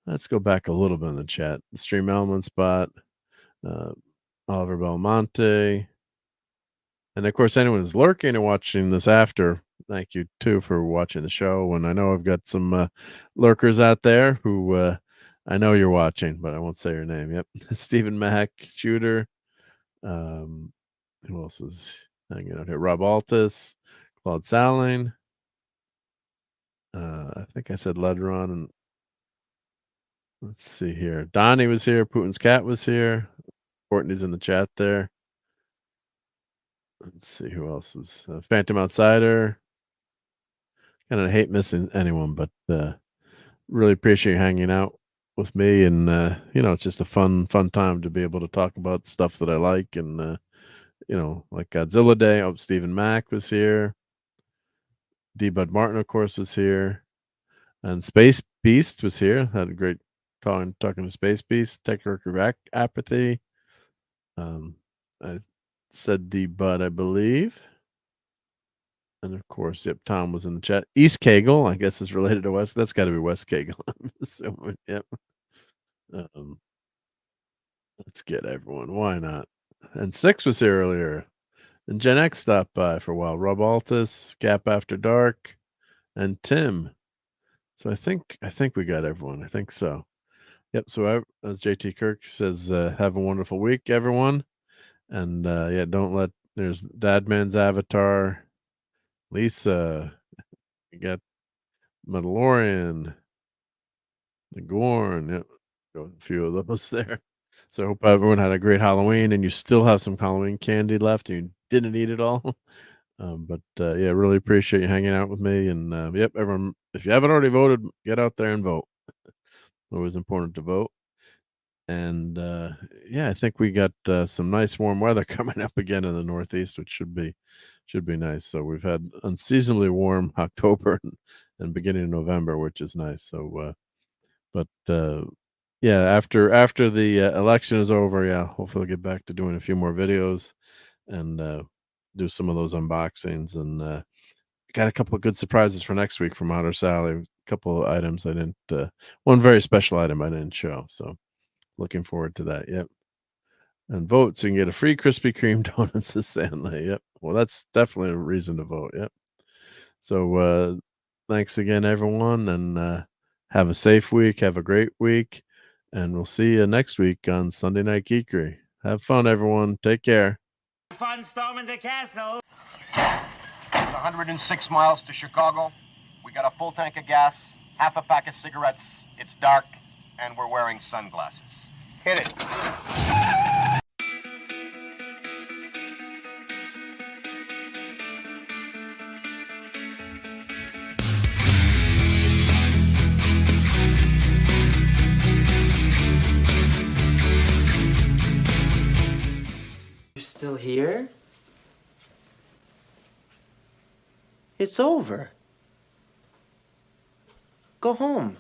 Let's go back a little bit in the chat. The Stream Element Spot, Oliver Belmonte, and of course, anyone who's lurking and watching this after, thank you too for watching the show. And I know I've got some lurkers out there who I know you're watching, but I won't say your name. Yep, Stephen Mack, Shooter. Who else is hanging out here? RobAltis, Claude Saling. I think I said Ledron, and let's see here. Donnie was here. Putin's cat was here. Courtney's in the chat there. Let's see who else is. Phantom Outsider. Kind of hate missing anyone, but really appreciate you hanging out with me. And it's just a fun time to be able to talk about stuff that I like, and like Godzilla Day. Oh, Stephen Mack was here. D. Bud Martin, of course, was here, and Space Beast was here. Had a great talking to Space Beast. Tech Worker Apathy. I said D. Bud, I believe, and of course, yep, Tom was in the chat. East Kegel, I guess, is related to West. That's got to be West Kegel. I'm assuming. Yep. Let's get everyone. Why not? And Six was here earlier. And Gen X stopped by for a while. RobAltis, Gap After Dark, and Tim. So I think we got everyone. I think so. Yep. So as JT Kirk says, have a wonderful week, everyone. And don't let there's Dadman's avatar, Lisa. We got Mandalorian, the Gorn. Yep. Got a few of those there. So I hope everyone had a great Halloween, and you still have some Halloween candy left, and you didn't eat it all. Really appreciate you hanging out with me. And everyone, if you haven't already voted, get out there and vote. Always important to vote. And I think we got some nice warm weather coming up again in the Northeast, which should be nice. So we've had unseasonably warm October and beginning of November, which is nice. So, yeah, after the election is over, yeah, hopefully I'll get back to doing a few more videos and do some of those unboxings. And got a couple of good surprises for next week from Otter Sally. A couple of items I didn't, one very special item I didn't show. So looking forward to that. Yep. And vote so you can get a free Krispy Kreme donuts to Stanley. Yep. Well, that's definitely a reason to vote. Yep. So thanks again, everyone, and have a safe week. Have a great week. And we'll see you next week on Sunday Night Geekery. Have fun, everyone. Take care. Fun storming the castle. It's 106 miles to Chicago. We got a full tank of gas, half a pack of cigarettes. It's dark, and we're wearing sunglasses. Hit it. You're still here? It's over. Go home.